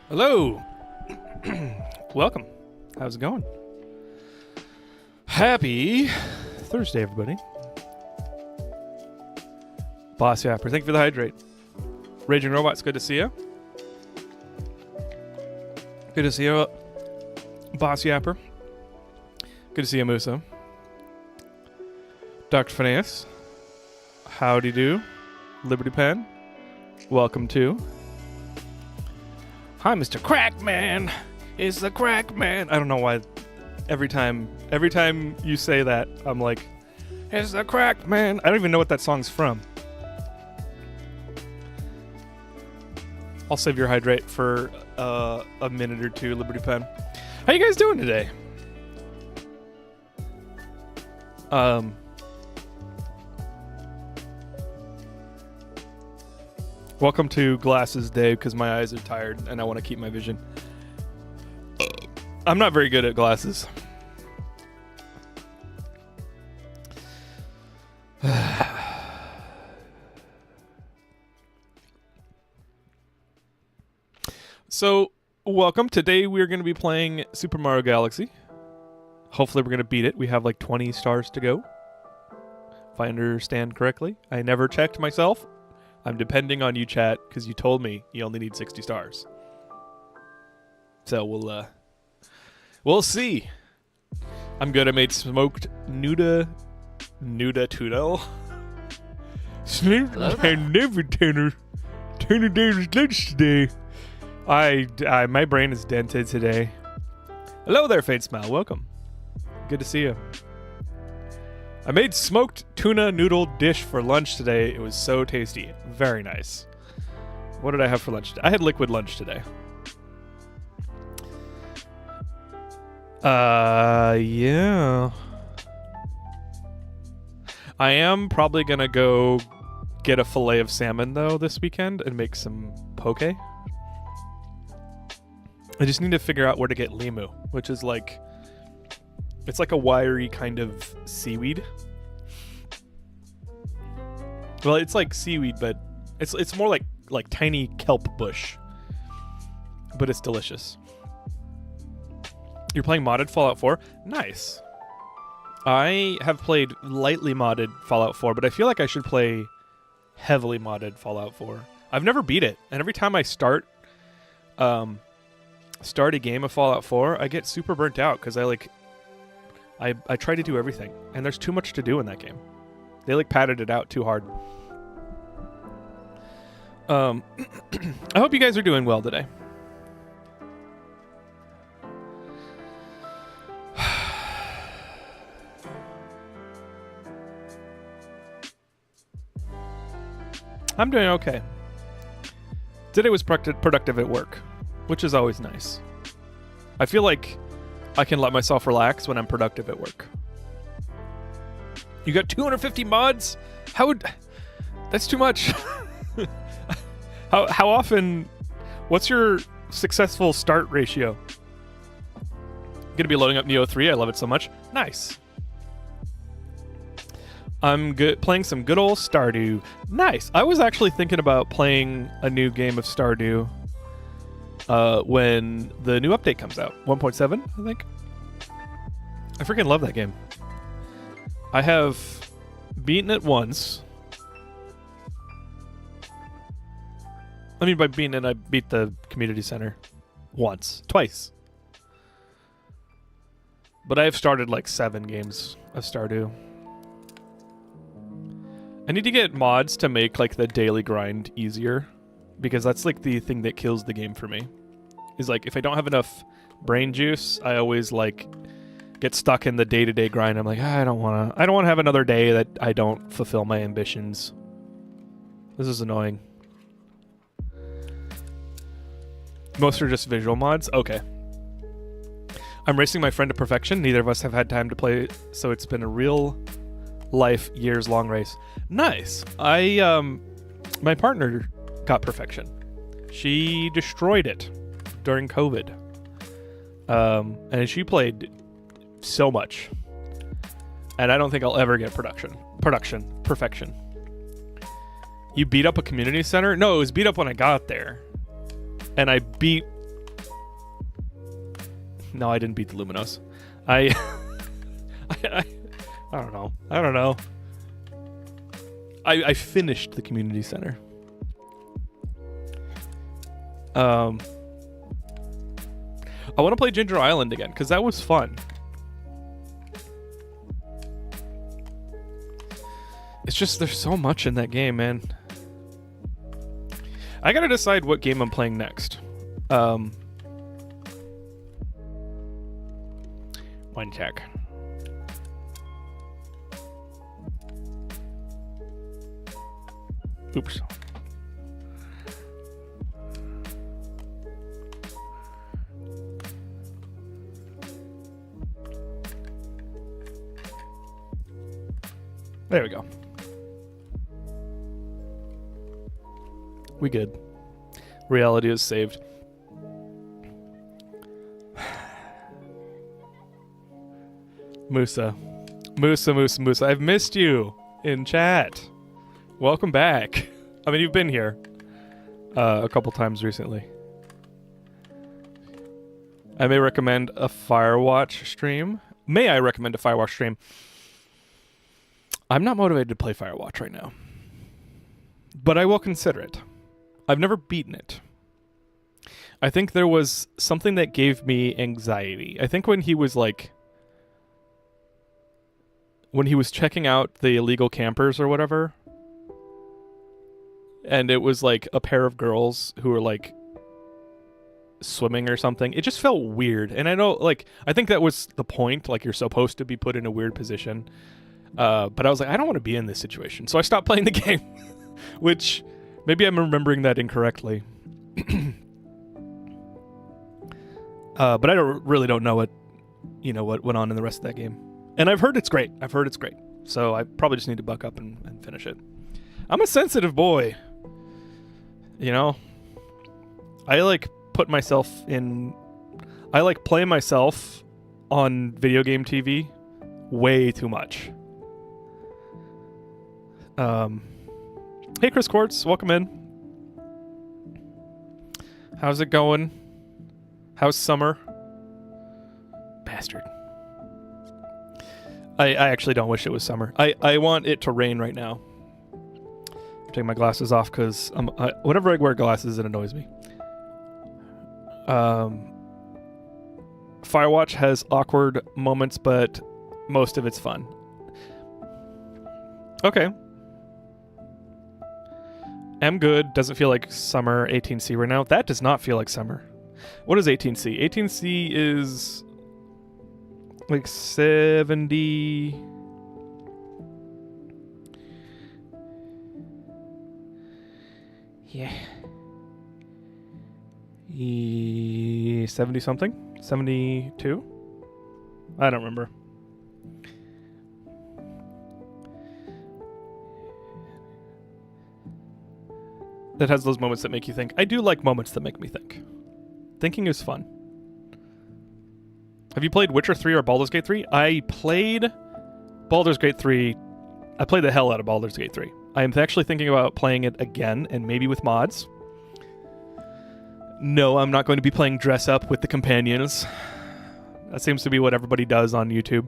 Hello. Welcome. How's it going? Happy Thursday, everybody. Boss Yapper, thank you for the hydrate. Raging Robots, good to see you. Good to see you, Boss Yapper. Good to see you, Musa. Dr. Phineas. Howdy do. Liberty Pen. Welcome to. Hi, Mr. Crackman. It's the Crackman. I don't know why. Every time you say that, I'm like, it's the Crackman. I don't even know what that song's from. I'll save your hydrate for a minute or two, Liberty Pen. How you guys doing today? Welcome to Glasses Day, because my eyes are tired and I want to keep my vision. I'm not very good at glasses. So, welcome. Today we're going to be playing Super Mario Galaxy. Hopefully we're going to beat it. We have like 20 stars to go, if I understand correctly. I never checked myself. I'm depending on you, chat, because you told me you only need 60 stars. So we'll see. I'm good. I made smoked tuna. I never Tanner Day's lunch today. My brain is dented today. Hello there, Faint Smile. Welcome. Good to see you. I made smoked tuna noodle dish for lunch today. It was so tasty. Very nice. What did I have for lunch today? I had liquid lunch today. Yeah. I am probably gonna go get a fillet of salmon, though, this weekend and make some poke. I just need to figure out where to get limu, which is like... It's like a wiry kind of seaweed. Well, it's like seaweed, but it's more like tiny kelp bush. But it's delicious. You're playing modded Fallout 4? Nice. I have played lightly modded Fallout 4, but I feel like I should play heavily modded Fallout 4. I've never beat it, and every time I start a game of Fallout 4, I get super burnt out because I try to do everything, and there's too much to do in that game. They padded it out too hard. I hope you guys are doing well today. I'm doing okay. Today was productive at work, which is always nice. I feel like I can let myself relax when I'm productive at work. You got 250 mods? That's too much. How often? What's your successful start ratio? Gonna be loading up Neo 3. I love it so much. Nice. I'm playing some good old Stardew. Nice. I was actually thinking about playing a new game of Stardew when the new update comes out. 1.7, I think. I freaking love that game. I have beaten it once. I mean, by beating it, I beat the community center twice. But I have started like 7 games of Stardew. I need to get mods to make like the daily grind easier, because that's like the thing that kills the game for me. Is like if I don't have enough brain juice, I always like get stuck in the day-to-day grind. I'm like, I don't want to have another day that I don't fulfill my ambitions. This is annoying. Most are just visual mods? Okay. I'm racing my friend to perfection. Neither of us have had time to play, so it's been a real life, years-long race. Nice. My partner got perfection. She destroyed it during COVID. And she played so much. And I don't think I'll ever get perfection. You beat up a community center? No, it was beat up when I got there. And I beat No, I didn't beat the Luminos. I don't know. I don't know. I finished the community center. I want to play Ginger Island again because that was fun. It's just there's so much in that game, man. I gotta decide what game I'm playing next. One check. Oops. There we go. We good. Reality is saved. Musa. I've missed you in chat. Welcome back. I mean, you've been here a couple times recently. I may recommend a Firewatch stream. May I recommend a Firewatch stream? I'm not motivated to play Firewatch right now, but I will consider it. I've never beaten it. I think there was something that gave me anxiety. I think when he was checking out the illegal campers or whatever, and it was like a pair of girls who were like swimming or something, it just felt weird. And I know, I think that was the point, you're supposed to be put in a weird position. But I was like, I don't want to be in this situation. So I stopped playing the game, which maybe I'm remembering that incorrectly. But I really don't know what went on in the rest of that game. And I've heard it's great. So I probably just need to buck up and finish it. I'm a sensitive boy. I put myself in... I play myself on video game TV way too much. Hey, Chris Quartz, welcome in. How's it going? How's summer? Bastard. I actually don't wish it was summer. I want it to rain right now. I'm taking my glasses off because whenever I wear glasses, it annoys me. Firewatch has awkward moments, but most of it's fun. Okay. Am good. Doesn't feel like summer. 18C right now. That does not feel like summer. What is 18C? 18C is 70... Yeah. 70 something? 72? I don't remember. That has those moments that make you think. I do like moments that make me think. Thinking is fun. Have you played Witcher 3 or Baldur's Gate 3? I played Baldur's Gate 3. I played the hell out of Baldur's Gate 3. I am actually thinking about playing it again, and maybe with mods. No, I'm not going to be playing dress up with the companions. That seems to be what everybody does on YouTube.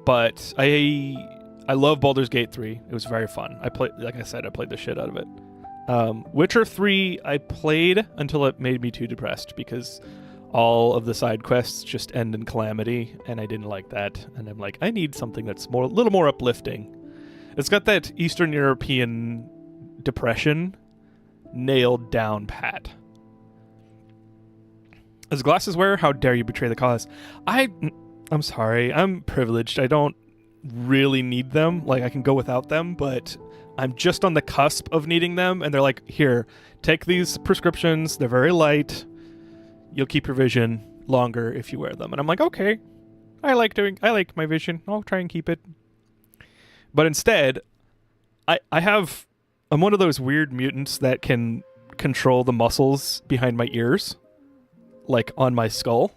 But I love Baldur's Gate 3. It was very fun. I played the shit out of it. Witcher 3, I played until it made me too depressed because all of the side quests just end in calamity, and I didn't like that. And I'm like, I need something that's a little more uplifting. It's got that Eastern European depression nailed down pat. As glasses wearer, how dare you betray the cause? I'm sorry. I'm privileged. I don't really need them. I can go without them, but I'm just on the cusp of needing them, and they're like, here, take these prescriptions. They're very light. You'll keep your vision longer if you wear them. And I'm like, okay. I like my vision. I'll try and keep it. But instead, I'm one of those weird mutants that can control the muscles behind my ears, on my skull.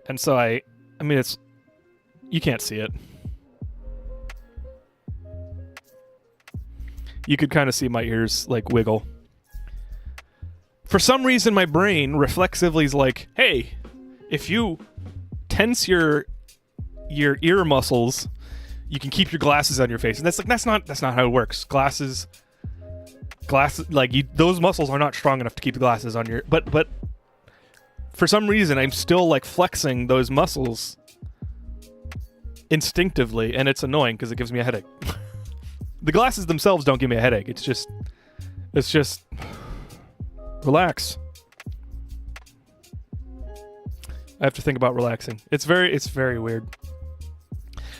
And so you can't see it. You could kind of see my ears wiggle. For some reason, my brain reflexively is like, hey, if you tense your ear muscles, you can keep your glasses on your face. And that's not how it works. Glasses, like those muscles are not strong enough to keep the glasses on your. But for some reason, I'm still like flexing those muscles instinctively, and it's annoying because it gives me a headache. The glasses themselves don't give me a headache. It's just relax. I have to think about relaxing. It's very weird.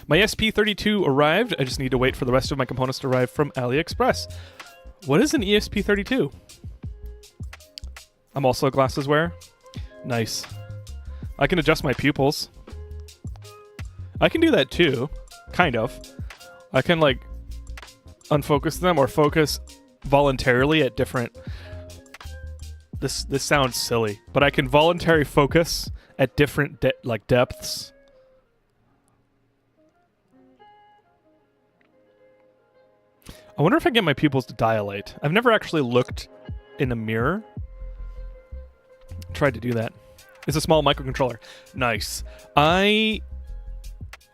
My ESP32 arrived. I just need to wait for the rest of my components to arrive from AliExpress. What is an ESP32? I'm also a glasses wearer. Nice. I can adjust my pupils. I can do that too, kind of. I can like unfocus them or focus voluntarily at different. This sounds silly, but I can voluntarily focus at different depths. I wonder if I can get my pupils to dilate. I've never actually looked in a mirror. Tried to do that. It's a small microcontroller. Nice. I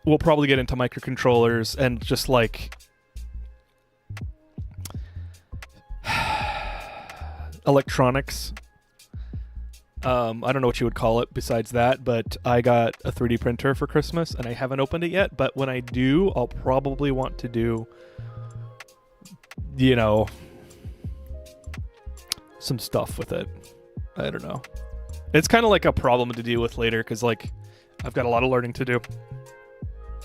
will probably get into microcontrollers and just like electronics. I don't know what you would call it besides that, but I got a 3D printer for Christmas and I haven't opened it yet, but when I do, I'll probably want to do, you know, some stuff with it. I don't know. It's kind of like a problem to deal with later because like I've got a lot of learning to do.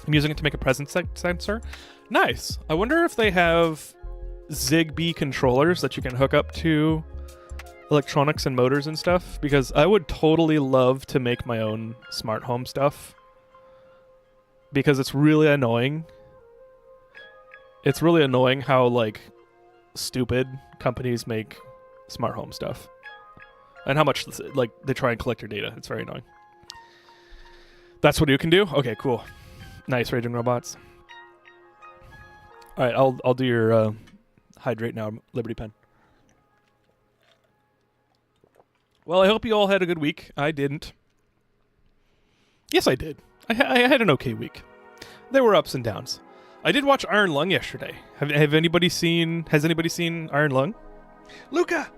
I'm using it to make a presence sensor. Nice. I wonder if they have Zigbee controllers that you can hook up to electronics and motors and stuff, because I would totally love to make my own smart home stuff, because it's really annoying. It's really annoying how like stupid companies make smart home stuff and how much like they try and collect your data. It's very annoying. That's what you can do? Okay, cool. Nice, Raging Robots. All right, I'll do your hydrate now, Liberty Pen. Well, I hope you all had a good week. I didn't. Yes, I did. I had an okay week. There were ups and downs. I did watch Iron Lung yesterday. Has anybody seen Iron Lung? Luca!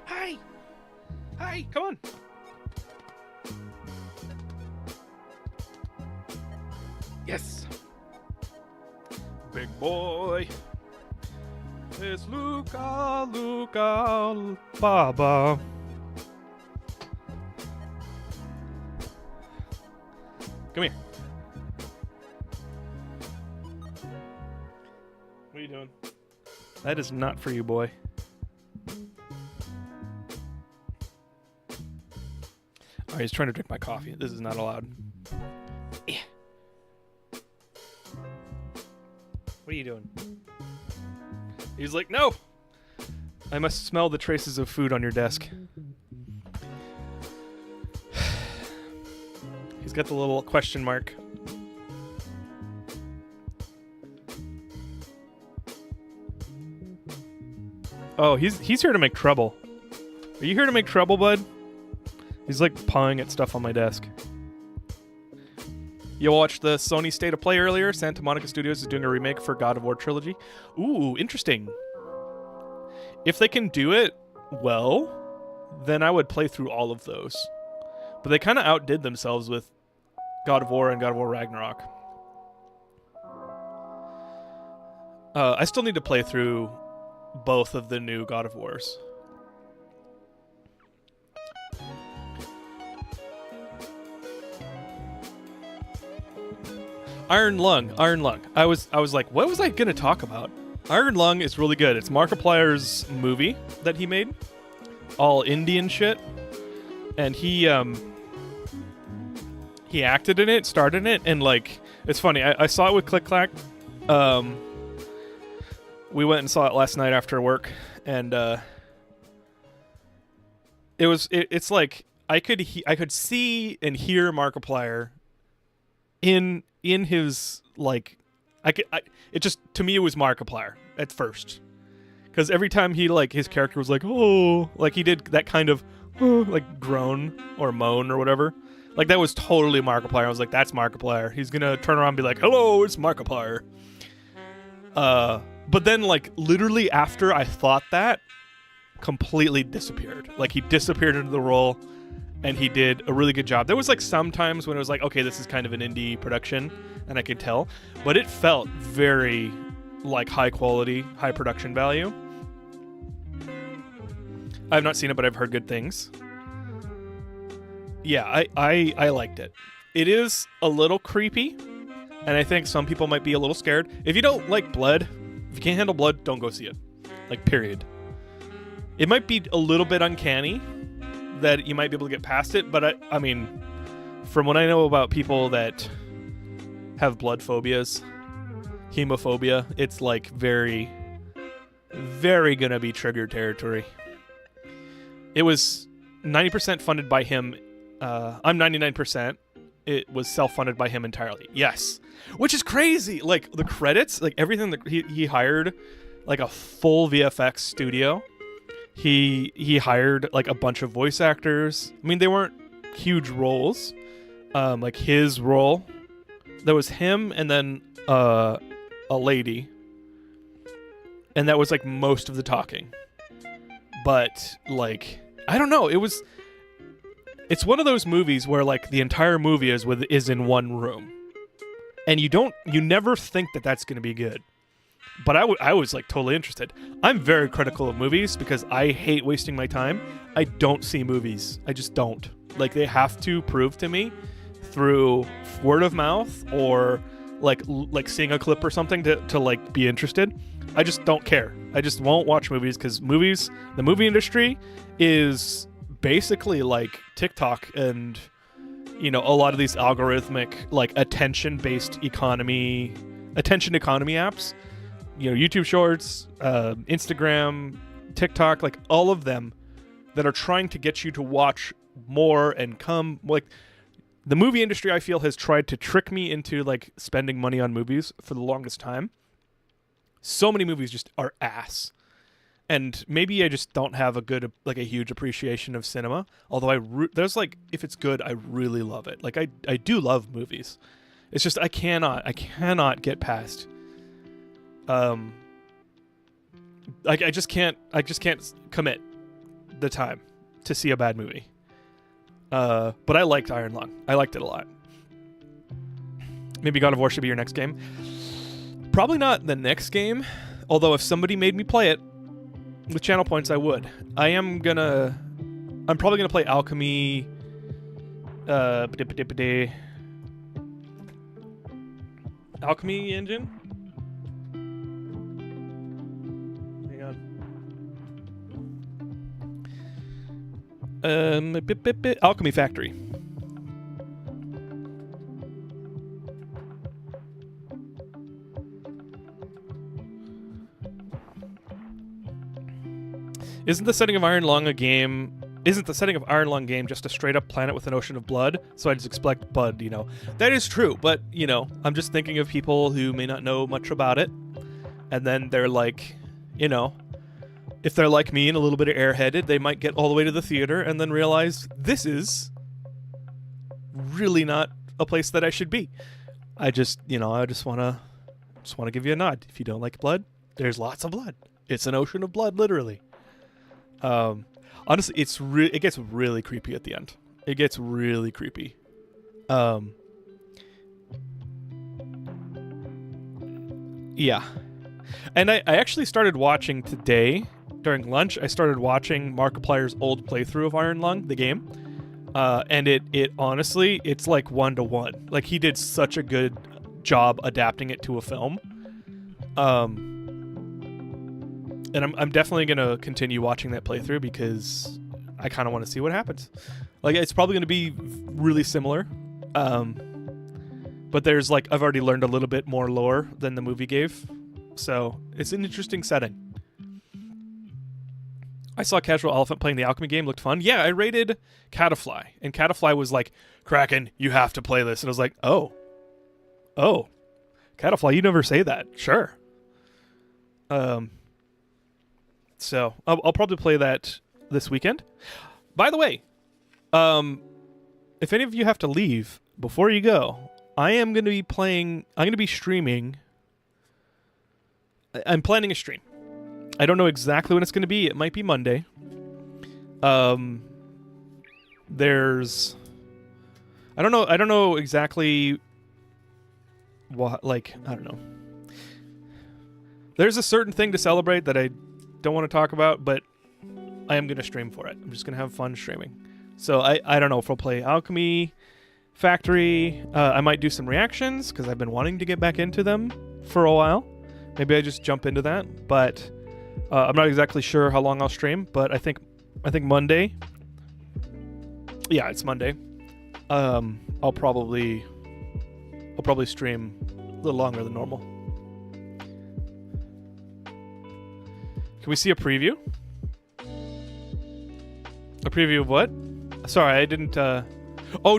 Hi! Hi, come on. Yes. Big boy. It's Luca, Baba. Come here. What are you doing? That is not for you, boy. Oh, he's trying to drink my coffee. This is not allowed. Yeah. What are you doing? He's like, no! I must smell the traces of food on your desk. He's got the little question mark. Oh, he's here to make trouble. Are you here to make trouble, bud? He's like pawing at stuff on my desk. You watched the Sony State of Play earlier? Santa Monica Studios is doing a remake for God of War trilogy. Ooh, interesting. If they can do it well, then I would play through all of those. But they kind of outdid themselves with God of War and God of War Ragnarok. I still need to play through both of the new God of Wars. Iron Lung. I was like, what was I gonna talk about? Iron Lung is really good. It's Markiplier's movie that he made, all Indian shit, and he acted in it, starred in it, and like, it's funny. I saw it with Click Clack. We went and saw it last night after work, and it's like I could see and hear Markiplier in his like, it just, to me it was Markiplier at first, Because every time he like his character was like, oh, like he did that kind of like groan or moan or whatever. Like that was totally Markiplier. I was like, that's Markiplier. He's gonna turn around and be like, hello, it's Markiplier. But then like literally after I thought that, completely disappeared. Like he disappeared into the role, and he did a really good job. There was like some times when it was like, okay, this is kind of an indie production, and I could tell, but it felt very like high quality, high production value. I've not seen it, but I've heard good things. Yeah, I liked it. It is a little creepy, and I think some people might be a little scared. If you don't like blood, if you can't handle blood, don't go see it. Like, period. It might be a little bit uncanny that you might be able to get past it, but I mean, from what I know about people that have blood phobias, hemophobia, it's like very, very gonna be trigger territory. It was 90% funded by him. I'm 99%. It was self-funded by him entirely. Yes. Which is crazy. Like, the credits, like, everything that he hired, like, a full VFX studio. He hired, like, a bunch of voice actors. I mean, they weren't huge roles. Like, his role, there was him and then a lady. And that was, like, most of the talking. But, like, I don't know. It's one of those movies where like the entire movie is in one room, and you never think that that's going to be good. But I was like totally interested. I'm very critical of movies because I hate wasting my time. I don't see movies. I just don't. Like, they have to prove to me through word of mouth or like seeing a clip or something to like be interested. I just don't care. I just won't watch movies because the movie industry is basically like TikTok and, you know, a lot of these algorithmic like attention economy apps, you know, YouTube Shorts, Instagram, TikTok, like all of them that are trying to get you to watch more and come. Like, the movie industry, I feel, has tried to trick me into like spending money on movies for the longest time. So many movies just are ass. And maybe I just don't have a huge appreciation of cinema. Although there's like, if it's good, I really love it. Like, I do love movies. It's just I cannot get past. I just can't commit the time to see a bad movie. But I liked Iron Lung. I liked it a lot. Maybe God of War should be your next game. Probably not the next game. Although if somebody made me play it with channel points, I would. I'm probably gonna play Alchemy. Alchemy engine. Hang on. Alchemy Factory. Isn't the setting of Iron Lung game just a straight up planet with an ocean of blood? So I just expect blood, you know. That is true, but, you know, I'm just thinking of people who may not know much about it. And then they're like, you know, if they're like me and a little bit of airheaded, they might get all the way to the theater and then realize this is really not a place that I should be. I just want to give you a nod. If you don't like blood, there's lots of blood. It's an ocean of blood, literally. Honestly, it gets really creepy at the end. It gets really creepy. Yeah. And I actually started watching today during lunch. I started watching Markiplier's old playthrough of Iron Lung, the game. And it honestly, it's like 1-to-1. Like, he did such a good job adapting it to a film. And I'm definitely going to continue watching that playthrough because I kind of want to see what happens. Like, it's probably going to be really similar. But there's, like, I've already learned a little bit more lore than the movie gave. So, it's an interesting setting. I saw Casual Elephant playing the Alchemy game. Looked fun. Yeah, I rated Catafly. And Catafly was like, Kraken, you have to play this. And I was like, oh. Catafly, you never say that. Sure. So I'll probably play that this weekend. By the way, if any of you have to leave before you go, I am going to be playing. I'm going to be streaming. I'm planning a stream. I don't know exactly when it's going to be. It might be Monday. There's. I don't know. I don't know exactly. What, like, I don't know. There's a certain thing to celebrate that I don't want to talk about, but I am going to stream for it. I'm just going to have fun streaming. So I don't know if I'll play Alchemy Factory. I might do some reactions because I've been wanting to get back into them for a while. Maybe I just jump into that, but I'm not exactly sure how long I'll stream. But I think Monday. Yeah, it's Monday. I'll probably stream a little longer than normal. Can we see a preview? A preview of what? Sorry, I didn't... Oh,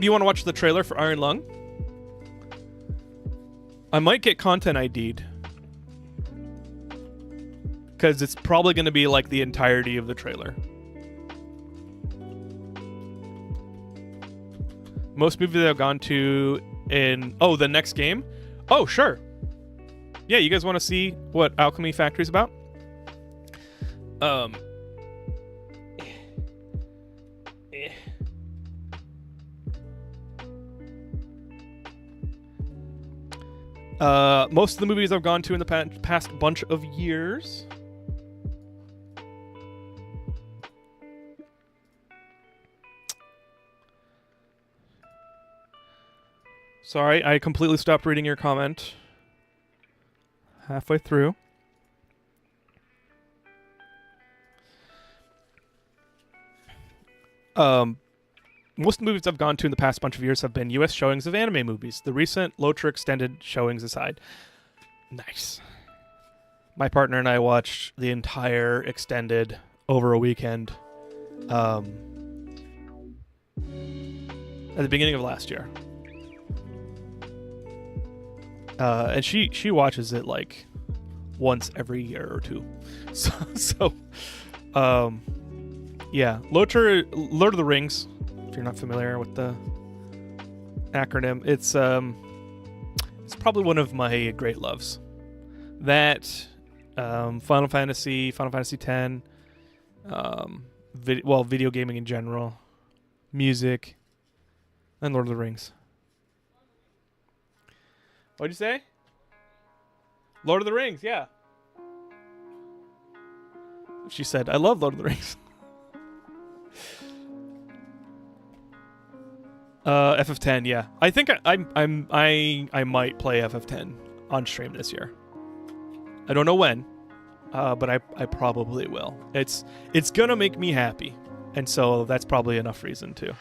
do you want to watch the trailer for Iron Lung? I might get content ID'd. Because it's probably going to be like the entirety of the trailer. Most movies that I've gone to in... Oh, the next game? Oh, sure. Yeah, you guys want to see what Alchemy Factory's about? Most of the movies I've gone to in the past bunch of years. Sorry, I completely stopped reading your comment halfway through. Most movies I've gone to in the past bunch of years have been U.S. showings of anime movies. The recent Lotra extended showings aside. Nice. My partner and I watched the entire extended over a weekend at the beginning of last year. And she watches it like once every year or two. So yeah, Lord of the Rings. If you're not familiar with the acronym, it's probably one of my great loves. That, Final Fantasy X, video gaming in general, music, and Lord of the Rings. What'd you say? Lord of the Rings, yeah. She said, "I love Lord of the Rings." FF10, yeah. I think I might play FF10 on stream this year. I don't know when, but I probably will. It's gonna make me happy, and so that's probably enough reason to.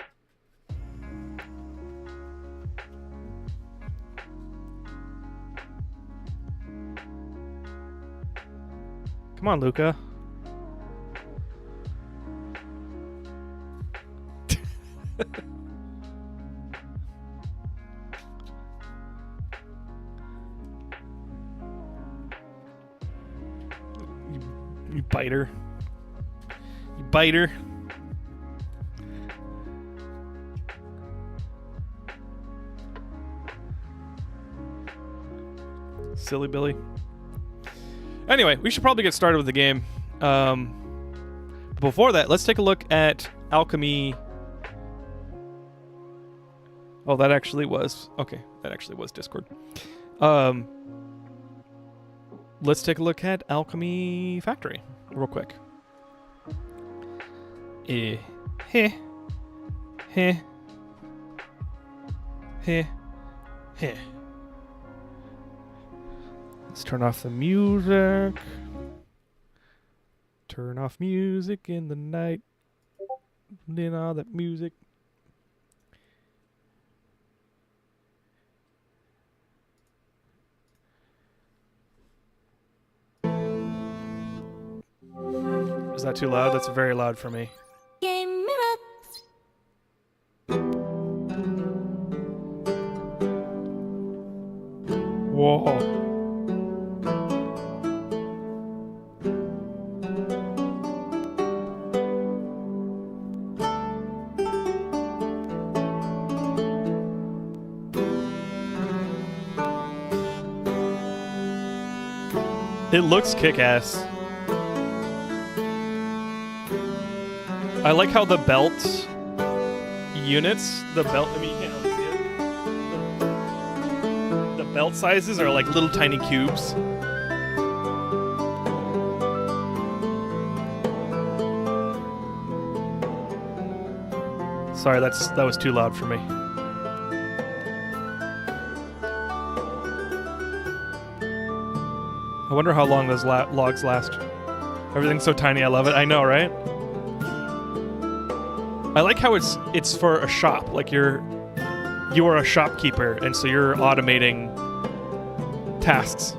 Come on, Luca. You biter. You biter. Silly Billy. Anyway, we should probably get started with the game. Before that, let's take a look at Alchemy. Oh, that actually was... Okay, that actually was Discord. Let's take a look at Alchemy Factory real quick. Heh. Heh. Heh. Heh. Let's turn off the music. Turn off music in the night. Then all that music. Is that too loud? That's very loud for me. Whoa. It looks kick-ass. I like how the belt units, I mean, you can't really see it. The belt sizes are like little tiny cubes. Sorry, that was too loud for me. I wonder how long those logs last. Everything's so tiny, I love it. I know, right? I like how it's for a shop. Like you are a shopkeeper, and so you're automating tasks.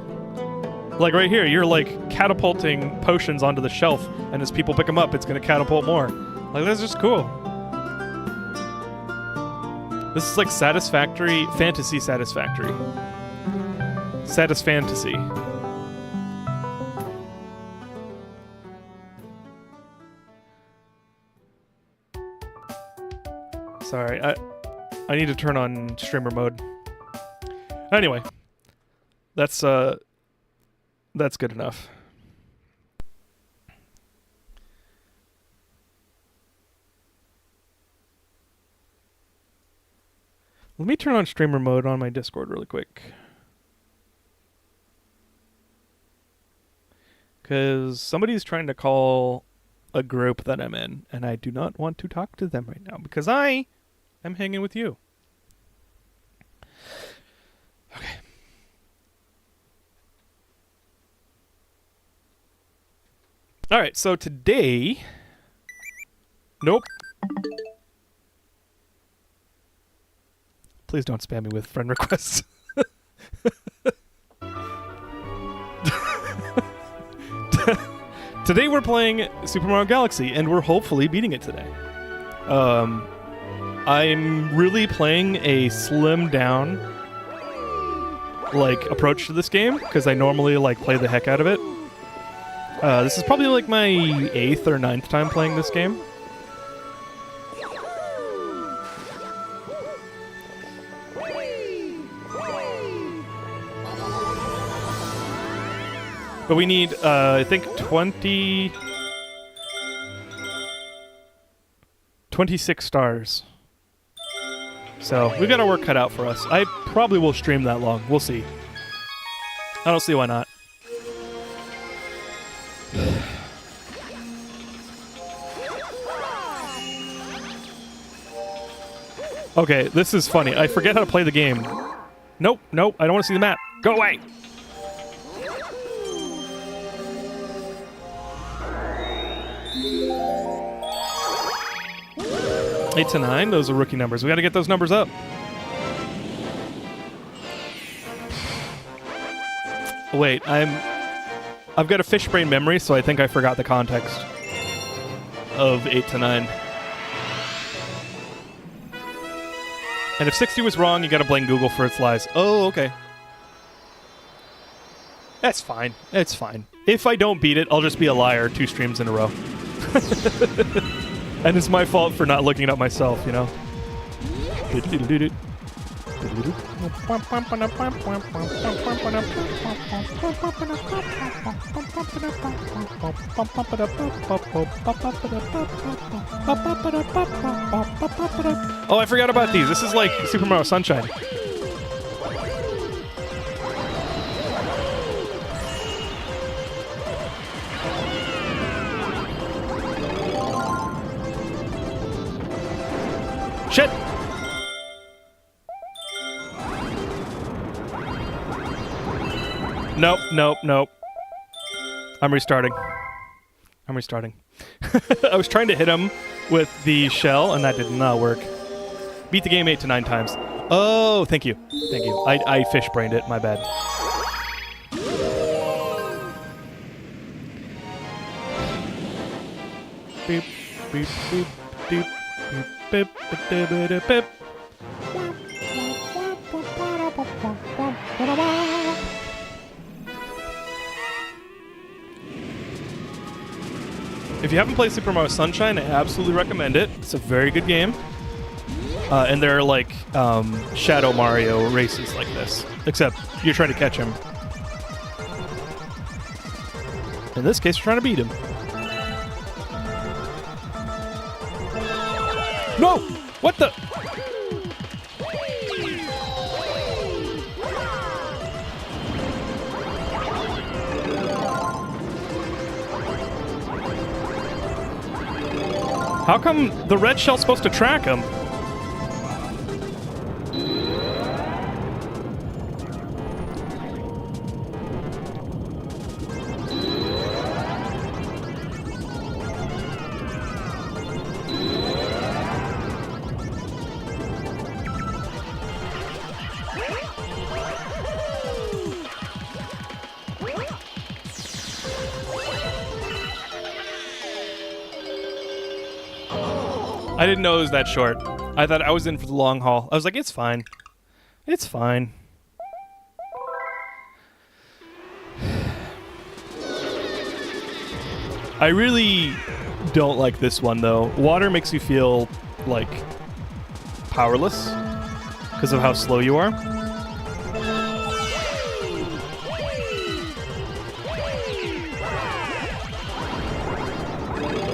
Like right here, you're like catapulting potions onto the shelf, and as people pick them up, it's gonna catapult more. Like that's just cool. This is like satisfactory, fantasy satisfactory. Satisfantasy. Sorry, I need to turn on streamer mode. Anyway, that's good enough. Let me turn on streamer mode on my Discord really quick. Because somebody's trying to call a group that I'm in, and I do not want to talk to them right now because I am hanging with you. Okay. All right, so today... Nope. Please don't spam me with friend requests. Today we're playing Super Mario Galaxy, and we're hopefully beating it today. I'm really playing a slimmed down approach to this game because I normally play the heck out of it. This is probably like my 8th or 9th time playing this game. But we need, I think, 26 stars. So, we've got our work cut out for us. I probably will stream that long. We'll see. I don't see why not. Okay, this is funny. I forget how to play the game. Nope, nope, I don't want to see the map. Go away! Eight to 9, those are rookie numbers. We gotta get those numbers up. Wait, I've got a fish brain memory, so I think I forgot the context of 8 to 9. And if 60 was wrong, you gotta blame Google for its lies. Oh, okay. That's fine. It's fine. If I don't beat it, I'll just be a liar 2 streams in a row. And it's my fault for not looking it up myself, you know? Oh, I forgot about these. This is like Super Mario Sunshine. Shit! Nope, nope, nope. I'm restarting. I was trying to hit him with the shell, and that did not work. Beat the game 8 to 9 times. Oh, thank you. Thank you. I fish-brained it. My bad. Beep, beep, beep, beep. Beep, beep, beep, beep. If you haven't played Super Mario Sunshine, I absolutely recommend it. It's a very good game. And there are like Shadow Mario races like this, except you're trying to catch him. In this case, we're trying to beat him. No! What the? How come the red shell's supposed to track him? I didn't know it was that short. I thought I was in for the long haul. I was like, it's fine. It's fine. I really don't like this one, though. Water makes you feel, like, powerless because of how slow you are.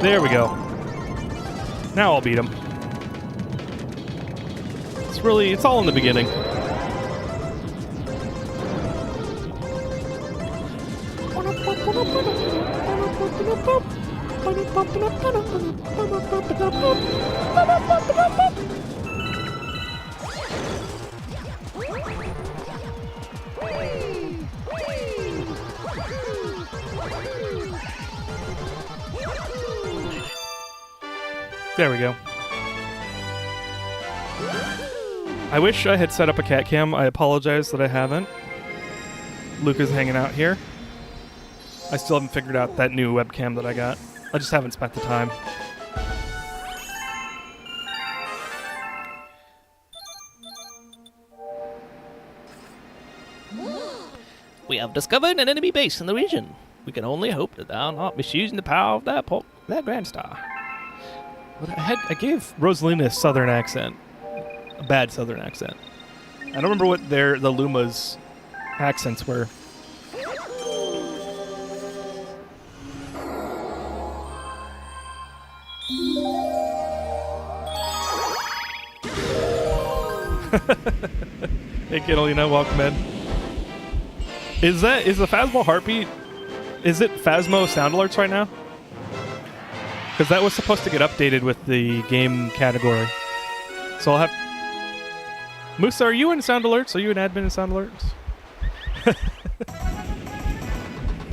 There we go. Now I'll beat him. It's all in the beginning. There we go. I wish I had set up a cat cam. I apologize that I haven't. Luca's hanging out here. I still haven't figured out that new webcam that I got. I just haven't spent the time. We have discovered an enemy base in the region. We can only hope that thou not misusing the power of that Grand Star. But I gave Rosalina a southern accent. A bad southern accent. I don't remember what the Luma's accents were. Hey Kidalina, welcome in. Is the Phasmo heartbeat? Is it Phasmo sound alerts right now? Because that was supposed to get updated with the game category. So I'll have... Musa, are you in sound alerts? Are you an admin in sound alerts?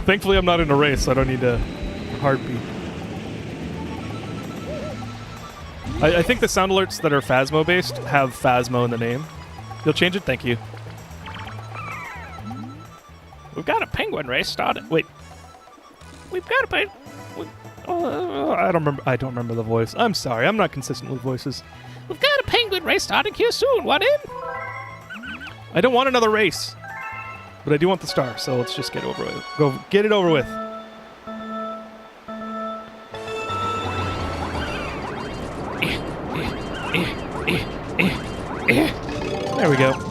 Thankfully I'm not in a race, so I don't need a heartbeat. I think the sound alerts that are Phasmo based have Phasmo in the name. You'll change it? Thank you. We've got a penguin race started. Wait. We've got a penguin... I don't remember the voice. I'm sorry. I'm not consistent with voices. We've got a penguin race starting here soon. Want in? I don't want another race, but I do want the star. So let's just get it over with. Go get it over with. There we go.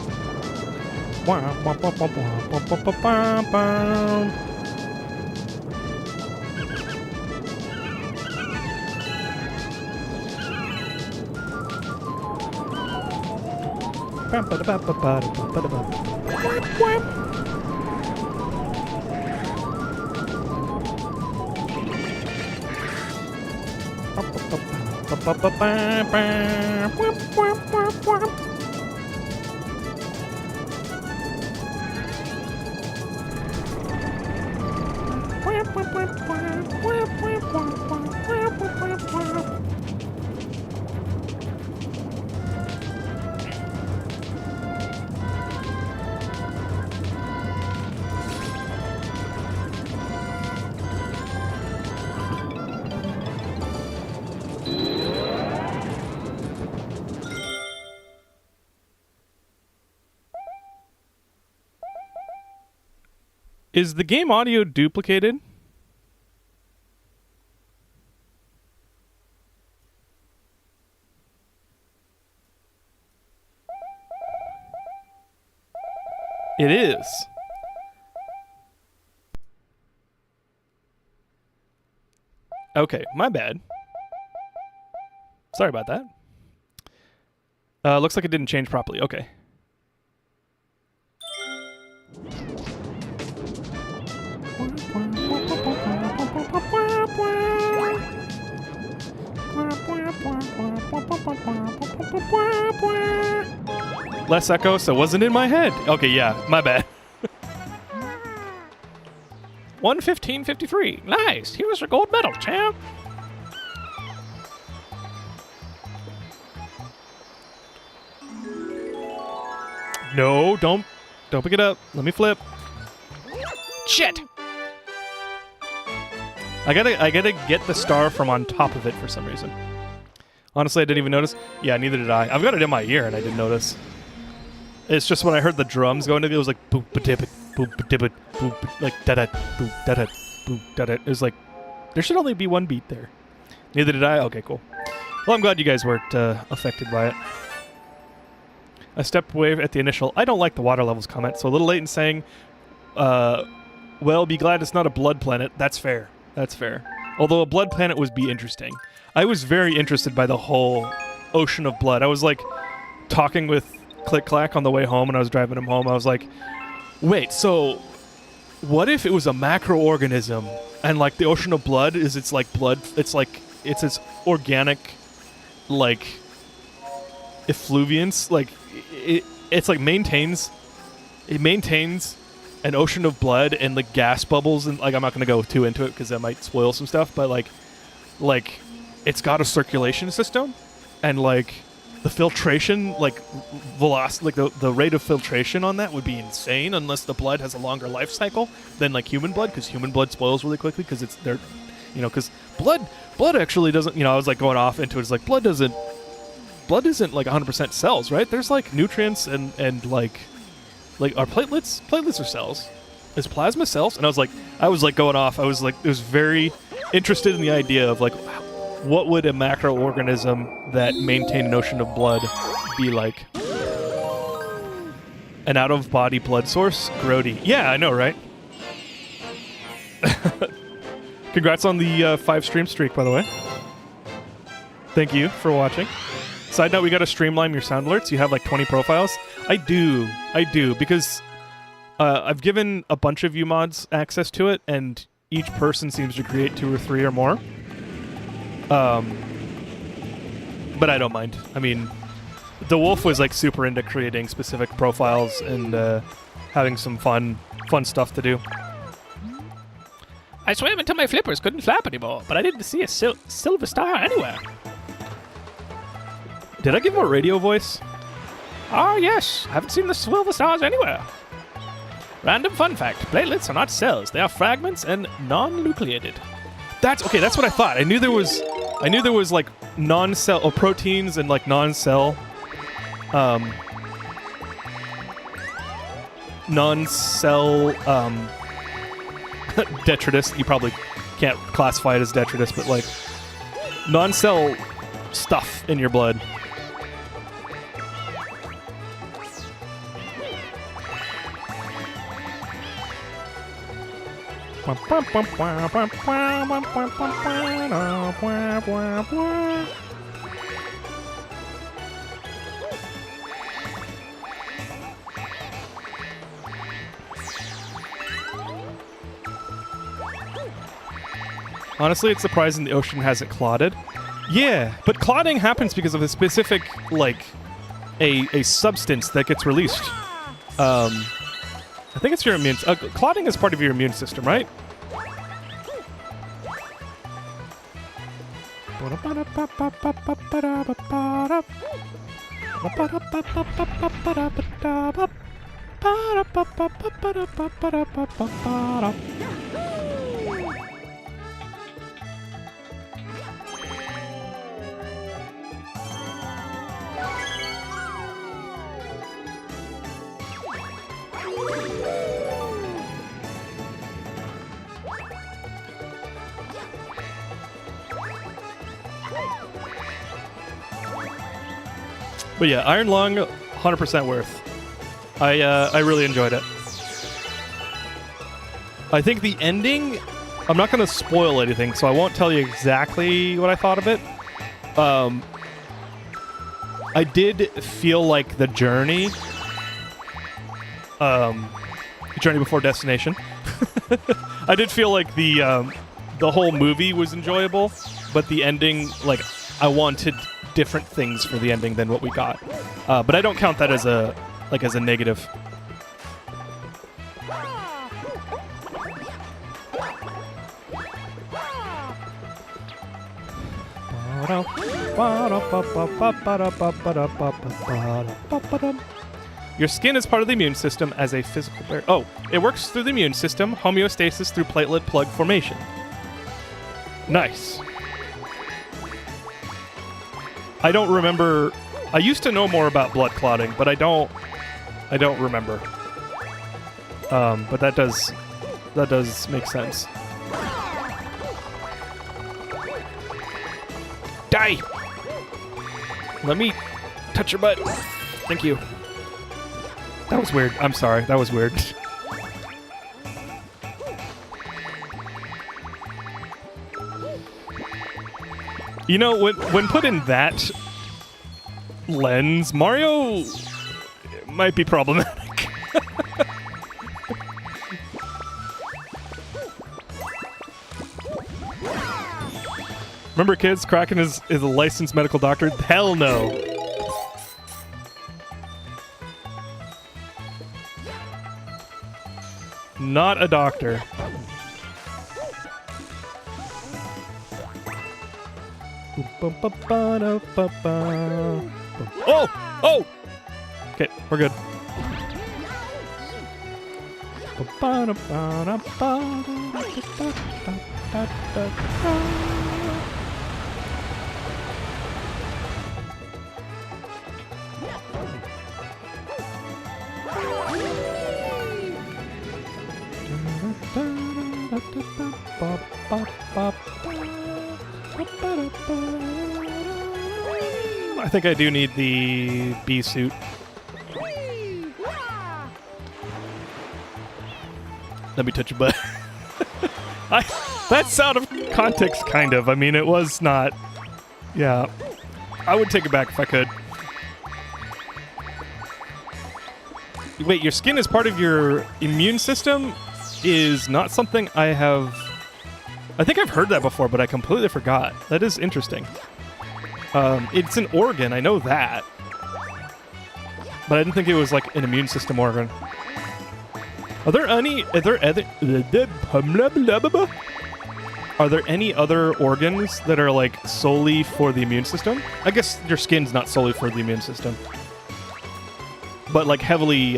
Is the game audio duplicated? It is. Okay, my bad. Sorry about that. Looks like it didn't change properly. Okay. Less echo, so it wasn't in my head. Okay, yeah, my bad. 115.53. Nice. Here's your gold medal, champ. No, don't pick it up. Let me flip. Shit. I gotta get the star from on top of it for some reason. Honestly, I didn't even notice. Yeah, neither did I. I've got it in my ear and I didn't notice. It's just when I heard the drums going, it was like boop ba-dip it, boop ba-dip it, boop, like da-da, boop da-da, boop da-da. It was like, there should only be one beat there. Neither did I? Okay, cool. Well, I'm glad you guys weren't affected by it. I stepped away at the initial, I don't like the water levels comment, so a little late in saying, well, be glad it's not a blood planet. That's fair. That's fair. Although a blood planet would be interesting. I was very interested by the whole ocean of blood. I was like talking with Click Clack on the way home when I was driving him home. I was like, wait, so what if it was a macroorganism and like the ocean of blood is it's like blood, it's its organic like effluviance, like it's like maintains an ocean of blood and the gas bubbles, and like I'm not going to go too into it because that might spoil some stuff, but like it's got a circulation system and like the filtration, like velocity, like the rate of filtration on that would be insane unless the blood has a longer life cycle than like human blood, because human blood spoils really quickly because it's there, you know, because blood actually doesn't, you know, I was like going off into it, it's like blood isn't like 100% cells, right? There's like nutrients and like are platelets are cells? Is plasma cells? And I was like going off. I was very interested in the idea of like what would a macroorganism that maintained an ocean of blood be like? An out-of-body blood source? Grody. Yeah, I know, right? Congrats on the 5 stream streak, by the way. Thank you for watching. Side note, we got to streamline your sound alerts. You have like 20 profiles. I do, because I've given a bunch of you mods access to it, and each person seems to create 2 or 3 or more. But I don't mind. I mean, the Wolf was like super into creating specific profiles and having some fun stuff to do. I swam until my flippers couldn't flap anymore, but I didn't see a silver star anywhere. Did I give him a radio voice? Ah, yes. Haven't seen the silver stars anywhere. Random fun fact. Platelets are not cells. They are fragments and non-nucleated. That's okay. That's what I thought. I knew there was like non-cell or proteins and like non-cell detritus. You probably can't classify it as detritus, but like non-cell stuff in your blood. Honestly, it's surprising the ocean hasn't clotted. Yeah, but clotting happens because of a specific, like, a substance that gets released. I think it's your immune... clotting is part of your immune system, right? But yeah, Iron Lung, 100% worth. I really enjoyed it. I think the ending I'm not going to spoil anything, so I won't tell you exactly what I thought of it. I did feel like the journey, Journey Before Destination. I did feel like the whole movie was enjoyable, but the ending, like, I wanted different things for the ending than what we got. But I don't count that as a negative. Your skin is part of the immune system as a physical barrier. Oh, it works through the immune system, homeostasis through platelet plug formation. Nice. I don't remember. I used to know more about blood clotting, but I don't remember. But that does make sense. Die! Let me touch your butt. Thank you. That was weird. I'm sorry. That was weird. You know, when put in that lens, Mario might be problematic. Remember, kids, Kraken is a licensed medical doctor? Hell no. Not a doctor. Oh! Oh! Okay, we're good. I think I do need the bee suit. Let me touch your butt. That's out of context, kind of. I mean, it was not... Yeah. I would take it back if I could. Wait, your skin is part of your immune system is not something I have... I think I've heard that before, but I completely forgot. That is interesting. It's an organ, I know that. But I didn't think it was like an immune system organ. Are there any other organs that are like solely for the immune system? I guess your skin's not solely for the immune system. But like heavily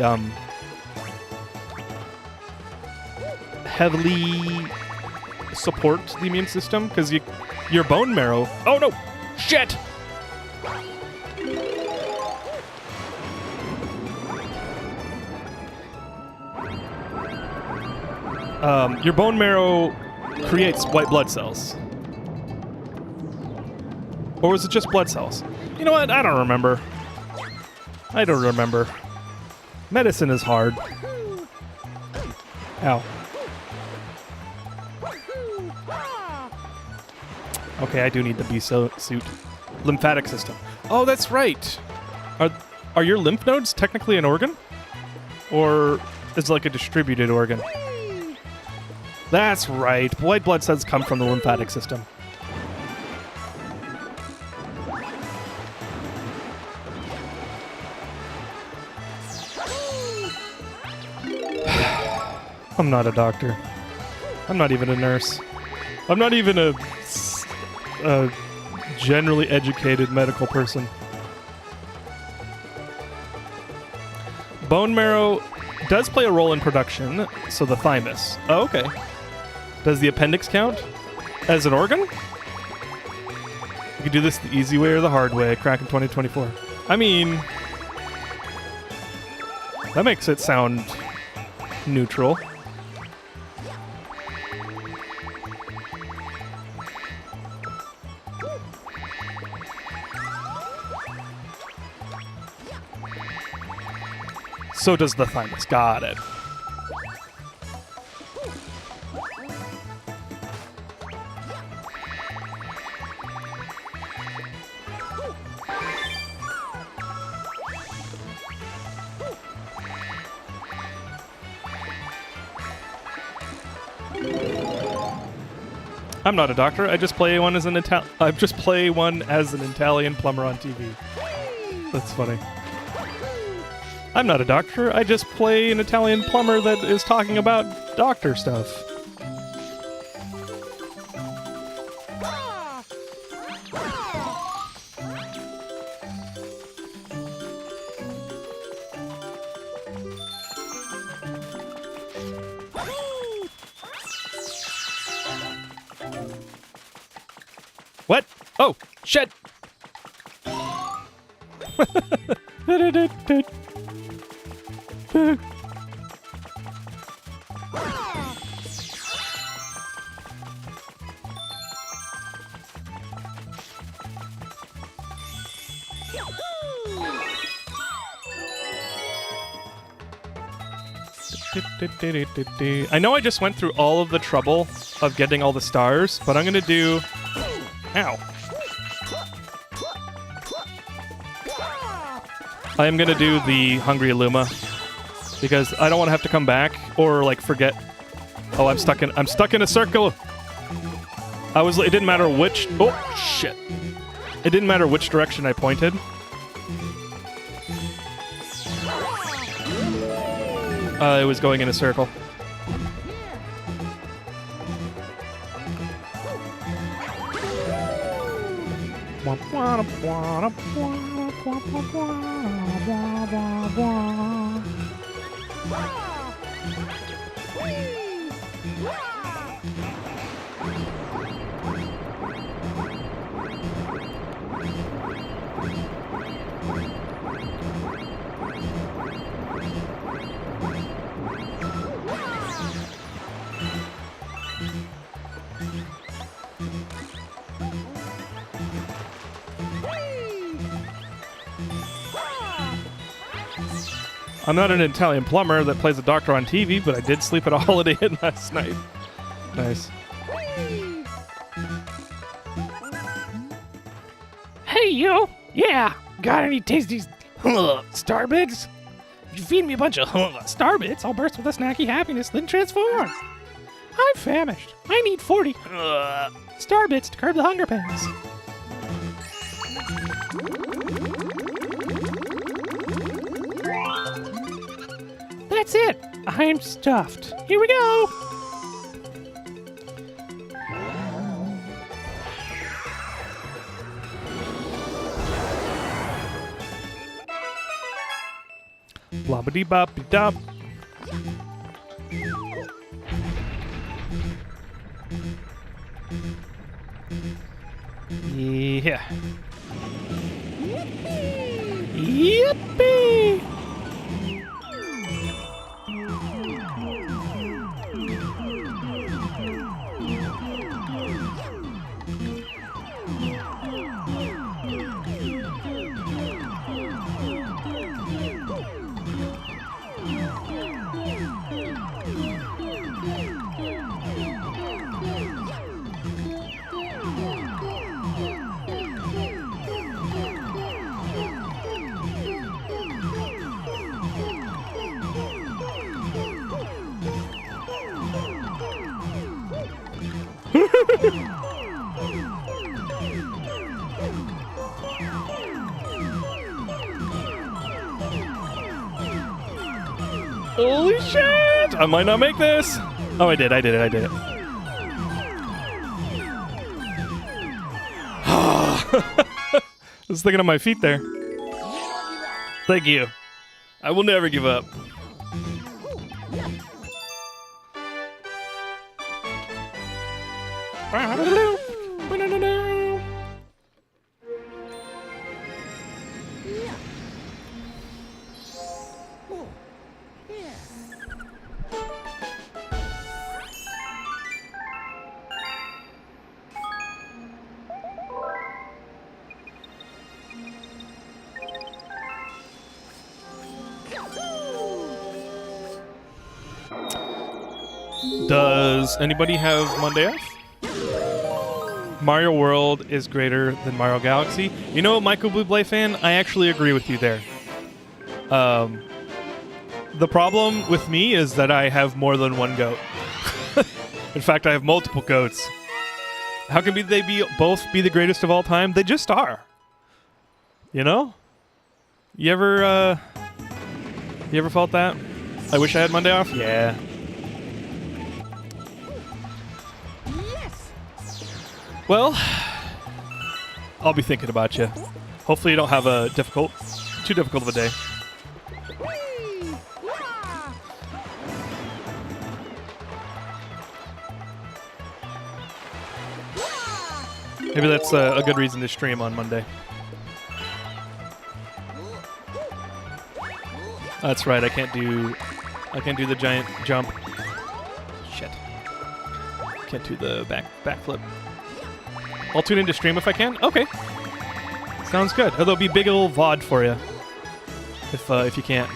support the immune system, because your bone marrow... Oh no! Shit! Your bone marrow creates white blood cells. Or was it just blood cells? You know what? I don't remember. I don't remember. Medicine is hard. Ow. Okay, I do need the bee suit. Lymphatic system. Oh, that's right. Are your lymph nodes technically an organ? Or is it like a distributed organ? That's right. White blood cells come from the lymphatic system. I'm not a doctor. I'm not even a nurse. I'm not even a generally educated medical person. Bone marrow does play a role in production, so the thymus. Oh, okay. Does the appendix count as an organ? You can do this the easy way or the hard way. Kraken 2024. I mean, that makes it sound neutral. So does the thymus. Got it. I'm not a doctor. I just play one as an Italian plumber on TV. That's funny. I'm not a doctor. I just play an Italian plumber that is talking about doctor stuff. What? Oh, shit! I know I just went through all of the trouble of getting all the stars, but I'm gonna do... Ow. I am gonna do the Hungry Illuma because I don't want to have to come back or like forget. Oh, I'm stuck in a circle. It didn't matter which. Oh shit! It didn't matter which direction I pointed. It was going in a circle. I'm not an Italian plumber that plays a doctor on TV, but I did sleep at a Holiday Inn last night. Nice. Hey, you! Yeah! Got any tasty star bits? If you feed me a bunch of star bits, I'll burst with a snacky happiness, then transform. I'm famished. I need 40 star bits to curb the hunger pangs. That's it. I'm stuffed. Here we go. Blobbity boppy dop. Yeah. Yippee! Holy shit! I might not make this. Oh, I did it. I was thinking on my feet there. Thank you. I will never give up. Does anybody have Monday off? Mario World is greater than Mario Galaxy. You know what, Michael Bublé fan? I actually agree with you there. The problem with me is that I have more than one goat. In fact, I have multiple goats. How can they both be the greatest of all time? They just are. You know? You ever felt that? I wish I had Monday off? Yeah. Well, I'll be thinking about you. Hopefully you don't have too difficult of a day. Maybe that's a good reason to stream on Monday. That's right. I can't do the giant jump. Shit. Can't do the backflip. I'll tune into stream if I can. Okay. Sounds good. There'll be big old VOD for you if you can't.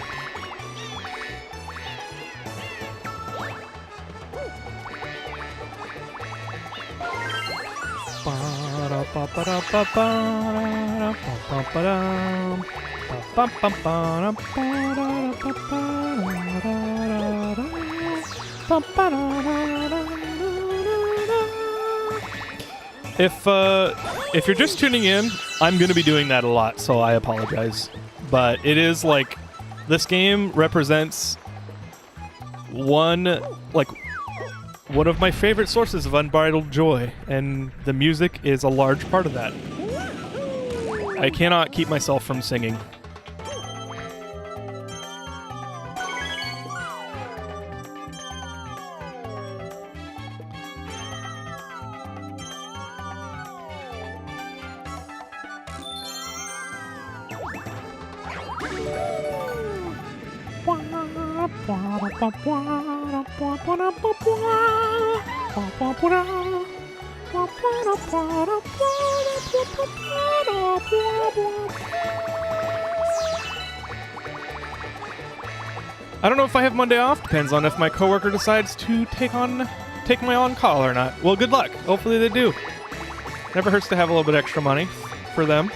If you're just tuning in, I'm going to be doing that a lot, so I apologize. But it is like this game represents one of my favorite sources of unbridled joy, and the music is a large part of that. I cannot keep myself from singing. I don't know if I have Monday off. Depends on if my coworker decides to take my on-call or not. Well, good luck. Hopefully they do. Never hurts to have a little bit extra money for them.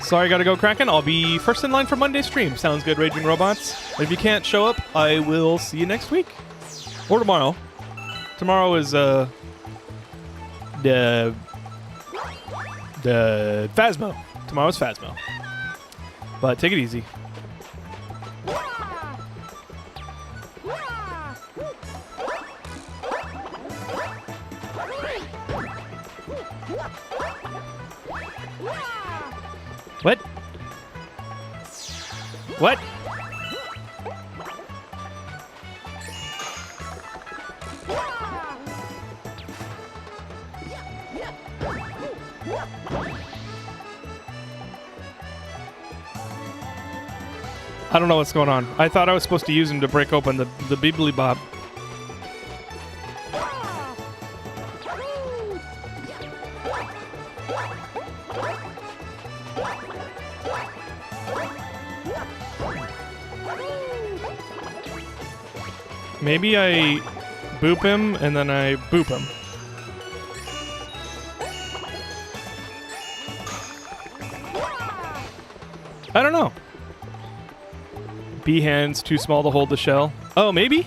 Sorry, I gotta go, Kraken. I'll be first in line for Monday's stream. Sounds good, Raging Robots. If you can't show up, I will see you next week. Or tomorrow. Tomorrow is, the Phasmo. Tomorrow's Phasmo. But take it easy. What? What? I don't know what's going on. I thought I was supposed to use him to break open the Beebly Bob. Maybe I boop him and then I boop him. I don't know. B hand's too small to hold the shell. Oh, maybe?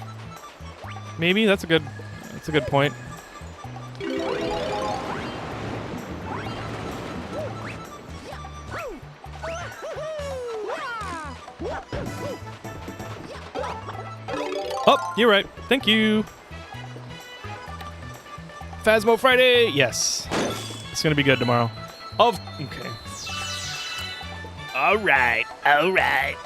Maybe that's a good point. Oh, you're right. Thank you. Phasmo Friday. Yes. It's going to be good tomorrow. Okay. All right. All right.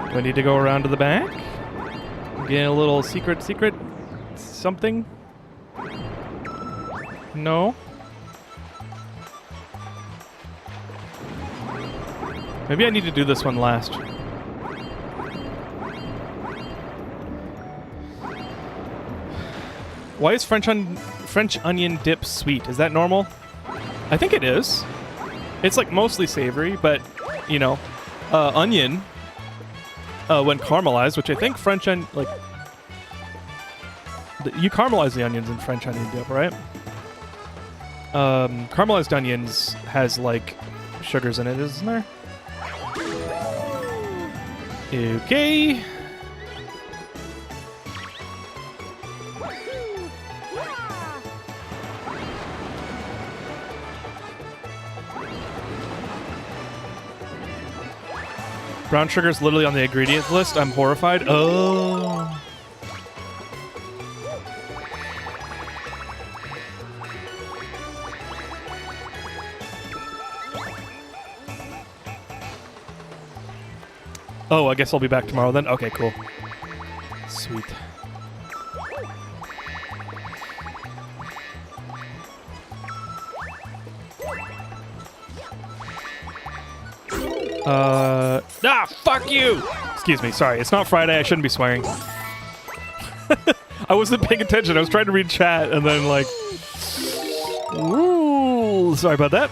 Do I need to go around to the back? Get a little secret something? No? Maybe I need to do this one last. Why is French onion dip sweet? Is that normal? I think it is. It's like mostly savory, but you know, onion when caramelized, which I think French onion like you caramelize the onions in French onion dip, right? Caramelized onions has like sugars in it, isn't there? Okay. Brown sugar is literally on the ingredients list. I'm horrified. Oh. Oh, I guess I'll be back tomorrow then? Okay, cool. Sweet. Fuck you! Excuse me, sorry. It's not Friday. I shouldn't be swearing. I wasn't paying attention. I was trying to read chat and then, like... Ooh, sorry about that.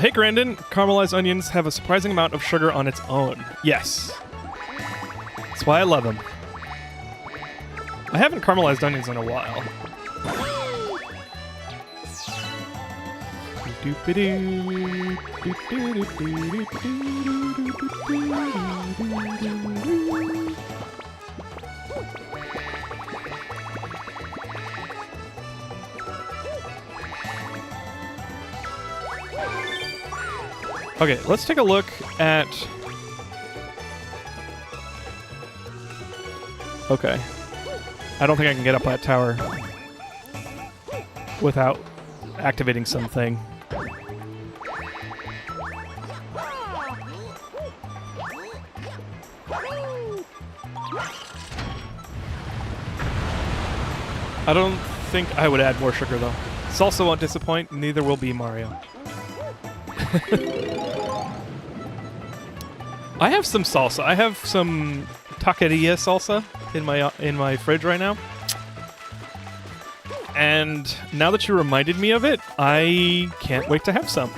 Hey, Grandin. Caramelized onions have a surprising amount of sugar on its own. Yes. That's why I love them. I haven't caramelized onions in a while. Okay, let's take a look at... Okay. I don't think I can get up that tower without activating something. I don't think I would add more sugar, though. Salsa won't disappoint, neither will be Mario. I have some salsa. I have some taqueria salsa in my fridge right now. And now that you reminded me of it, I can't wait to have some.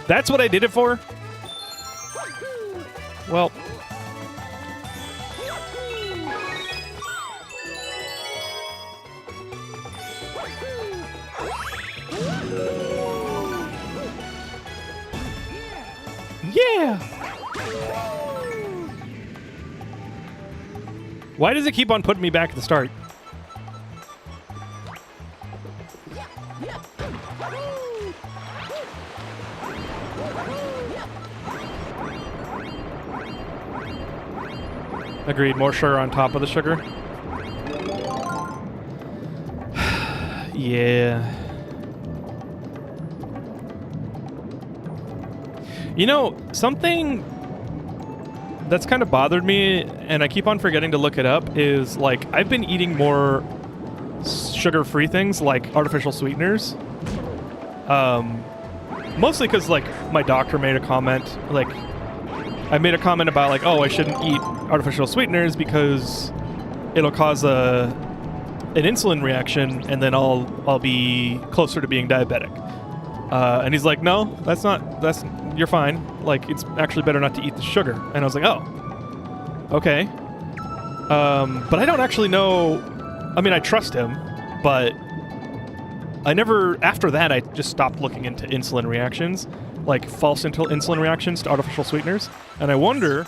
That's what I did it for? Well. Yeah! Why does it keep on putting me back at the start? Agreed, more sugar on top of the sugar. Yeah. You know, something that's kind of bothered me, and I keep on forgetting to look it up, is like I've been eating more sugar-free things like artificial sweeteners. Mostly because like my doctor made a comment, like I made a comment about like, oh, I shouldn't eat artificial sweeteners because it'll cause an insulin reaction, and then I'll be closer to being diabetic. And he's like, no, you're fine. Like, it's actually better not to eat the sugar. And I was like, oh, okay. But I don't actually know. I mean, I trust him, but after that, I just stopped looking into insulin reactions, like false insulin reactions to artificial sweeteners. And I wonder,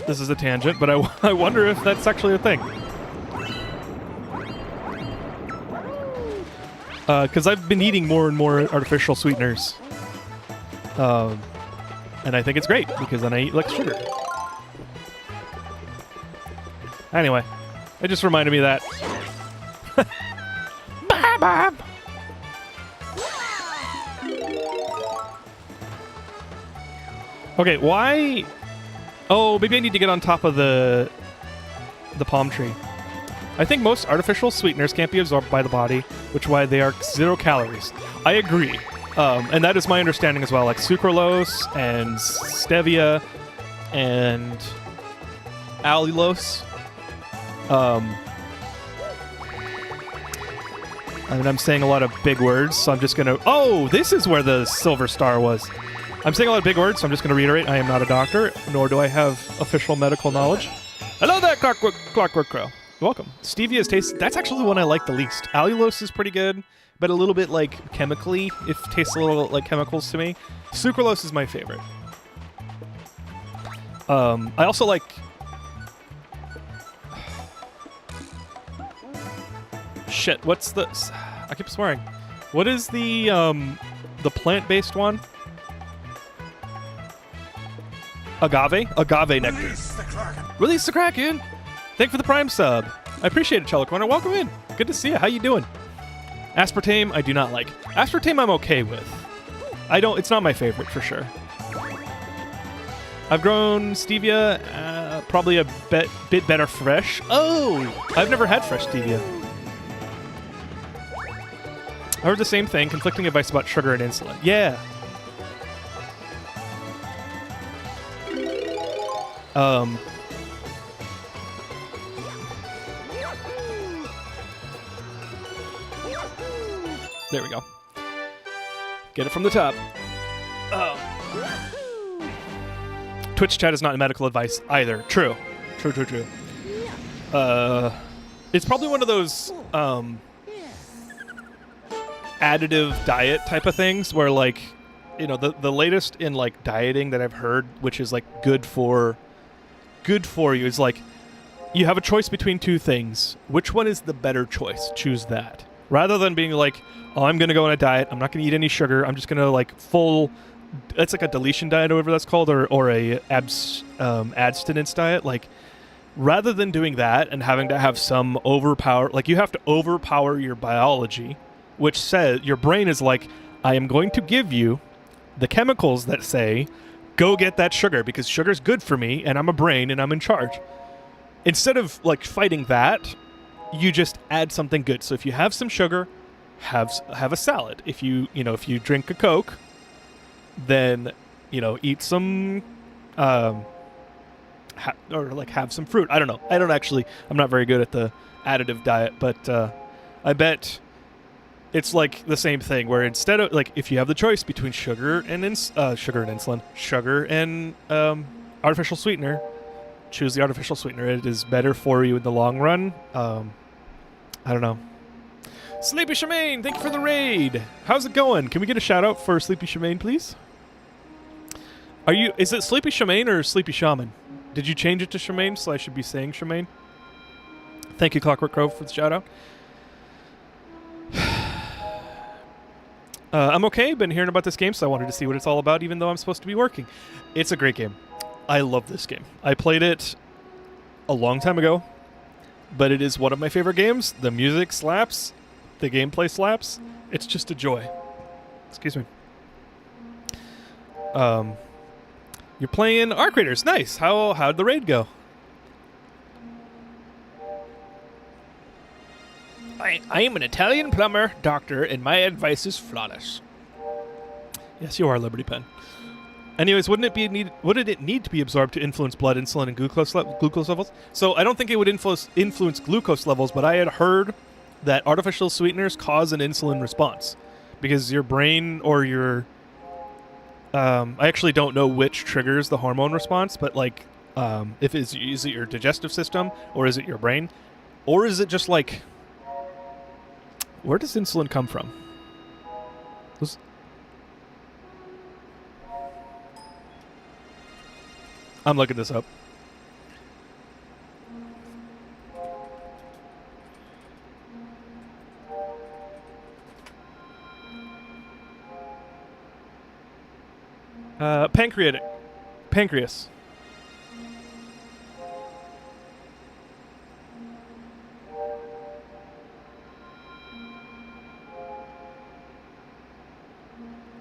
this is a tangent, but I wonder if that's actually a thing. Because I've been eating more and more artificial sweeteners. And I think it's great, because then I eat less sugar. Anyway, it just reminded me of that. Bye-bye! Okay, why... Oh, maybe I need to get on top of the the palm tree. I think most artificial sweeteners can't be absorbed by the body, which is why they are 0 calories. I agree. And that is my understanding as well. Like sucralose and stevia and allulose. And I'm saying a lot of big words, so I'm just going to... Oh, this is where the silver star was. I'm saying a lot of big words, so I'm just going to reiterate. I am not a doctor, nor do I have official medical knowledge. Hello there, Clockwork Crow. Welcome. Stevia's taste... That's actually the one I like the least. Allulose is pretty good, but a little bit, like, chemically. It tastes a little like chemicals to me. Sucralose is my favorite. I also like... Shit, what's the... I keep swearing. What is the plant-based one? Agave? Agave nectar. Release the Kraken! Thank you for the Prime sub. I appreciate it, Cello Corner. Welcome in. Good to see you. How you doing? Aspartame, I do not like. Aspartame, I'm okay with. It's not my favorite, for sure. I've grown stevia, probably a bit better fresh. Oh! I've never had fresh stevia. I heard the same thing, conflicting advice about sugar and insulin. Yeah. There we go. Get it from the top. Twitch chat is not medical advice either. True. True. It's probably one of those additive diet type of things where, like, you know, the latest in, like, dieting that I've heard, which is, like, good for you, is like you have a choice between two things. Which one is the better choice? Choose that. Rather than being like, oh, I'm going to go on a diet. I'm not going to eat any sugar. I'm just going to, like, it's like a deletion diet or whatever that's called, or a abstinence diet. Like, rather than doing that and having to have some overpower, like, you have to overpower your biology, which says your brain is like, I am going to give you the chemicals that say, go get that sugar because sugar's good for me and I'm a brain and I'm in charge. Instead of, like, fighting that, you just add something good. So if you have some sugar, have a salad. If you drink a Coke, then, eat some, have some fruit. I don't know. I'm not very good at the additive diet, but I bet it's like the same thing where instead of, like, if you have the choice between sugar and artificial sweetener, choose the artificial sweetener. It is better for you in the long run. I don't know. Sleepy Shemaine, thank you for the raid. How's it going? Can we get a shout out for Sleepy Shemaine, please? Is it Sleepy Shemaine or Sleepy Shaman? Did you change it to Shemaine, so I should be saying Shemaine? Thank you, Clockwork Crow, for the shout out. I'm okay. Been hearing about this game, so I wanted to see what it's all about, even though I'm supposed to be working. It's a great game. I love this game. I played it a long time ago, but it is one of my favorite games. The music slaps. The gameplay slaps. It's just a joy. Excuse me. You're playing Arc Raiders. Nice. How'd the raid go? I am an Italian plumber, doctor, and my advice is flawless. Yes, you are, Liberty Pen. Anyways, wouldn't it need to be absorbed to influence blood, insulin, and glucose levels? So I don't think it would influence glucose levels, but I had heard that artificial sweeteners cause an insulin response because your brain or your I actually don't know which triggers the hormone response, but, like, is it your digestive system, or is it your brain, or is it just, like, where does insulin come from? I'm looking this up. Pancreas.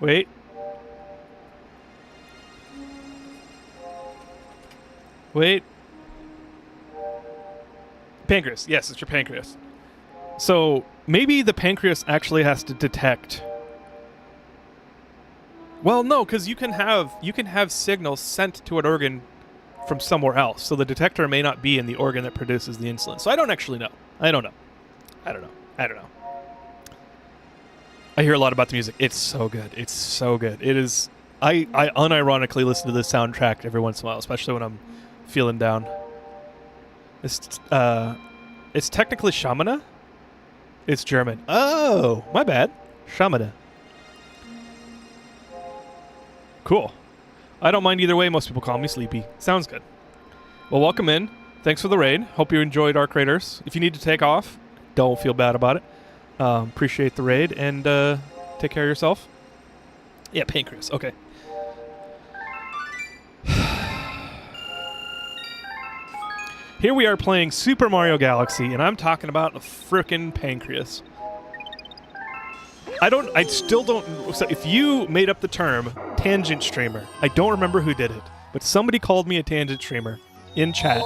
Wait. Pancreas. Yes, it's your pancreas. So maybe the pancreas actually has to detect. Well, no, because you can have signals sent to an organ from somewhere else. So the detector may not be in the organ that produces the insulin. So I don't actually know. I don't know. I hear a lot about the music. It's so good. It's so good. It is. I unironically listen to this soundtrack every once in a while, especially when I'm feeling down. It's technically Shamana. It's German. Oh, my bad. Shamana. Cool. I don't mind either way. Most people call me Sleepy. Sounds good. Well, welcome in. Thanks for the raid. Hope you enjoyed Arc Raiders. If you need to take off, don't feel bad about it. Appreciate the raid, and take care of yourself. Yeah, pancreas. Okay. Here we are playing Super Mario Galaxy, and I'm talking about a frickin' pancreas. I still don't. So if you made up the term tangent streamer, I don't remember who did it, but somebody called me a tangent streamer in chat,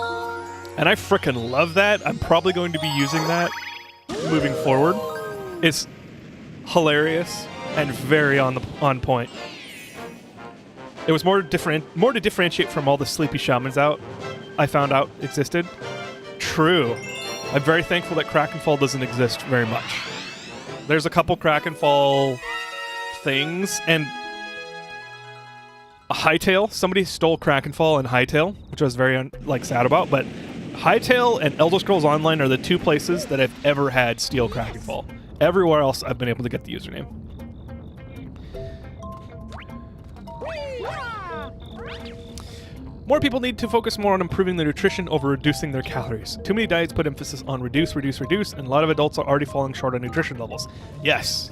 and I frickin' love that. I'm probably going to be using that moving forward. It's hilarious and very on point. It was more to differentiate from all the sleepy shamans I found out existed. True. I'm very thankful that Krakenfall doesn't exist very much. There's a couple Krakenfall things, and a Hightail. Somebody stole Krakenfall and Hightail, which I was very sad about. But Hightail and Elder Scrolls Online are the two places that I've ever had steal Krakenfall. Everywhere else, I've been able to get the username. More people need to focus more on improving their nutrition over reducing their calories. Too many diets put emphasis on reduce, and a lot of adults are already falling short on nutrition levels. Yes.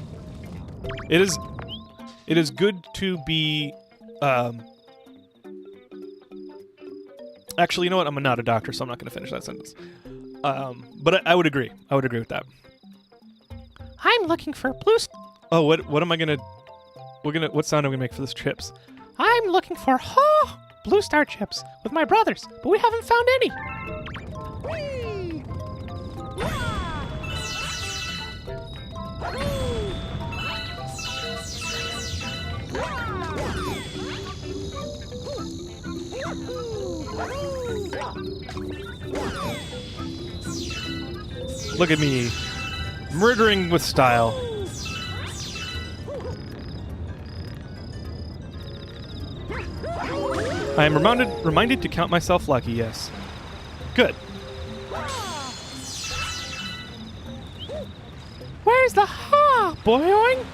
It is good to be... Actually, you know what? I'm not a doctor, so I'm not going to finish that sentence. But I would agree. I would agree with that. I'm looking for blue... Oh, what am I going to... What sound am I going to make for this chips? I'm looking for... Blue Star chips with my brothers, but we haven't found any. Look at me, murdering with style. I am reminded to count myself lucky, yes. Good. Where's the boing?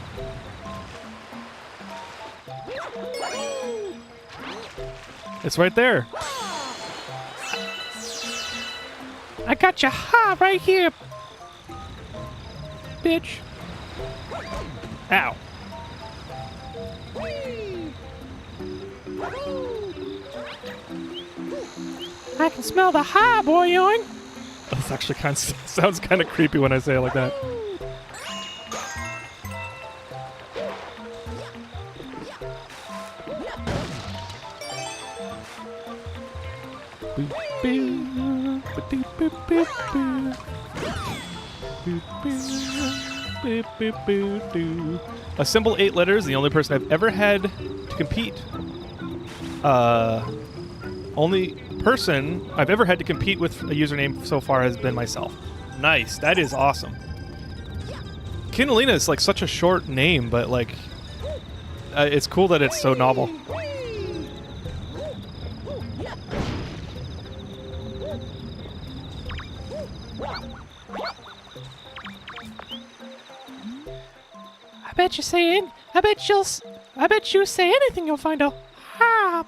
It's right there. I got your right here, bitch. Ow. I can smell the boing. That's actually sounds kind of creepy when I say it like that. A simple 8 letters, the only person I've ever had to compete. Only person I've ever had to compete with a username so far has been myself. Nice. That is awesome. Kindalina is like such a short name, but like it's cool that it's so novel. I bet you say anything, you'll find a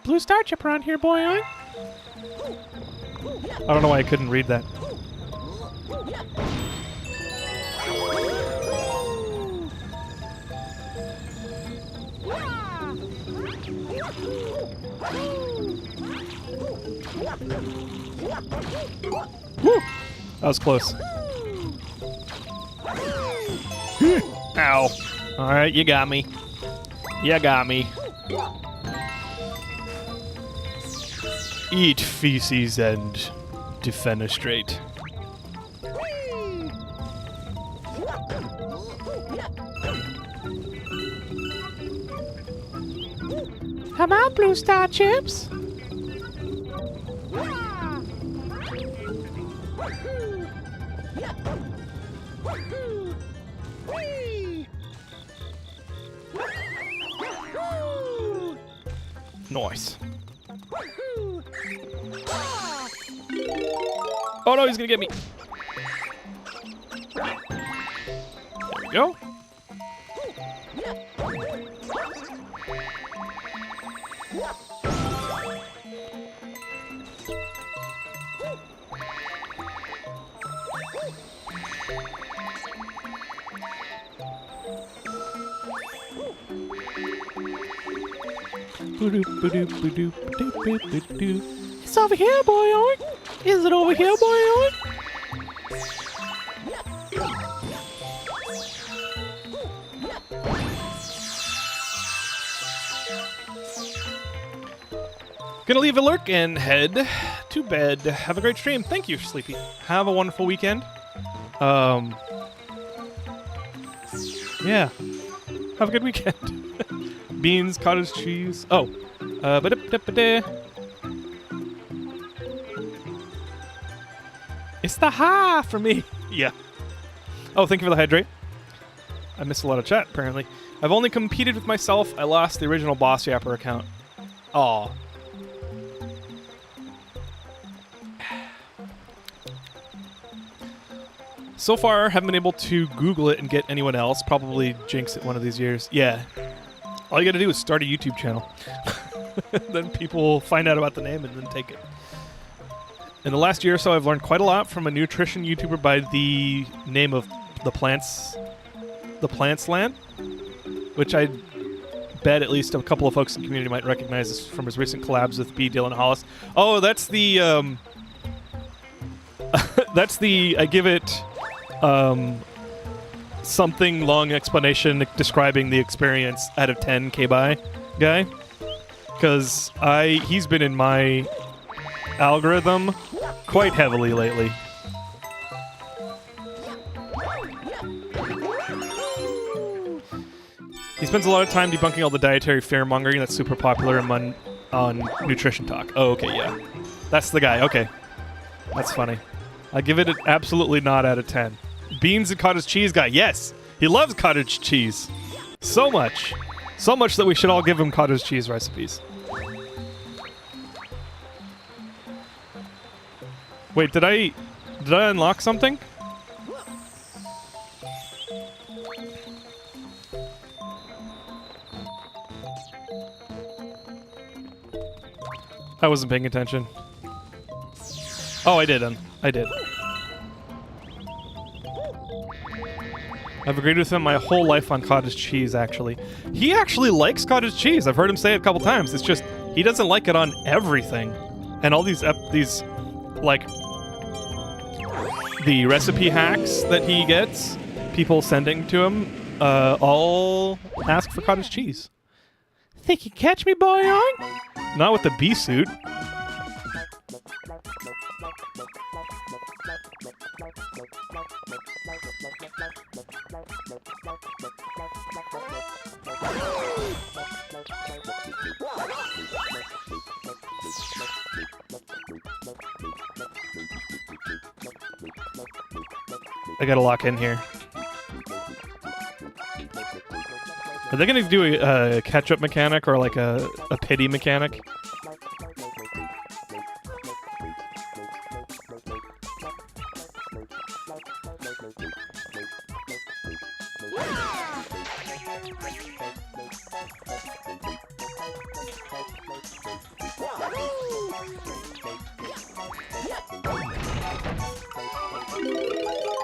blue star chip around here, boing. I don't know why I couldn't read that. Woo! That was close. Ow. Alright, you got me. You got me. Eat feces and defenestrate. Come on, Blue Star Chips. Nice. Oh no, he's gonna get me. There we go. It's over here, boy. Is it over here, boy? Gonna leave a lurk and head to bed. Have a great stream. Thank you, Sleepy. Have a wonderful weekend. Yeah. Have a good weekend. Beans, cottage cheese. Oh. Ba-da-ba-da-ba-da. It's the ha for me. Yeah. Oh, thank you for the hydrate. I missed a lot of chat, apparently. I've only competed with myself. I lost the original Boss Yapper account. Aw. So far, haven't been able to Google it and get anyone else. Probably jinx it one of these years. Yeah. All you gotta do is start a YouTube channel. Then people will find out about the name and then take it. In the last year or so, I've learned quite a lot from a nutrition YouTuber by the name of The Plants Land, which I bet at least a couple of folks in the community might recognize this from his recent collabs with B. Dylan Hollis. Oh, that's the that's the I give it something long explanation describing the experience out of 10 K-by guy, because he's been in my algorithm quite heavily lately. He spends a lot of time debunking all the dietary fear-mongering that's super popular on Nutrition Talk. Oh, okay, yeah. That's the guy, okay. That's funny. I give it an absolutely not out of 10. Beans and cottage cheese guy, yes! He loves cottage cheese. So much. So much that we should all give him cottage cheese recipes. Wait, did I unlock something? I wasn't paying attention. Oh, I did. I did. I've agreed with him my whole life on cottage cheese, actually. He actually likes cottage cheese. I've heard him say it a couple times. It's just, he doesn't like it on everything. And all these like, the recipe hacks that he gets, people sending to him, all ask for cottage cheese. Think you catch me, boy? Not with the bee suit. I gotta lock in here. Are they gonna do a catch-up mechanic or like a pity mechanic?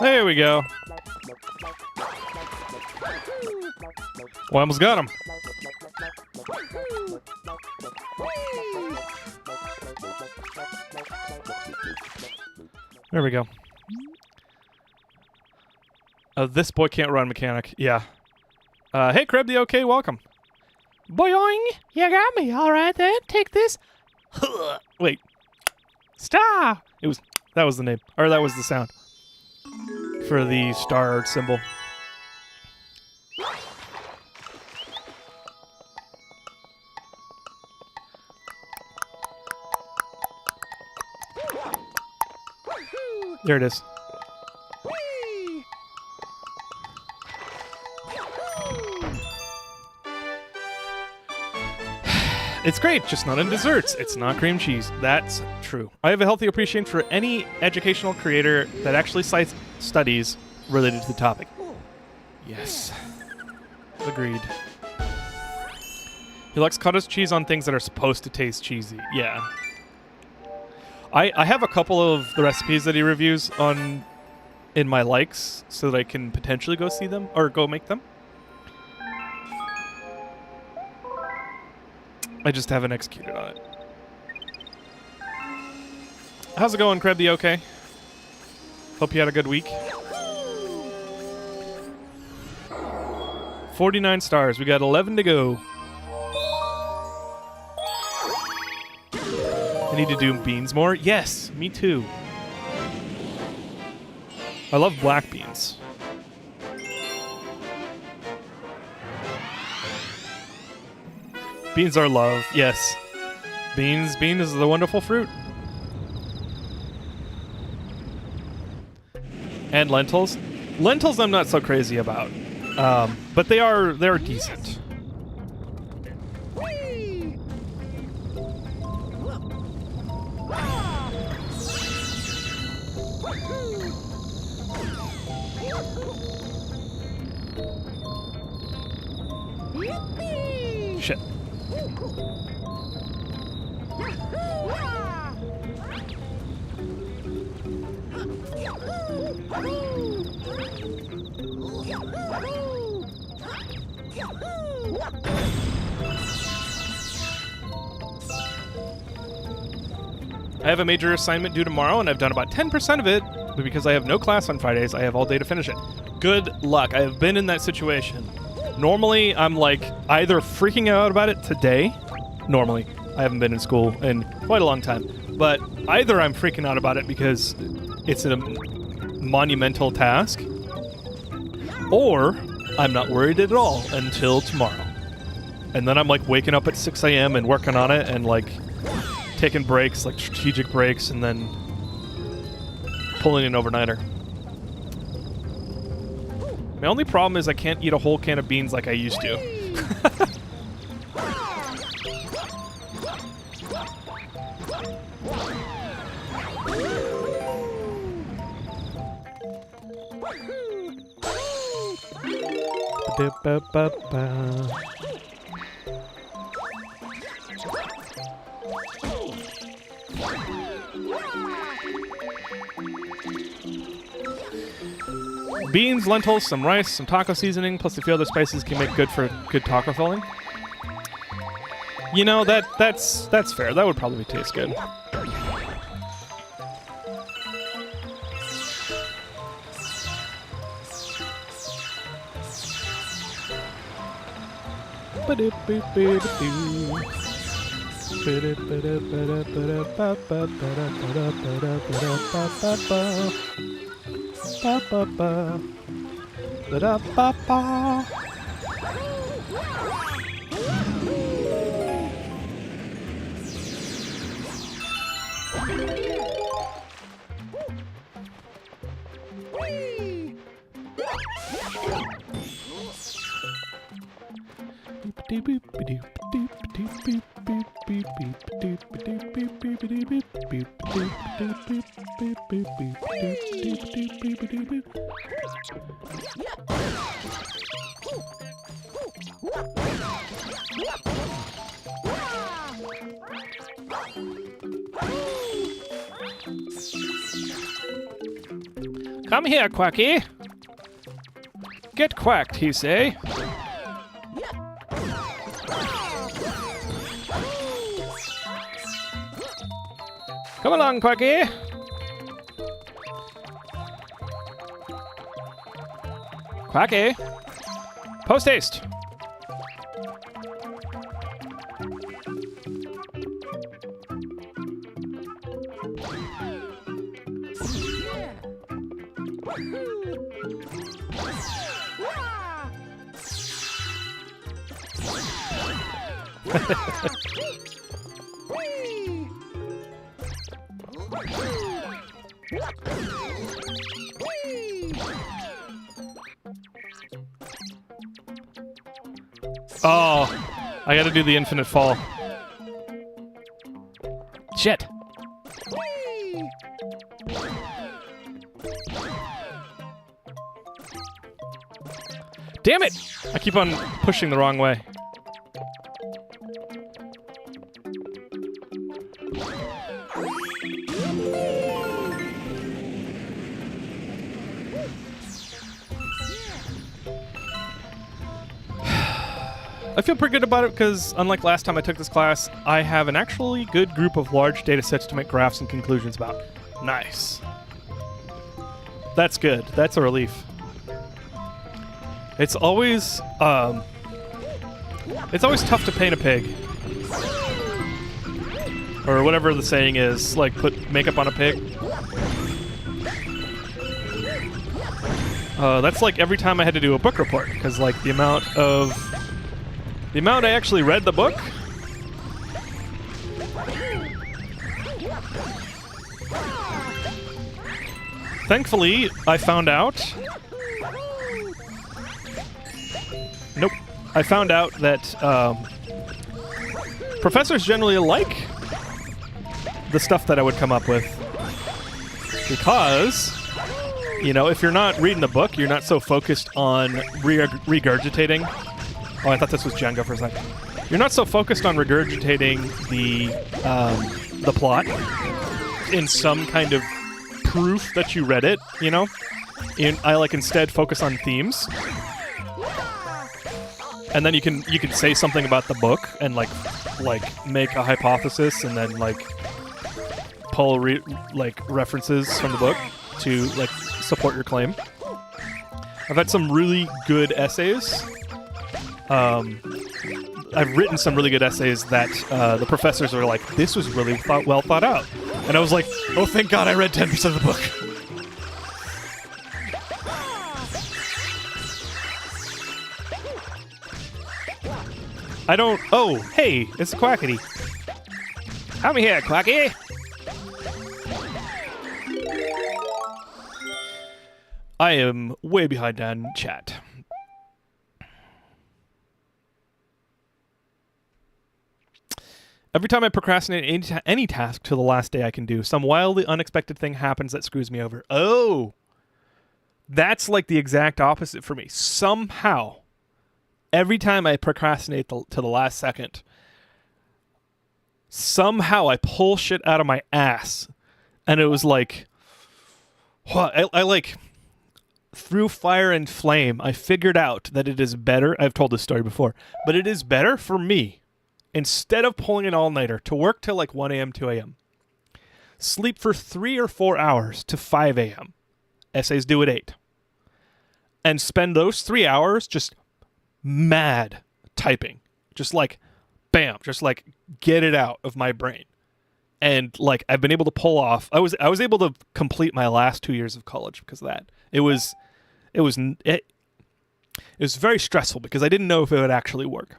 There we go. Well, I almost got him. There we go. This boy can't run mechanic. Yeah. Hey, Kreb the OK, welcome. Boing! You got me. All right then. Take this. Wait. Star. That was the name. Or that was the sound. For the star symbol. There it is. It's great, just not in desserts. It's not cream cheese. That's true. I have a healthy appreciation for any educational creator that actually cites studies related to the topic. Yes. Agreed. He likes cottage cheese on things that are supposed to taste cheesy. Yeah. I have a couple of the recipes that he reviews in my likes so that I can potentially go see them or go make them. I just haven't executed on it. How's it going, Krebs? Okay? Hope you had a good week. 49 stars. We got 11 to go. I need to do beans more? Yes, me too. I love black beans. Beans are love, yes. Bean is the wonderful fruit. And lentils. Lentils I'm not so crazy about. But they're decent. Shit. I have a major assignment due tomorrow, and I've done about 10% of it, but because I have no class on Fridays, I have all day to finish it. Good luck. I have been in that situation. Normally, I'm like either freaking out about it today. Normally, I haven't been in school in quite a long time. But either I'm freaking out about it because it's a monumental task, or I'm not worried at all until tomorrow. And then I'm like waking up at 6 a.m. and working on it and like taking breaks, like strategic breaks, and then pulling an overnighter. My only problem is I can't eat a whole can of beans like I used to. Beans, lentils, some rice, some taco seasoning, plus a few other spices can make good for good taco filling. You know, that's fair. That would probably taste good. Come here, Quacky. Get quacked, he say. Come along, Quacky. Quacky. Post haste. Oh, I gotta do the infinite fall. Shit. Damn it! I keep on pushing the wrong way. I feel pretty good about it because, unlike last time I took this class, I have an actually good group of large data sets to make graphs and conclusions about. Nice. That's good. That's a relief. It's always tough to paint a pig. Or whatever the saying is, like put makeup on a pig. That's like every time I had to do a book report, because like the amount I actually read the book. Thankfully, I found out. Nope. I found out that professors generally like the stuff that I would come up with. Because, you know, if you're not reading the book, you're not so focused on regurgitating. Oh, I thought this was Jenga for a second. You're not so focused on regurgitating the plot in some kind of proof that you read it, you know? I like instead focus on themes. And then you can say something about the book and like make a hypothesis and then like pull references from the book to like support your claim. I've had some really good essays. I've written some really good essays that the professors are like, this was really well thought out. And I was like, oh, thank God I read 10% of the book. I don't... Oh, hey, it's a Quackity. Come here, Quacky. I am way behind on chat. Every time I procrastinate any task to the last day I can do, some wildly unexpected thing happens that screws me over. Oh! That's like the exact opposite for me. Somehow, every time I procrastinate to the last second, somehow I pull shit out of my ass. And it was like... I like... Through fire and flame, I figured out that it is better... I've told this story before. But it is better for me, instead of pulling an all-nighter, to work till like 1 a.m., 2 a.m. Sleep for 3 or 4 hours to 5 a.m. Essays due at 8. And spend those 3 hours just mad typing. Just like, bam, just like get it out of my brain. And like I've been able to pull off, I was able to complete my last 2 years of college because of that. It was very stressful because I didn't know if it would actually work.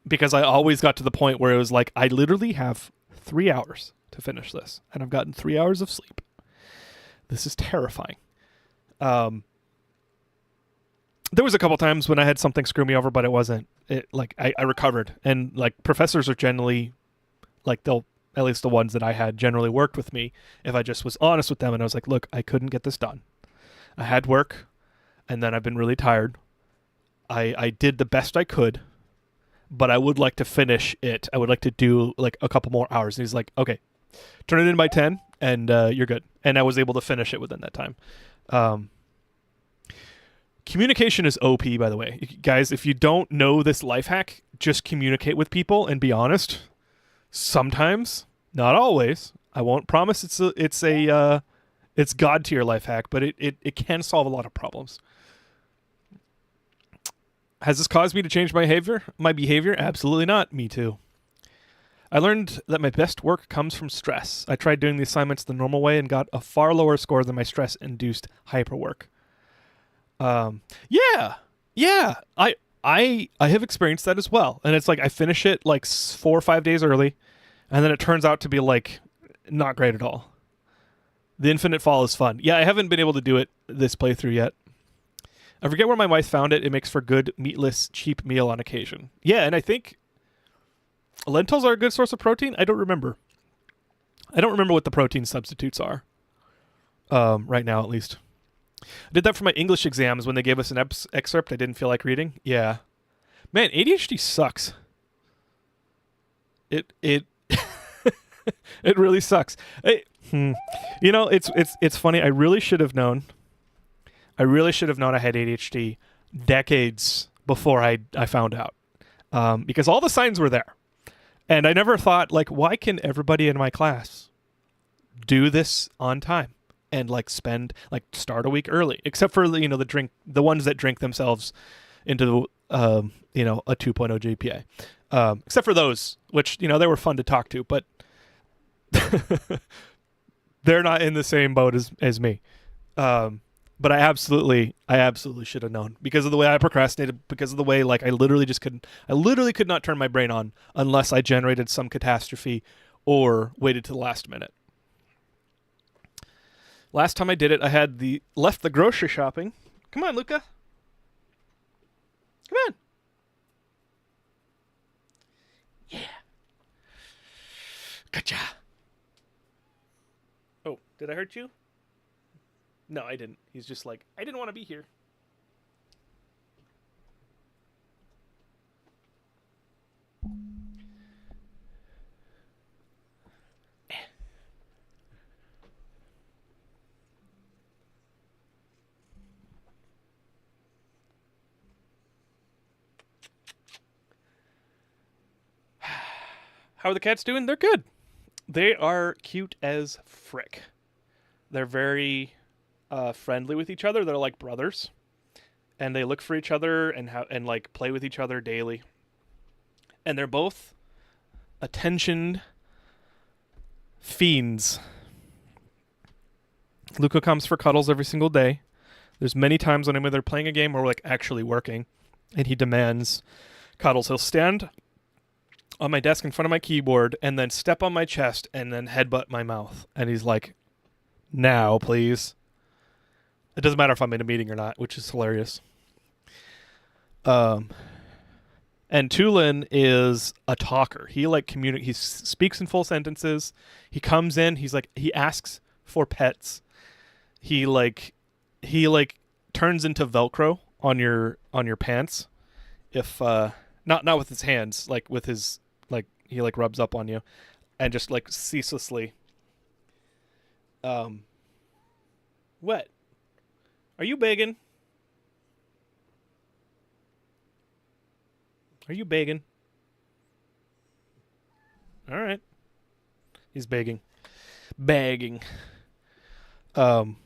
Because I always got to the point where it was like, I literally have 3 hours to finish this, and I've gotten 3 hours of sleep. This is terrifying. There was a couple times when I had something screw me over, but it wasn't. I recovered, and like professors are generally, like they'll, at least the ones that I had generally worked with me if I just was honest with them, and I was like, look, I couldn't get this done. I had work, and then I've been really tired. I did the best I could. But I would like to finish it. I would like to do like a couple more hours. And he's like, okay, turn it in by 10 and you're good. And I was able to finish it within that time. Communication is OP, by the way. Guys, if you don't know this life hack, just communicate with people and be honest. Sometimes, not always. I won't promise it's God tier life hack, but it can solve a lot of problems. Has this caused me to change my behavior? Absolutely not. Me too. I learned that my best work comes from stress. I tried doing the assignments the normal way and got a far lower score than my stress-induced hyperwork. Yeah. I have experienced that as well. And it's like I finish it like 4 or 5 days early, and then it turns out to be like not great at all. The infinite fall is fun. Yeah, I haven't been able to do it this playthrough yet. I forget where my wife found it. It makes for good, meatless, cheap meal on occasion. Yeah, and I think lentils are a good source of protein. I don't remember. I don't remember what the protein substitutes are. Right now, at least. I did that for my English exams when they gave us an excerpt I didn't feel like reading. Yeah. Man, ADHD sucks. It it really sucks. You know, it's funny. I really should have known. I had ADHD decades before I found out, because all the signs were there, and I never thought, like, why can everybody in my class do this on time and start a week early, except for the ones that drink themselves into a 2.0 GPA, except for those, which they were fun to talk to, but they're not in the same boat as me. But I absolutely should have known, because of the way I procrastinated, because of the way, like, I literally could not turn my brain on unless I generated some catastrophe or waited to the last minute. Last time I did it, I had left the grocery shopping. Come on, Luca. Come on. Yeah. Gotcha. Oh, did I hurt you? No, I didn't. He's just like, I didn't want to be here. How are the cats doing? They're good. They are cute as frick. They're very friendly with each other. They're like brothers, and they look for each other and like play with each other daily. And they're both attention fiends. Luca comes for cuddles every single day. There's many times when I'm either playing a game or like actually working, and he demands cuddles. He'll stand on my desk in front of my keyboard and then step on my chest and then headbutt my mouth. And he's like, now, please. It doesn't matter if I'm in a meeting or not, which is hilarious. And Tulin is a talker. He he speaks in full sentences. He comes in, he asks for pets. He turns into Velcro on your pants. If not with his hands, like with his, like, he like rubs up on you and just like ceaselessly what? Are you begging? Are you begging? All right. He's begging. Begging. And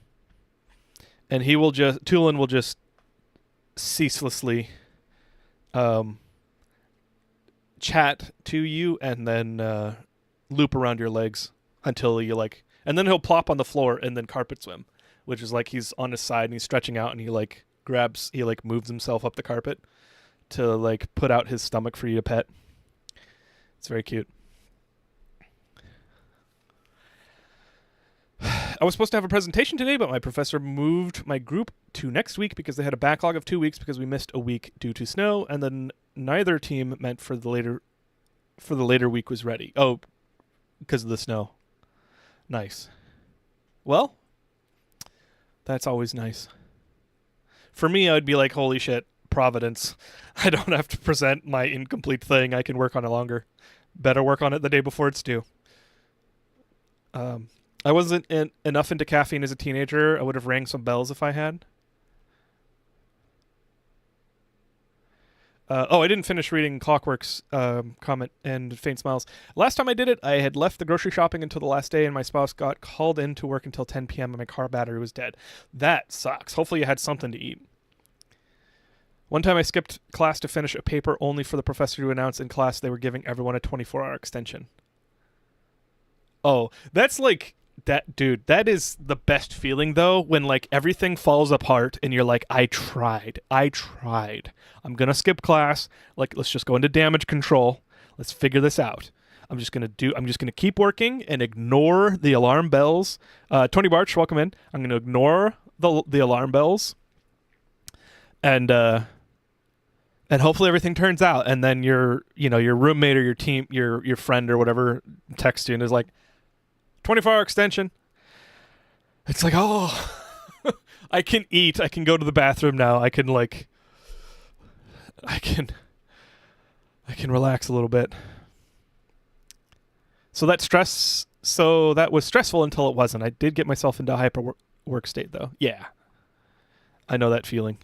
Tulin will just ceaselessly chat to you and then loop around your legs until you like, and then he'll plop on the floor and then carpet swim, which is like he's on his side and he's stretching out and he moves himself up the carpet to like put out his stomach for you to pet. It's very cute. I was supposed to have a presentation today, but my professor moved my group to next week because they had a backlog of 2 weeks because we missed a week due to snow, and then neither team meant for the later week was ready. Oh, because of the snow. Nice. Well, that's always nice. For me, I'd be like, holy shit, Providence. I don't have to present my incomplete thing. I can work on it longer. Better work on it the day before it's due. I wasn't enough into caffeine as a teenager. I would have rang some bells if I had. I didn't finish reading Clockwork's comment and Faint Smiles. Last time I did it, I had left the grocery shopping until the last day, and my spouse got called in to work until 10 p.m. and my car battery was dead. That sucks. Hopefully you had something to eat. One time I skipped class to finish a paper only for the professor to announce in class they were giving everyone a 24-hour extension. Oh, that's like... That, dude, that is the best feeling, though, when, like, everything falls apart and you're like, I tried. I'm going to skip class. Like, let's just go into damage control. Let's figure this out. I'm just going to keep working and ignore the alarm bells. Tony Barch, welcome in. I'm going to ignore the alarm bells and hopefully everything turns out. And then your roommate or your team, your friend or whatever texts you and is like, 24-hour extension. It's like, oh, I can eat. I can go to the bathroom now. I can relax a little bit. So that was stressful until it wasn't. I did get myself into a hyper work state though. Yeah. I know that feeling.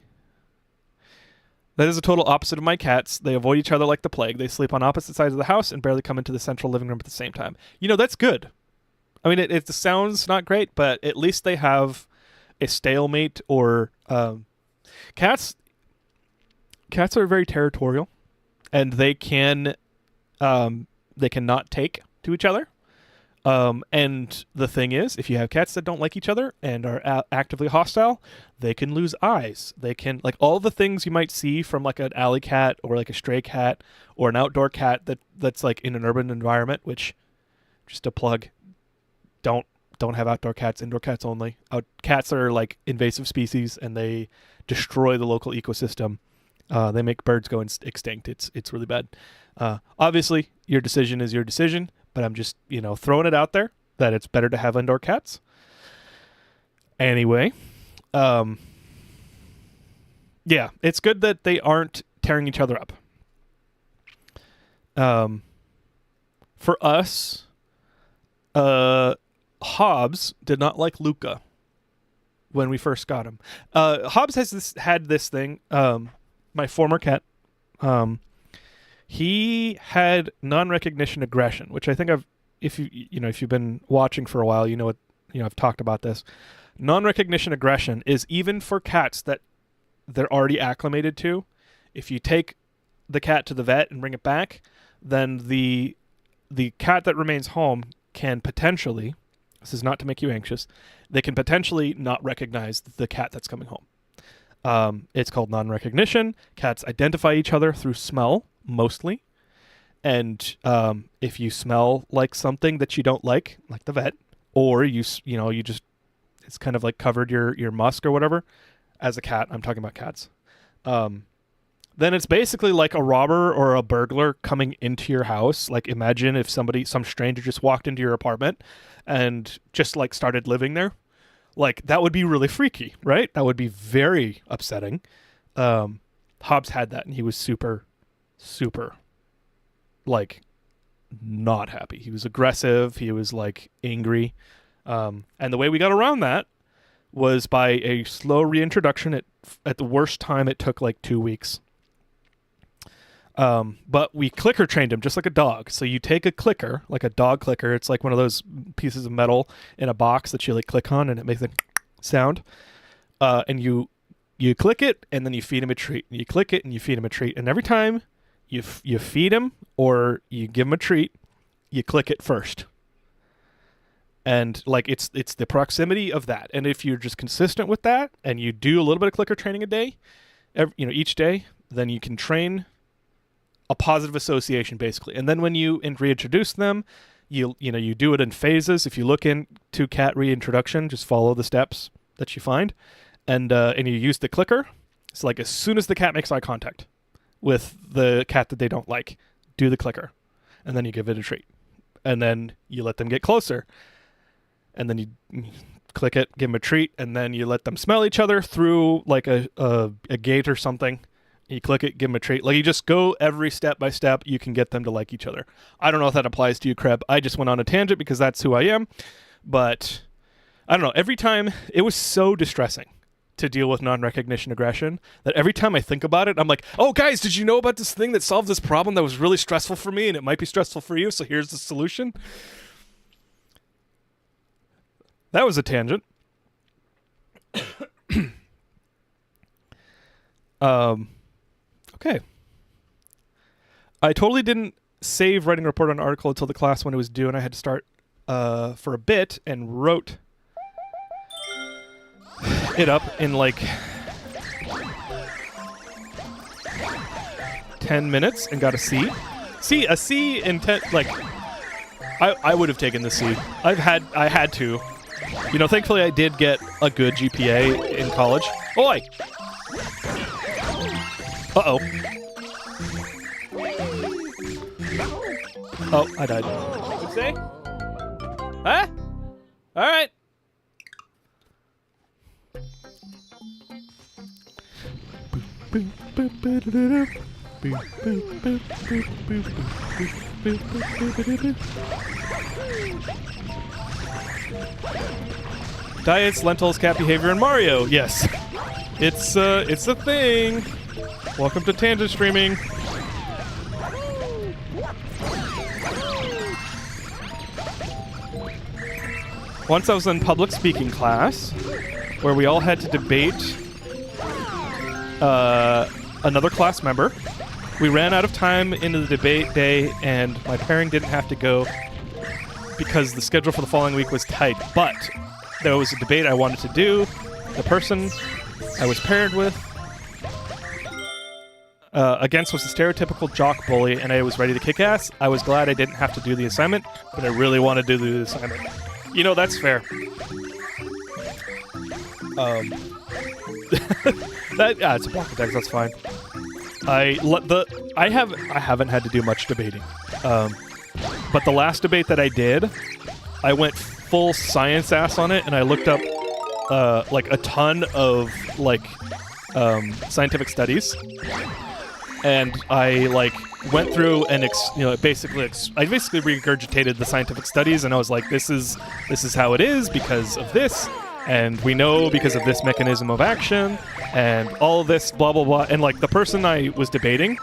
That is a total opposite of my cats. They avoid each other like the plague. They sleep on opposite sides of the house and barely come into the central living room at the same time. That's good. I mean, it sounds not great, but at least they have a stalemate or cats. Cats are very territorial, and they can not take to each other. And the thing is, if you have cats that don't like each other and are actively hostile, they can lose eyes. They can, like, all the things you might see from like an alley cat or like a stray cat or an outdoor cat that's like in an urban environment, which, just a plug, don't have outdoor cats, indoor cats only. Cats are like invasive species and they destroy the local ecosystem. They make birds go extinct. It's really bad. Obviously, your decision is your decision. But I'm just, throwing it out there that it's better to have indoor cats. Anyway, yeah, it's good that they aren't tearing each other up. For us, Hobbs did not like Luca when we first got him. Hobbs had this thing. My former cat, he had non-recognition aggression, which I think if you've been watching for a while, I've talked about this. Non-recognition aggression is even for cats that they're already acclimated to. If you take the cat to the vet and bring it back, then the cat that remains home can potentially, this is not to make you anxious, they can potentially not recognize the cat that's coming home. It's called non-recognition. Cats identify each other through smell, mostly. And if you smell like something that you don't like the vet, or you just, it's kind of like covered your musk or whatever, as a cat, I'm talking about cats, then it's basically like a robber or a burglar coming into your house. Like, imagine if some stranger just walked into your apartment and just like started living there. Like, that would be really freaky, right? That would be very upsetting. Hobbs had that, and he was super, like, not happy. He was aggressive. He was, like, angry. And the way we got around that was by a slow reintroduction. At the worst time, it took, like, 2 weeks. But we clicker trained him just like a dog. So you take a clicker, like a dog clicker. It's like one of those pieces of metal in a box that you like click on and it makes a sound. And you click it and then you feed him a treat. And you click it and you feed him a treat. And every time you feed him or you give him a treat, you click it first. And like it's the proximity of that. And if you're just consistent with that and you do a little bit of clicker training a day, each day, then you can train a positive association, basically. And then when you reintroduce them, you do it in phases. If you look into cat reintroduction, just follow the steps that you find, and you use the clicker. It's like as soon as the cat makes eye contact with the cat that they don't like, do the clicker, and then you give it a treat, and then you let them get closer, and then you click it, give them a treat, and then you let them smell each other through like a gate or something. You click it, give them a treat. Like, you just go every step by step, you can get them to like each other. I don't know if that applies to you, Kreb. I just went on a tangent because that's who I am. But, I don't know. Every time, it was so distressing to deal with non-recognition aggression that every time I think about it, I'm like, oh, guys, did you know about this thing that solved this problem that was really stressful for me and it might be stressful for you, so here's the solution? That was a tangent. Okay. I totally didn't save writing a report on an article until the class when it was due, and I had to start for a bit and wrote it up in like 10 minutes and got a C. See, a C in 10, like, I would have taken the C. I had to. Thankfully I did get a good GPA in college. Oi! Uh-oh. Oh, I died. What'd you say? Huh? Alright. Diets, lentils, cat behavior, and Mario. Yes. It's a thing. Welcome to Tangent Streaming. Once I was in public speaking class, where we all had to debate another class member. We ran out of time into the debate day, and my pairing didn't have to go because the schedule for the following week was tight. But there was a debate I wanted to do. The person I was paired with against was a stereotypical jock bully, and I was ready to kick ass. I was glad I didn't have to do the assignment, but I really wanted to do the assignment. You know, that's fair. It's a block of text. That's fine. I haven't had to do much debating, but the last debate that I did, I went full science ass on it, and I looked up like a ton of like scientific studies, and I like went through and I basically regurgitated the scientific studies, and I was like, this is how it is because of this. And we know because of this mechanism of action, and all this blah blah blah. And like the person I was debating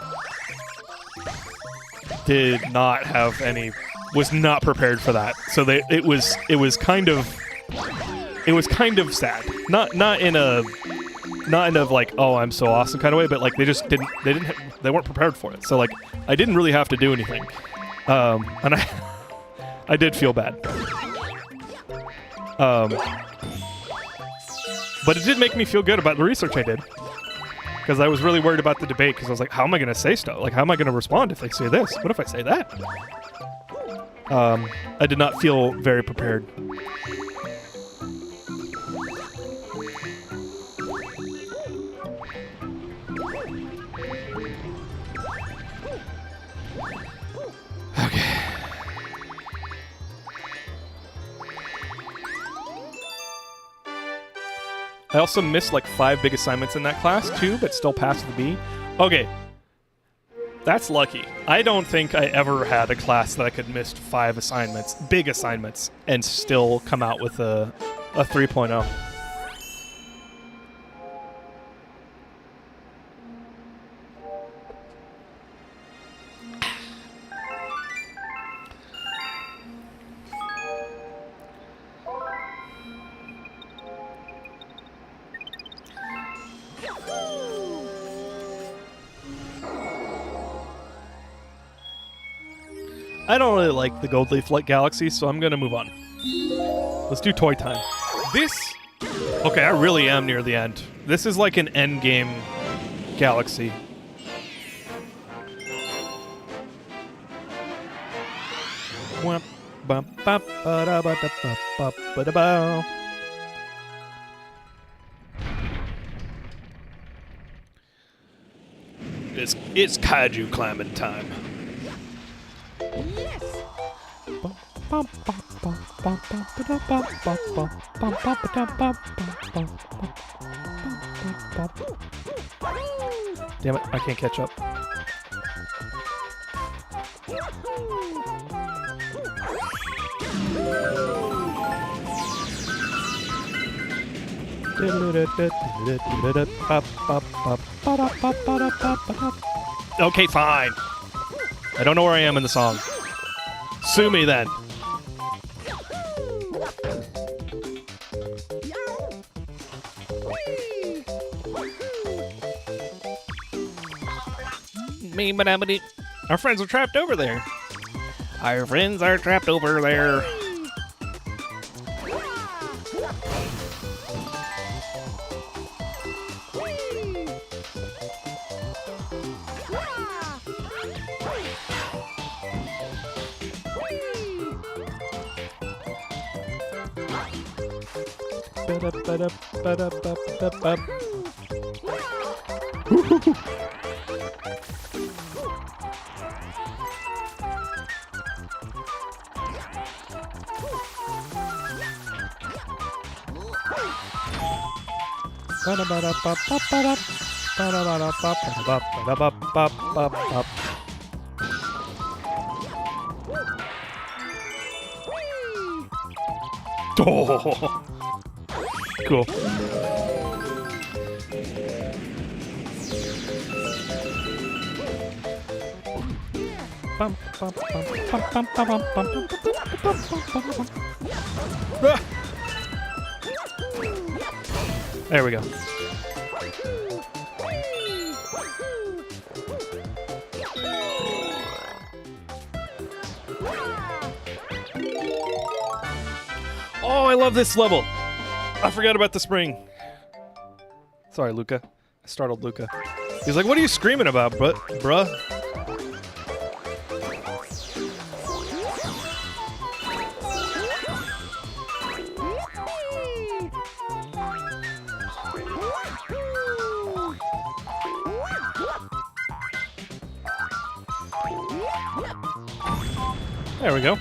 was not prepared for that. So it was kind of sad. Not in a like, oh, I'm so awesome kind of way, but like they weren't prepared for it. So like I didn't really have to do anything, and I did feel bad. But it did make me feel good about the research I did, because I was really worried about the debate, because I was like, how am I going to say stuff? Like, how am I going to respond if they say this? What if I say that? I did not feel very prepared. Okay. I also missed like 5 big assignments in that class too, but still passed the B. Okay. That's lucky. I don't think I ever had a class that I could miss 5 assignments, big assignments, and still come out with a 3.0. I don't really like the Gold Leaf Galaxy, so I'm going to move on. Let's do Toy Time. Okay, I really am near the end. This is like an endgame galaxy. It's kaiju climbing time. Yes. Damn it, I can't catch up. Okay, fine. I don't know where I am in the song. Sue me then. Our friends are trapped over there. Our friends are trapped over there. Oh, cool. There we go. Oh, I love this level. I forgot about the spring. Sorry, Luca. I startled Luca. He's like, what are you screaming about, bruh? There we go.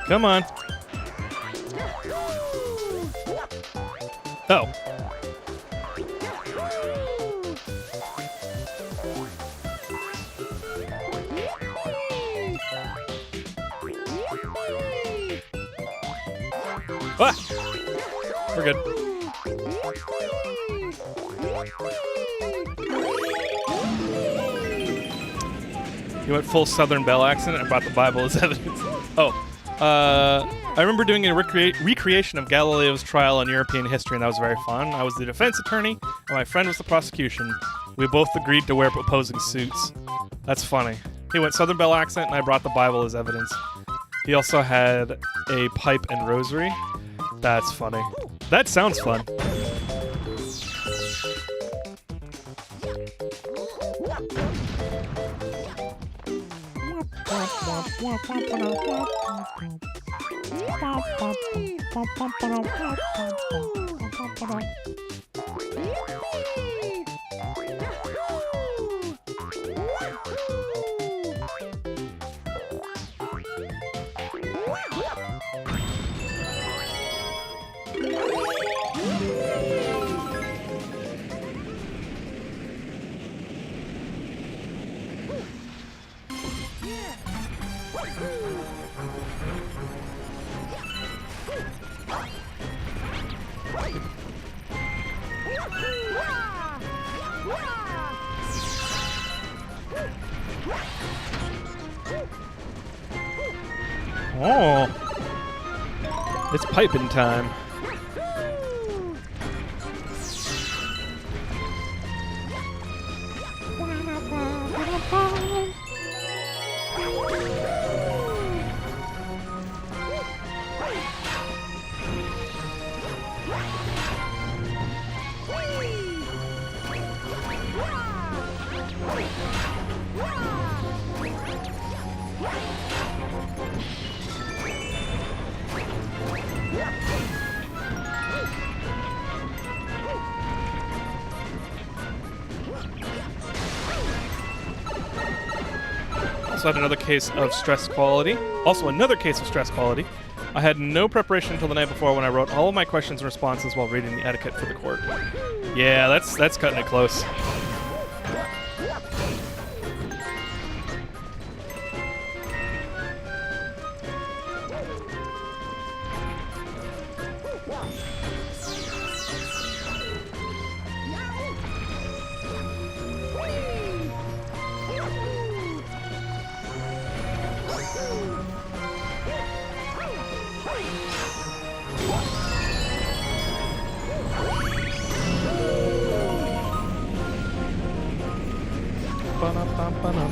Come on. Oh. Ah! We're good. You went full Southern Belle accent and brought the Bible as evidence. Oh. I remember doing a recreation of Galileo's trial on European history, and that was very fun. I was the defense attorney, and my friend was the prosecution. We both agreed to wear opposing suits. That's funny. He went Southern Belle accent, and I brought the Bible as evidence. He also had a pipe and rosary. That's funny. That sounds fun. Oh, it's piping time. Also had another case of stress quality. I had no preparation until the night before when I wrote all of my questions and responses while reading the etiquette for the court. Yeah, that's cutting it close.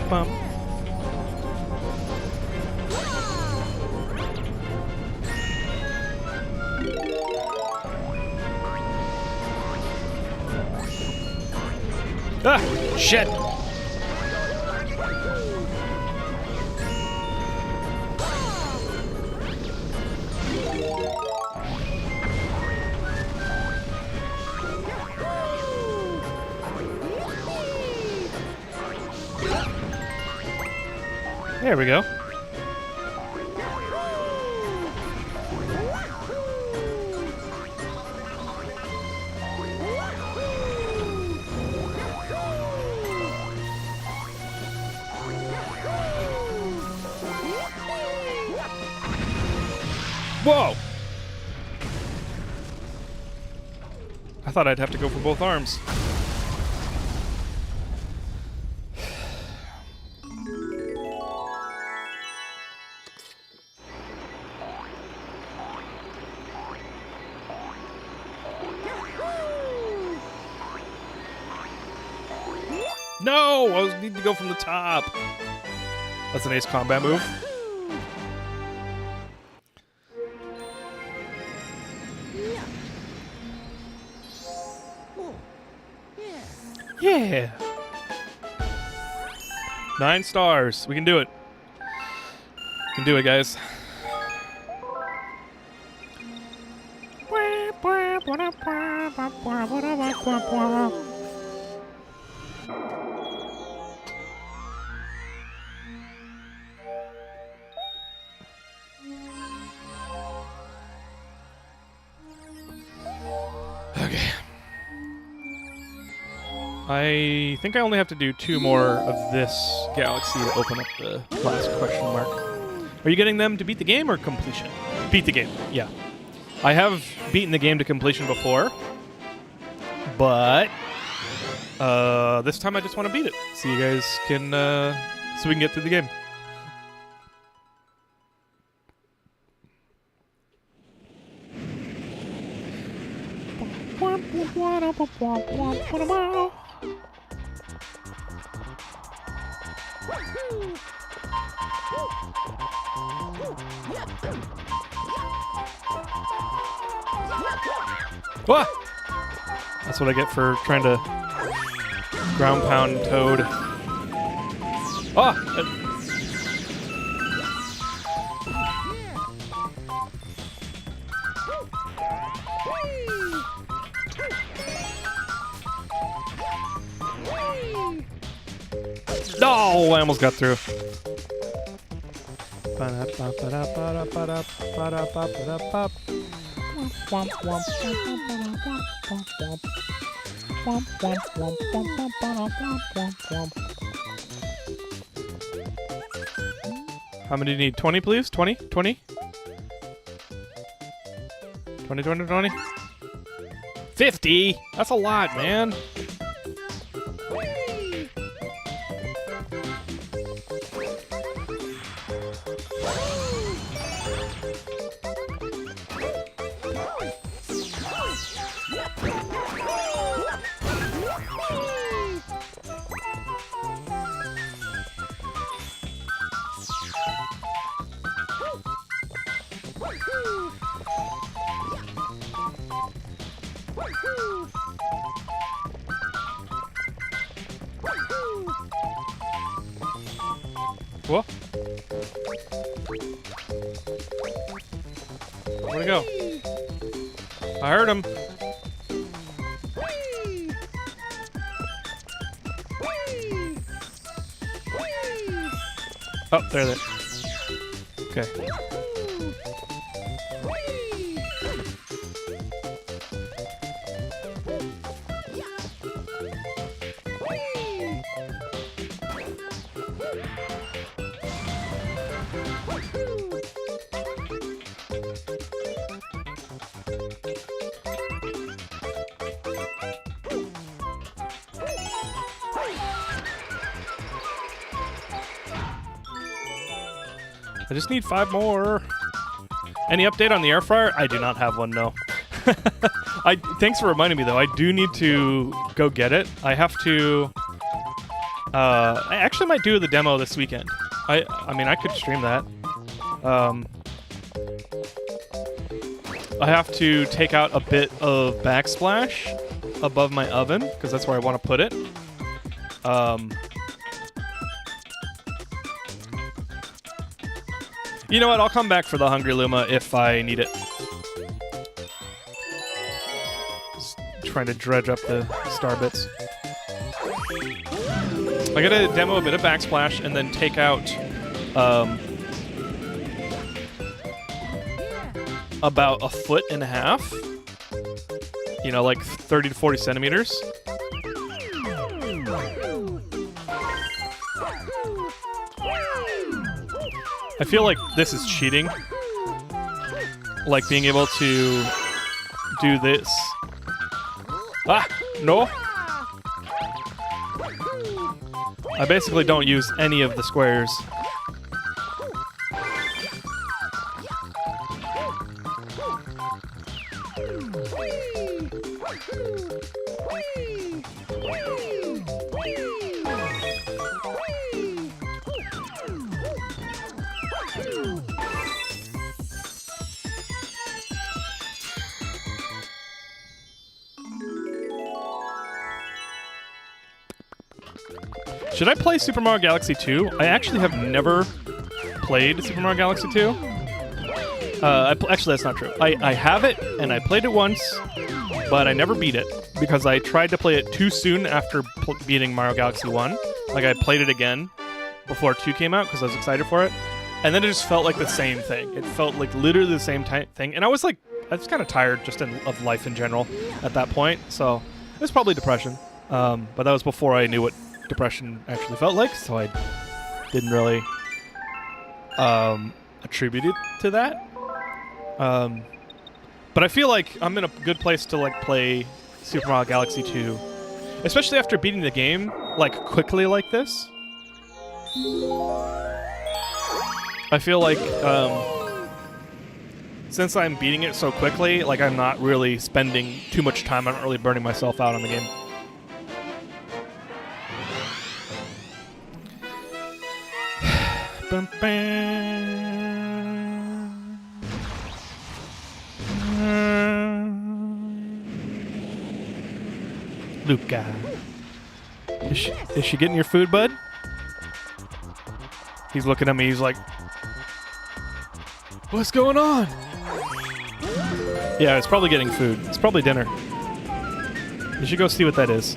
Bum. Ah! Shit! There we go. Whoa! I thought I'd have to go for both arms. No! I need to go from the top. That's an ace combat move. Yeah. 9 stars. We can do it. We can do it, guys. Okay. I think I only have to do 2 more of this galaxy to open up the last question mark. Are you getting them to beat the game or completion? Beat the game, yeah. I have beaten the game to completion before, but this time I just want to beat it so you guys can, so we can get through the game. What? That's what I get for trying to ground pound Toad. Oh! No, I almost got through. How many do you need? 20, please? 20? 20? 20, 20, 20? 50? That's a lot, man. What? Where'd it go? I heard him. Oh, there they are. Okay. I just need 5 more. Any update on the air fryer? I do not have one, no. Thanks for reminding me, though. I do need to go get it. I have to... I actually might do the demo this weekend. I mean, I could stream that. I have to take out a bit of backsplash above my oven, because that's where I want to put it. You know what? I'll come back for the Hungry Luma if I need it. Just trying to dredge up the star bits. I gotta demo a bit of Backsplash and then take out about 1.5 foot. You know, like 30 to 40 centimeters. I feel like this is cheating. Like being able to do this. Ah! No! I basically don't use any of the squares. Should I play Super Mario Galaxy 2? I actually have never played Super Mario Galaxy 2. Actually, that's not true. I have it, and I played it once, but I never beat it, because I tried to play it too soon after beating Mario Galaxy 1. Like, I played it again before 2 came out, because I was excited for it, and then it just felt like the same thing. It felt like literally the same thing, and I was kind of tired just of life in general at that point, so it was probably depression. But that was before I knew what depression actually felt like, so I didn't really attribute it to that. But I feel like I'm in a good place to like play Super Mario Galaxy 2, especially after beating the game like quickly like this. I feel like since I'm beating it so quickly, like I'm not really spending too much time. I'm not really burning myself out on the game. Luca. Is she getting your food, bud? He's looking at me, he's like, what's going on? Yeah, it's probably getting food. It's probably dinner. You should go see what that is.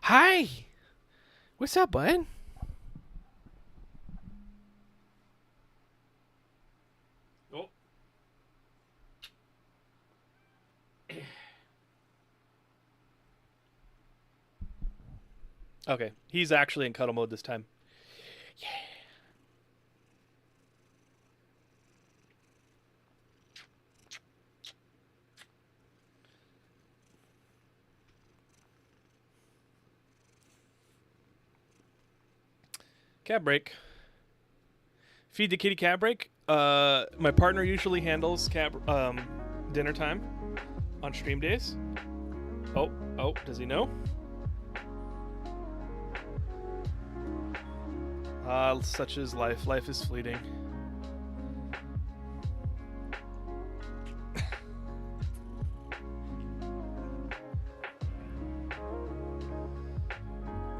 Hi! What's up, bud? Oh. Okay, he's actually in cuddle mode this time. Yeah. Cab break. Feed the kitty cab break. My partner usually handles dinner time on stream days. Oh, does he know? Such is life. Life is fleeting.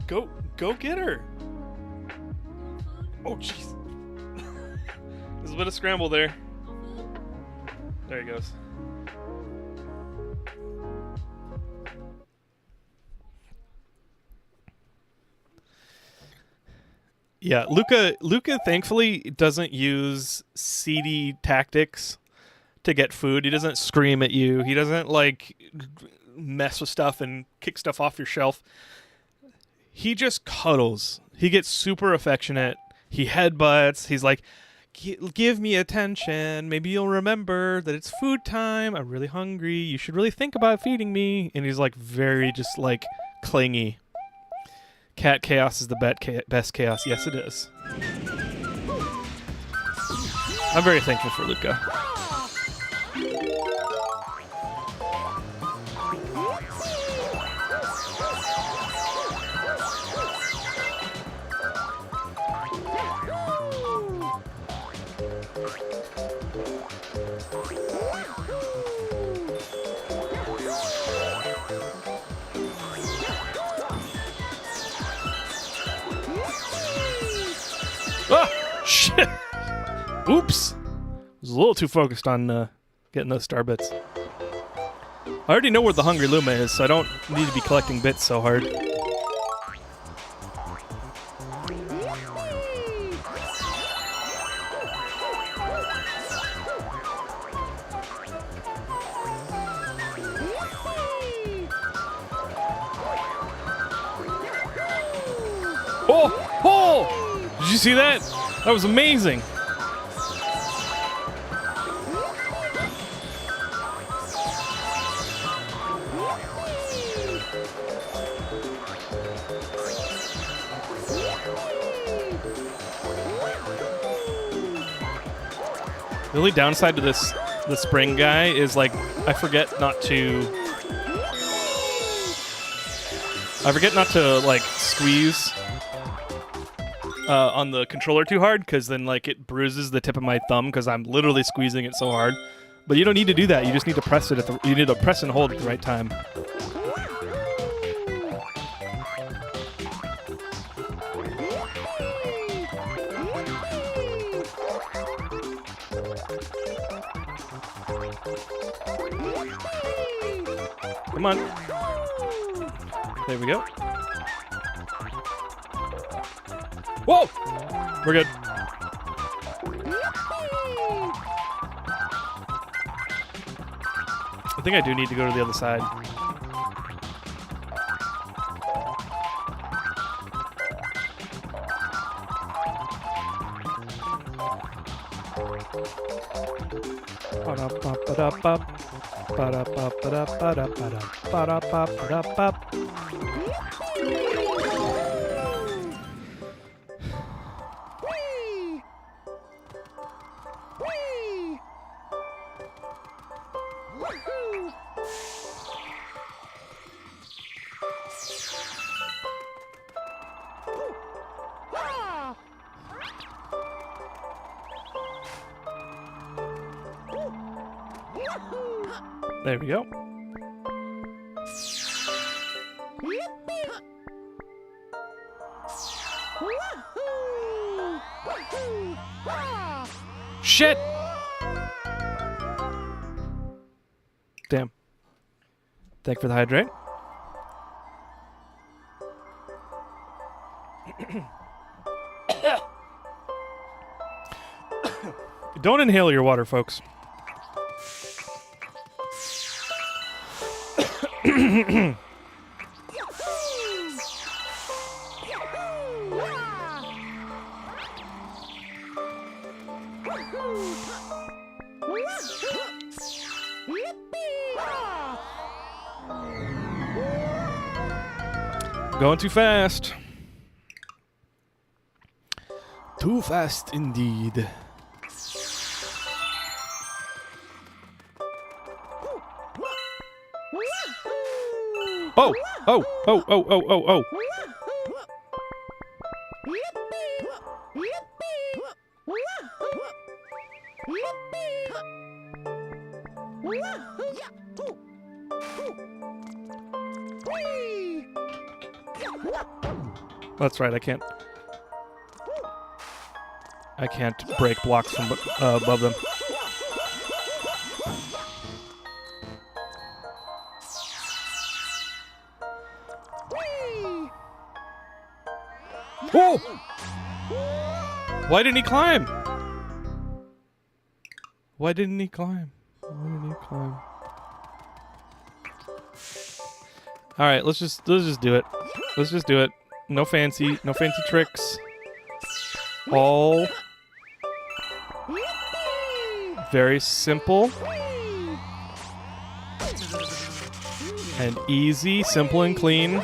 Go get her. Oh, jeez. There's a bit of scramble there. There he goes. Yeah, Luca thankfully doesn't use seedy tactics to get food. He doesn't scream at you. He doesn't like mess with stuff and kick stuff off your shelf. He just cuddles. He gets super affectionate. He headbutts. He's like, give me attention. Maybe you'll remember that it's food time. I'm really hungry. You should really think about feeding me. And he's like very just like clingy. Cat chaos is the best chaos. Yes, it is. I'm very thankful for Luca. Oops! I was a little too focused on getting those star bits. I already know where the Hungry Luma is, so I don't need to be collecting bits so hard. Oh! Oh! Did you see that? That was amazing! The only downside to the spring guy is, like, I forget not to like squeeze on the controller too hard, because then like it bruises the tip of my thumb because I'm literally squeezing it so hard. But you don't need to do that. You just need to press it you need to press and hold at the right time. Come on. There we go. Whoa! We're good. I think I do need to go to the other side. There we go. Shit! Damn. Thank you for the hydrate. Don't inhale your water, folks. Going too fast. Too fast indeed. Oh! Oh! Oh! Oh! Oh! Oh! Oh! That's right, I can't break blocks from above them. Whoa! Why didn't he climb? Why didn't he climb? Why didn't he climb? All right, let's just do it. Let's just do it. No fancy tricks. All very simple and easy, simple and clean.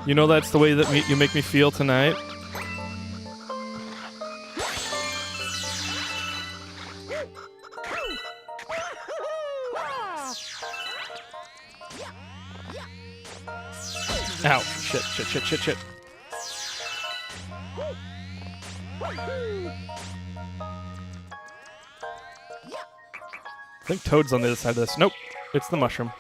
You know that's the way that you make me feel tonight. Ow. Shit. I think Toad's on the other side of this. Nope. It's the mushroom.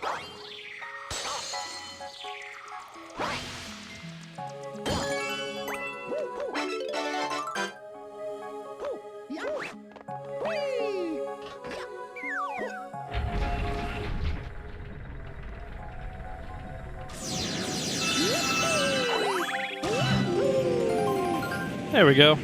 There we go.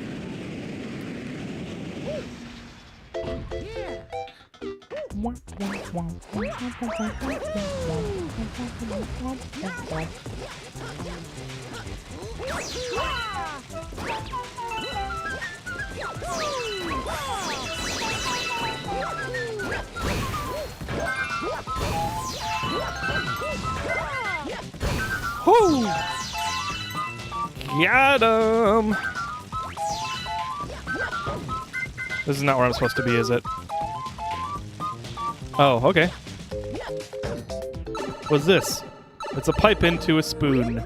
Woo! Got him! This is not where I'm supposed to be, is it? Oh, okay. What's this? It's a pipe into a spoon.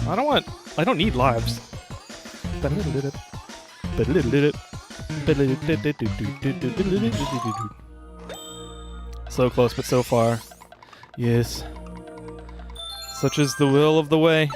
I don't need lives. So close, but so far. Yes. Such is the will of the way.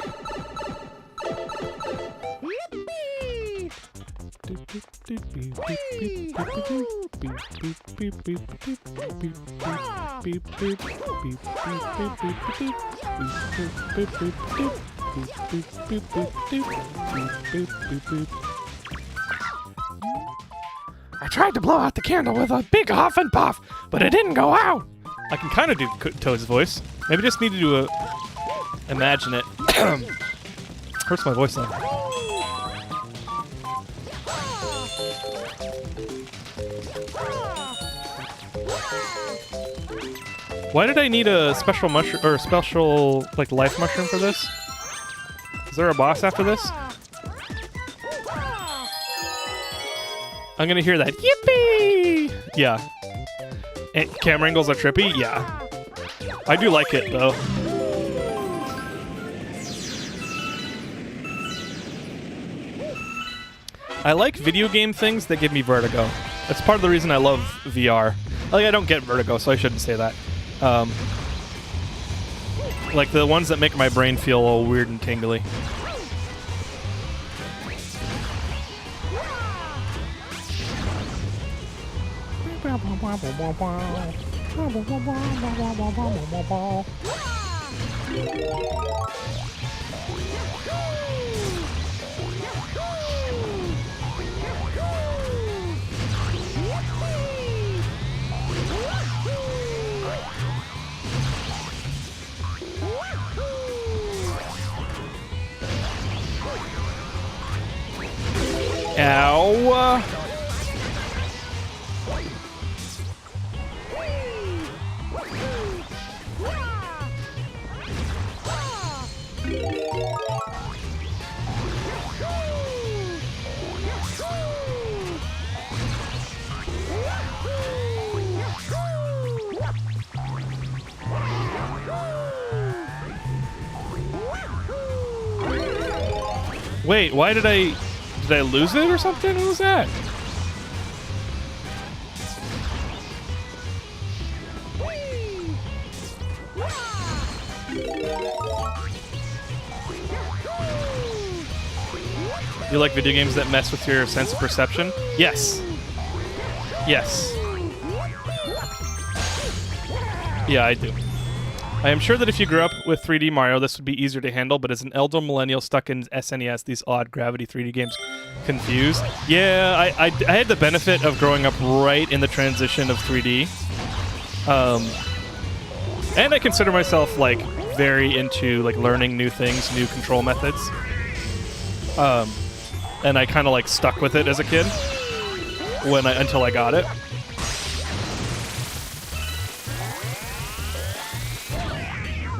I tried to blow out the candle with a big huff and puff, but it didn't go out. I can kind of do Toad's voice. Maybe just need to do imagine it. Hurts my voice now. Why did I need a special mushroom or a special like life mushroom for this? Is there a boss after this? I'm gonna hear that yippee! Yeah. And camera angles are trippy? Yeah. I do like it though. I like video game things that give me vertigo. That's part of the reason I love VR. Like, I don't get vertigo, so I shouldn't say that. Like the ones that make my brain feel all weird and tingly. Ow! Wait, why did I lose it or something? What was that? You like video games that mess with your sense of perception? Yes. Yes. Yeah, I do. I am sure that if you grew up with 3D Mario, this would be easier to handle, but as an elder millennial stuck in SNES, these odd gravity 3D games confuse. Yeah, I had the benefit of growing up right in the transition of 3D. And I consider myself, like, very into, like, learning new things, new control methods. And I kind of, like, stuck with it as a kid until I got it.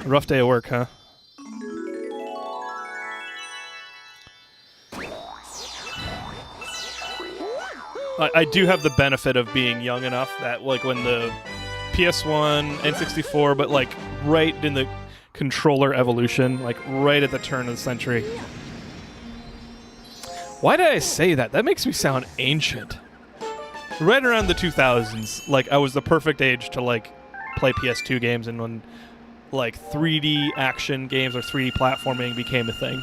Rough day of work, huh? I do have the benefit of being young enough that, like, when the PS1, N64, but, like, right in the controller evolution, like, right at the turn of the century. Why did I say that? That makes me sound ancient. Right around the 2000s, like, I was the perfect age to, like, play PS2 games, and when like 3D action games or 3D platforming became a thing.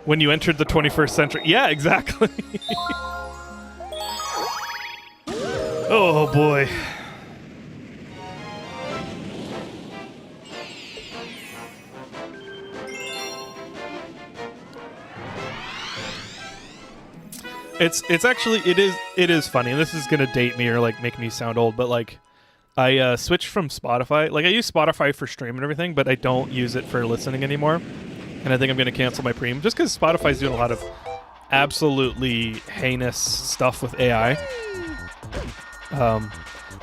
When you entered the 21st century. Yeah, exactly. Oh boy. It's actually it is funny, and this is gonna date me or like make me sound old, but like I switched from Spotify. Like I use Spotify for stream and everything, but I don't use it for listening anymore. And I think I'm gonna cancel my Premium just because Spotify's doing a lot of absolutely heinous stuff with AI.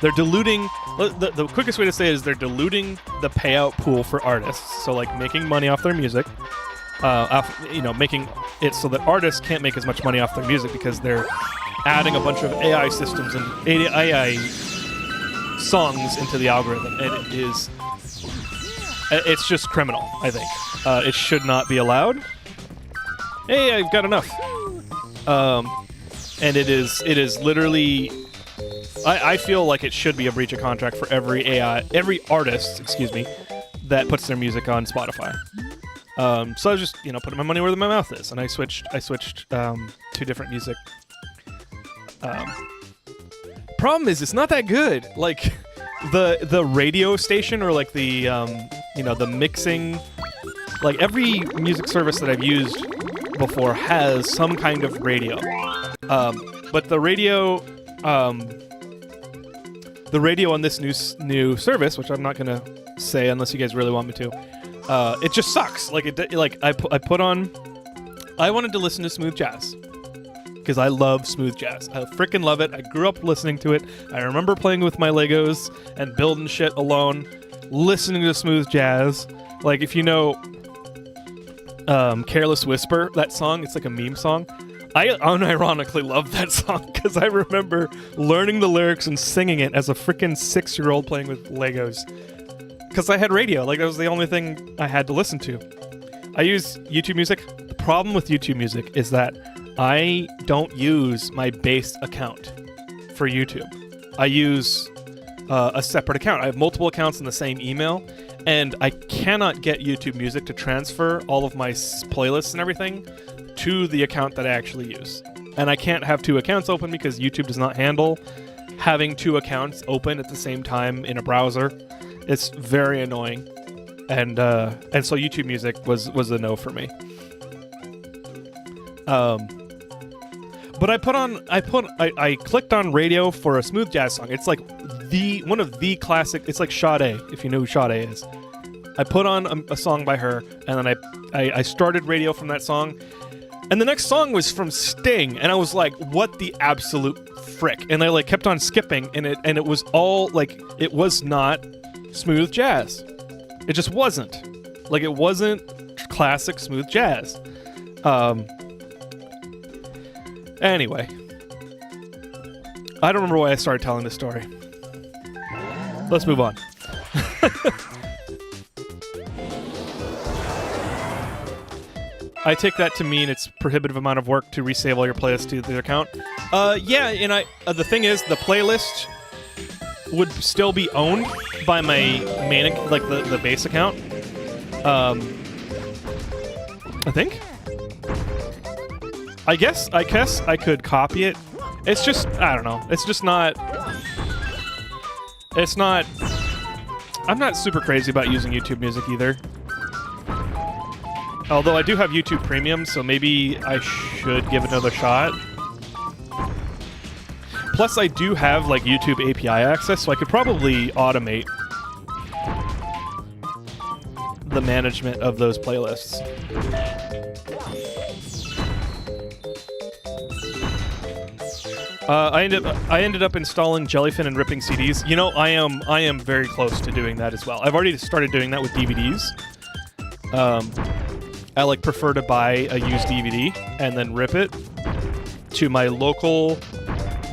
They're diluting. The quickest way to say it is they're diluting the payout pool for artists. So like making money off their music. Making it so that artists can't make as much money off their music because they're adding a bunch of AI systems and AI songs into the algorithm, and it's just criminal. I think it should not be allowed. Hey, I've got enough. And it is literally. I feel like it should be a breach of contract for every artist, that puts their music on Spotify. So I was just, putting my money where my mouth is, and I switched to different music. Problem is, it's not that good. Like, the radio station or like the the mixing, like every music service that I've used before has some kind of radio. But the radio on this new service, which I'm not gonna say unless you guys really want me to. It just sucks. Like I wanted to listen to smooth jazz because I love smooth jazz. I freaking love it. I grew up listening to it. I remember playing with my Legos and building shit alone, listening to smooth jazz. Like if you know Careless Whisper, that song, it's like a meme song. I unironically love that song because I remember learning the lyrics and singing it as a freaking 6-year-old playing with Legos. Because I had radio, like that was the only thing I had to listen to. I use YouTube Music. The problem with YouTube Music is that I don't use my base account for YouTube. I use a separate account. I have multiple accounts in the same email, and I cannot get YouTube Music to transfer all of my playlists and everything to the account that I actually use. And I can't have 2 accounts open because YouTube does not handle having 2 accounts open at the same time in a browser. It's very annoying, and so YouTube Music was a no for me. But I clicked on radio for a smooth jazz song. It's like one of the classic. It's like Sade, if you know who Sade is. I put on a song by her, and then I started radio from that song, and the next song was from Sting, and I was like, what the absolute frick? And I like kept on skipping, and it was all like it was not smooth jazz. It just wasn't. Like it wasn't classic smooth jazz. Anyway, I don't remember why I started telling this story. Let's move on. I take that to mean it's prohibitive amount of work to resave all your playlists to the account. Yeah, and the thing is, the playlist would still be owned by my main, like the base account. I think. I guess I could copy it. It's just, I don't know. It's just not. It's not. I'm not super crazy about using YouTube Music either. Although I do have YouTube Premium, so maybe I should give it another shot. Plus, I do have like YouTube API access, so I could probably automate the management of those playlists. I ended up installing Jellyfin and ripping CDs. You know, I am very close to doing that as well. I've already started doing that with DVDs. I like prefer to buy a used DVD and then rip it to my local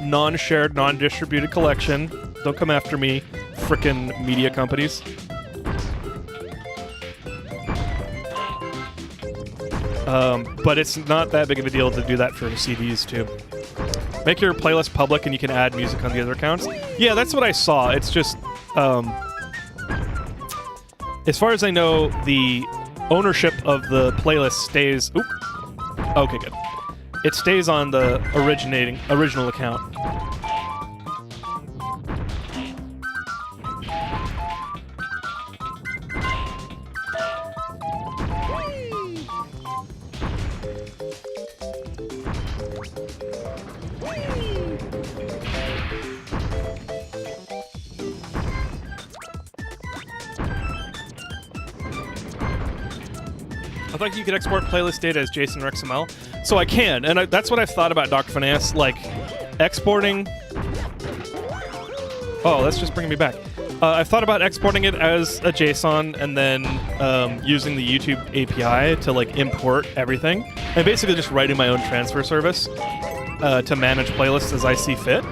non-shared, non-distributed collection. Don't come after me, frickin' media companies. But it's not that big of a deal to do that for CDs too. Make your playlist public and you can add music on the other accounts. Yeah, that's what I saw. It's just, as far as I know, the ownership of the playlist stays... Oop. Okay, good. It stays on the original account. I thought you could export playlist data as JSON or XML. So I can, and that's what I've thought about Dr. Finance, like exporting... Oh, that's just bringing me back. I've thought about exporting it as a JSON and then using the YouTube API to like import everything, and basically just writing my own transfer service to manage playlists as I see fit.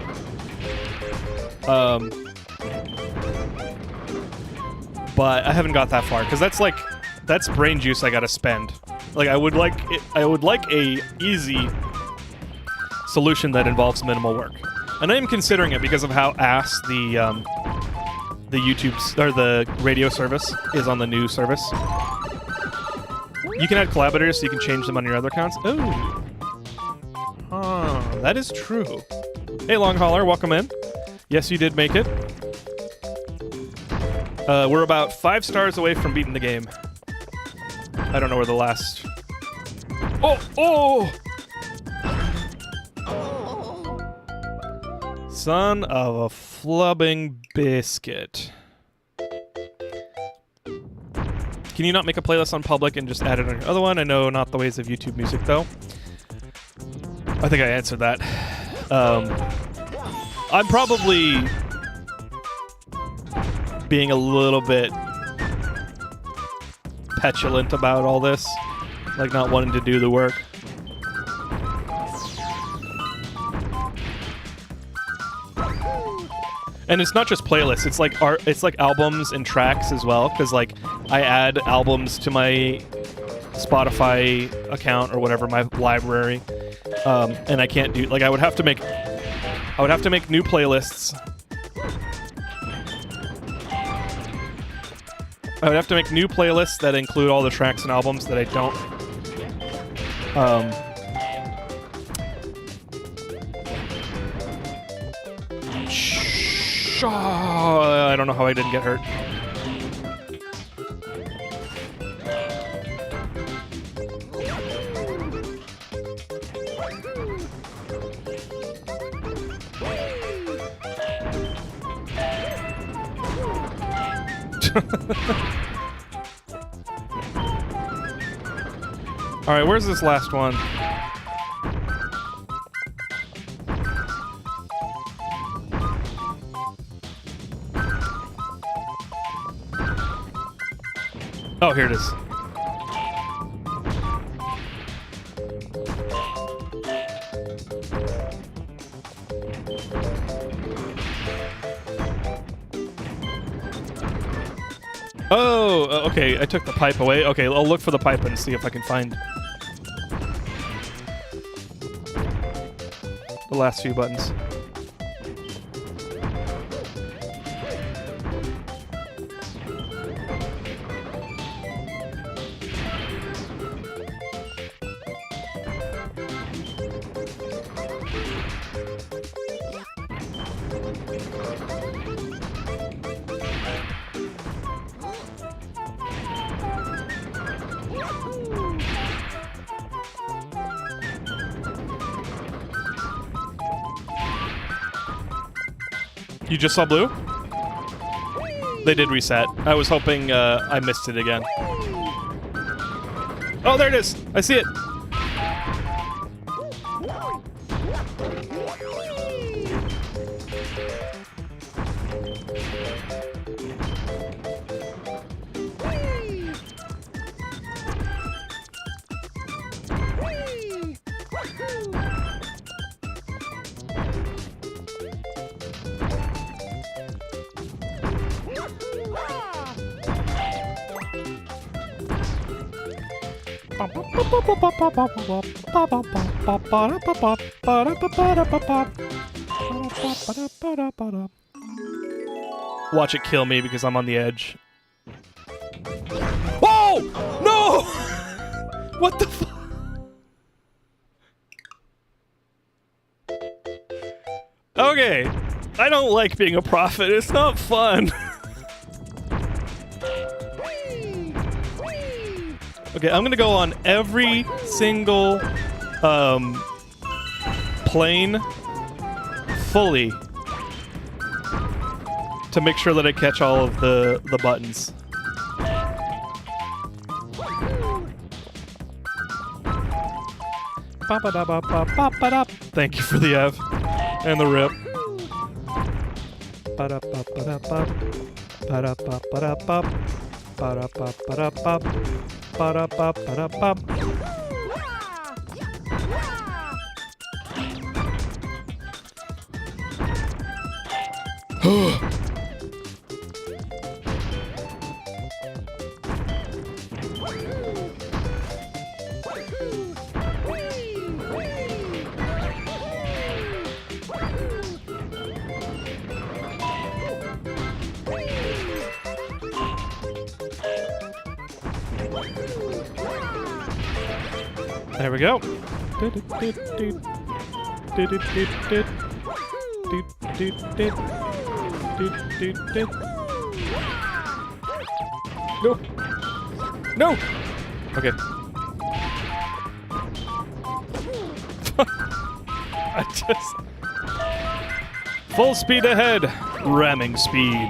But I haven't got that far because that's brain juice I gotta spend. Like I would like a easy solution that involves minimal work, and I am considering it because of how ass the YouTube or the radio service is on the new service. You can add collaborators so you can change them on your other accounts. Oh, that is true. Hey, Long Hauler, welcome in. Yes, you did make it. We're about 5 stars away from beating the game. I don't know where the last... Oh! Son of a flubbing biscuit. Can you not make a playlist on public and just add it on your other one? I know not the ways of YouTube Music, though. I think I answered that. I'm probably being a little bit petulant about all this, like not wanting to do the work. And it's not just playlists, it's like art, it's like albums and tracks as well, because like I add albums to my Spotify account or whatever, my library, and I can't do, like I would have to make new playlists. I would have to make new playlists that include all the tracks and albums that I don't. I don't know how I didn't get hurt. All right, where's this last one? Oh, here it is. Oh, okay, I took the pipe away. Okay, I'll look for the pipe and see if I can find the last few buttons. You just saw blue? They did reset. I was hoping I missed it again. Oh, there it is! I see it! Watch it kill me because I'm on the edge. Whoa! No! What the fuck? Okay. I don't like being a prophet. It's not fun. Okay, I'm gonna go on every single plane fully to make sure that I catch all of the buttons. Ba-ba-da-ba-ba-ba-ba-da. Thank you for the F and the rip. Ba-da-ba-ba-da-ba. Ba-da-ba-ba-da-ba. Ba-da-ba-ba-da-ba. Ba-da-ba-ba-da-ba. There we go. No. No. Okay. I just... Full speed ahead. Ramming speed.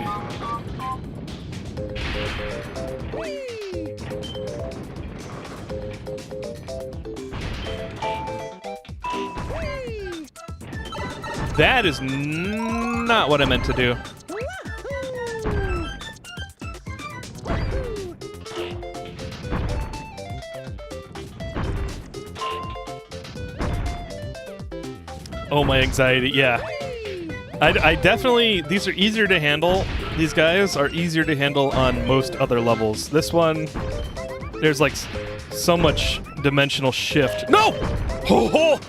That is not what I meant to do. Oh, my anxiety, yeah. I definitely, these are easier to handle. These guys are easier to handle on most other levels. This one, there's like so much dimensional shift. No! Oh, oh,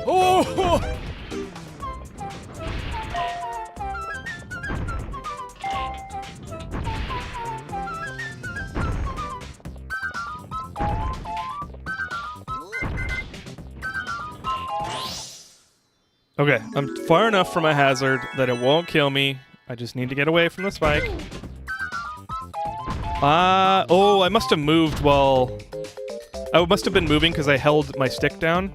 oh, oh. Okay, I'm far enough from a hazard that it won't kill me. I just need to get away from the spike. Oh, I must have moved while... I must have been moving because I held my stick down.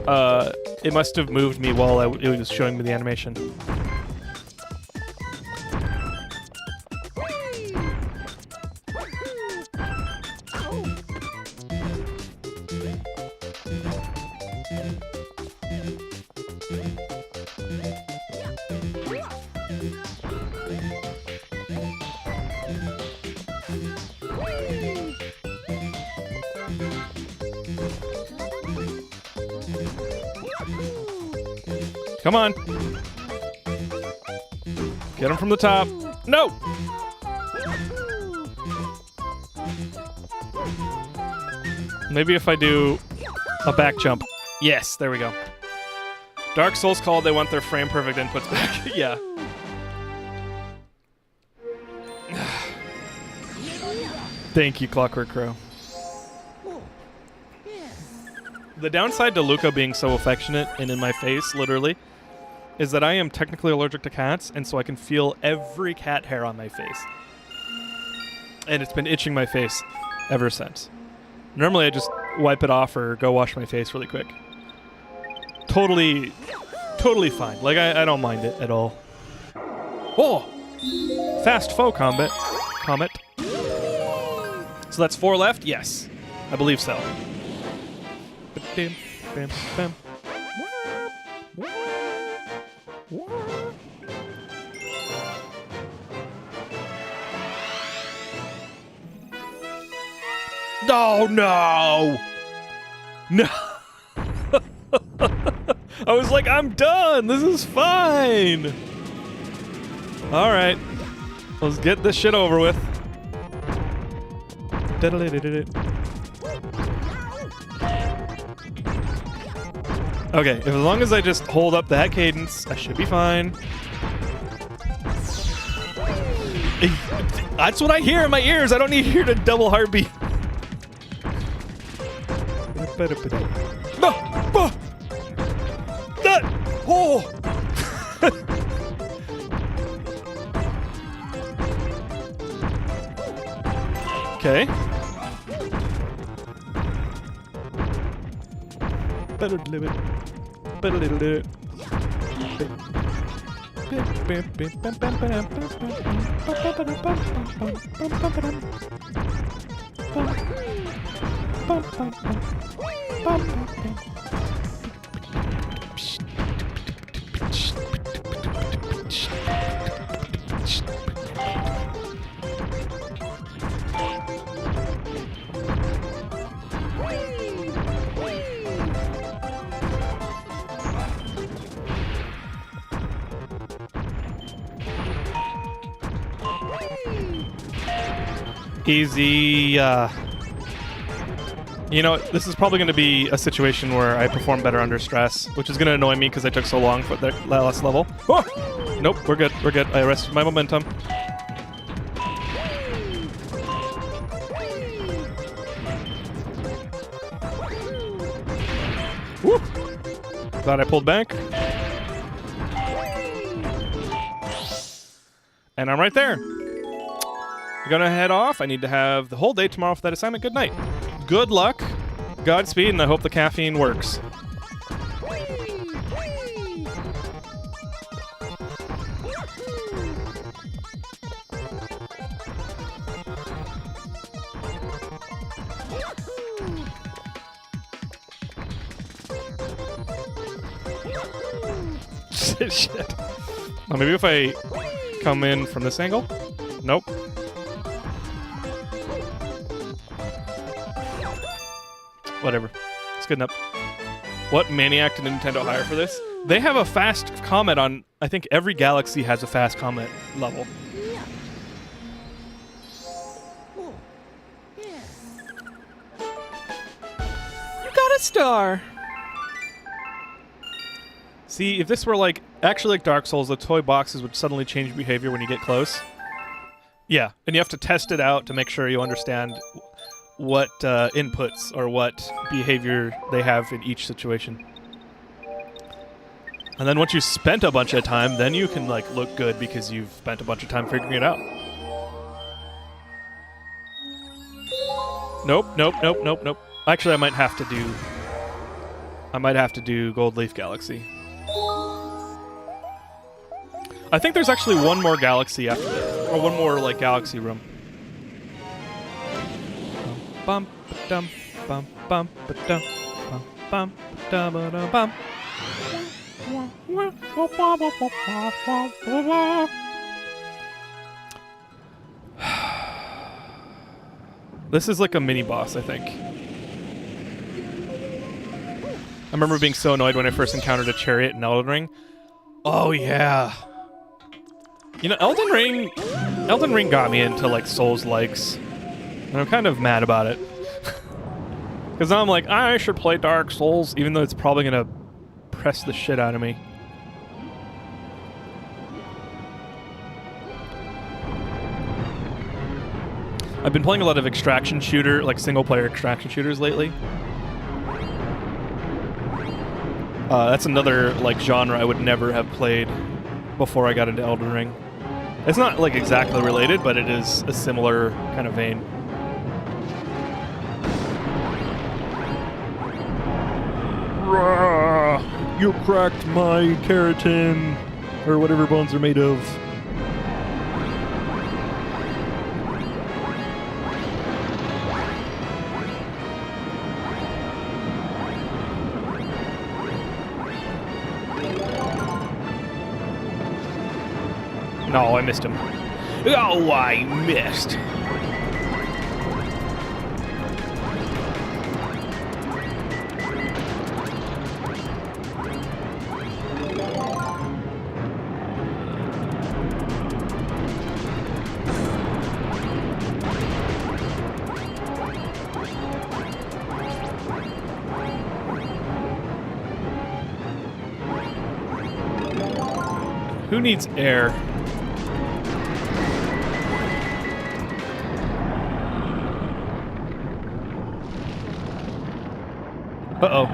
It must have moved me while it was showing me the animation. Come on. Get him from the top. No! Maybe if I do a back jump. Yes, there we go. Dark Souls called, they want their frame perfect inputs back. Yeah. Thank you, Clockwork Crow. The downside to Luca being so affectionate and in my face, literally, is that I am technically allergic to cats, and so I can feel every cat hair on my face. And it's been itching my face ever since. Normally I just wipe it off or go wash my face really quick. Totally fine. Like, I don't mind it at all. Oh! Fast foe combat. Comet. So that's 4 left? Yes. I believe so. Bam, bam, bam. Oh, no! No! I was like, I'm done! This is fine! Alright. Let's get this shit over with. Okay, as long as I just hold up that cadence, I should be fine. That's what I hear in my ears. I don't need to hear the double heartbeat. No! Oh! That! Oh! Okay. Better deliver it. Better little do it. Easy. You know, this is probably going to be a situation where I perform better under stress, which is going to annoy me because I took so long for the last level. Oh! Nope, we're good. We're good. I arrested my momentum. Woo! Glad I pulled back. And I'm right there. We're gonna head off. I need to have the whole day tomorrow for that assignment. Good night. Good luck. Godspeed, and I hope the caffeine works. Shit. Oh, maybe if I come in from this angle? Nope. Whatever. It's good enough. What maniac did Nintendo hire for this? They have a fast comet on... I think every galaxy has a fast comet level. You got a star! See, if this were like... Actually like Dark Souls, the toy boxes would suddenly change behavior when you get close. Yeah, and you have to test it out to make sure you understand what inputs or what behavior they have in each situation. And then once you spent a bunch of time, then you can like look good because you've spent a bunch of time figuring it out. Nope, nope, nope, nope, nope. Actually, I might have to do Gold Leaf Galaxy. I think there's actually one more galaxy after this, or one more like galaxy room. Bum dum bum bum dum bum bum dum bum. This is like a mini boss, I think. I remember being so annoyed when I first encountered a chariot in Elden Ring. Oh yeah. You know, Elden Ring got me into like Souls likes. And I'm kind of mad about it. Because now I'm like, I should play Dark Souls, even though it's probably going to press the shit out of me. I've been playing a lot of extraction shooter, like single-player extraction shooters lately. That's another like genre I would never have played before I got into Elden Ring. It's not like exactly related, but it is a similar kind of vein. You cracked my keratin, or whatever bones are made of. No, I missed him. Oh, I missed. Who needs air? Uh-oh.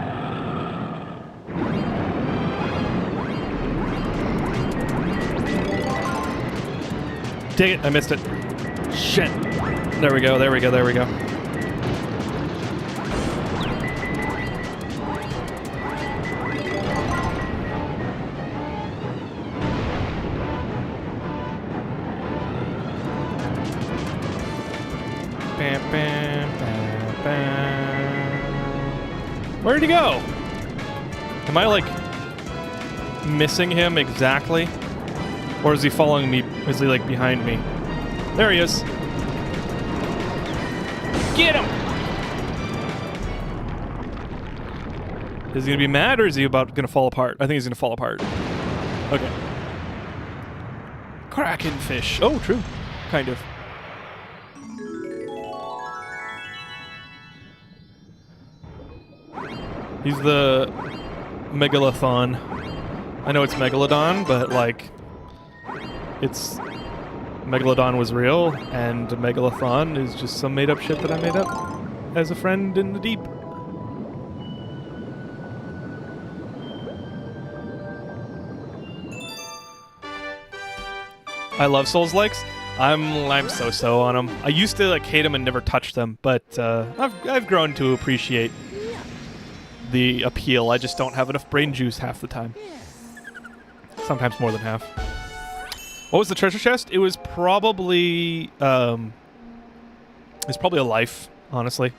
Dang it, I missed it. Shit. There we go, there we go, there we go. Bam, bam, bam, bam. Where'd he go? Am I, like, missing him exactly? Or is he following me? Is he like behind me? There he is. Get him! Is he gonna be mad or is he gonna fall apart? I think he's gonna fall apart. Okay. Kraken fish. Oh, true. Kind of. He's the Megalodon. I know it's Megalodon, but like, it's Megalodon was real, and Megalodon is just some made-up shit that I made up as a friend in the deep. I love Souls-likes. I'm so on them. I used to like hate them and never touch them, but I've grown to appreciate the appeal. I just don't have enough brain juice half the time. Sometimes more than half. What was the treasure chest? It was probably a life, honestly.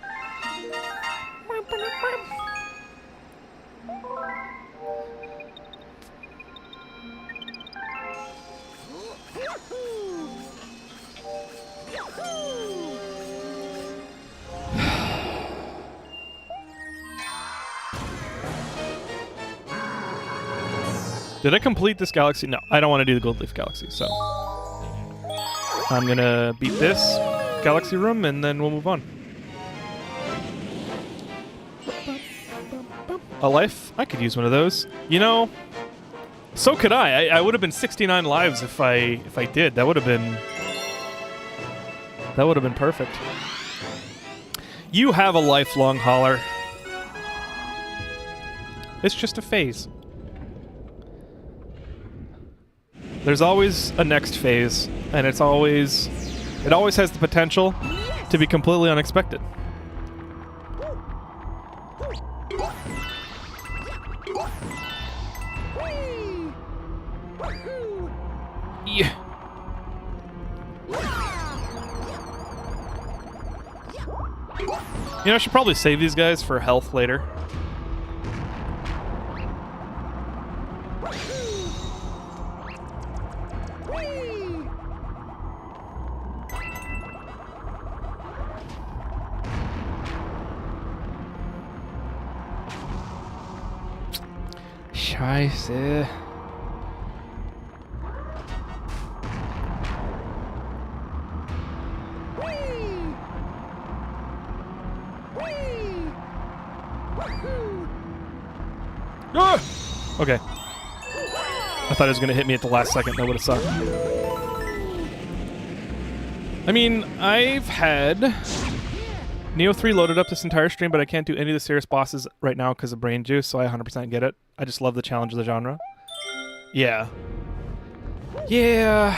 Did I complete this galaxy? No, I don't want to do the Gold Leaf Galaxy, so I'm gonna beat this galaxy room and then we'll move on. A life? I could use one of those. You know, so could I. I would have been 69 lives if I did. That would have been perfect. You have a lifelong hauler. It's just a phase. There's always a next phase, and it always has the potential to be completely unexpected. Yeah. You know, I should probably save these guys for health later. Scheiße. Ah! Okay. I thought it was going to hit me at the last second. That would have sucked. I mean, I've had Neo 3 loaded up this entire stream, but I can't do any of the serious bosses right now because of brain juice, so I 100% get it. I just love the challenge of the genre. Yeah. Yeah.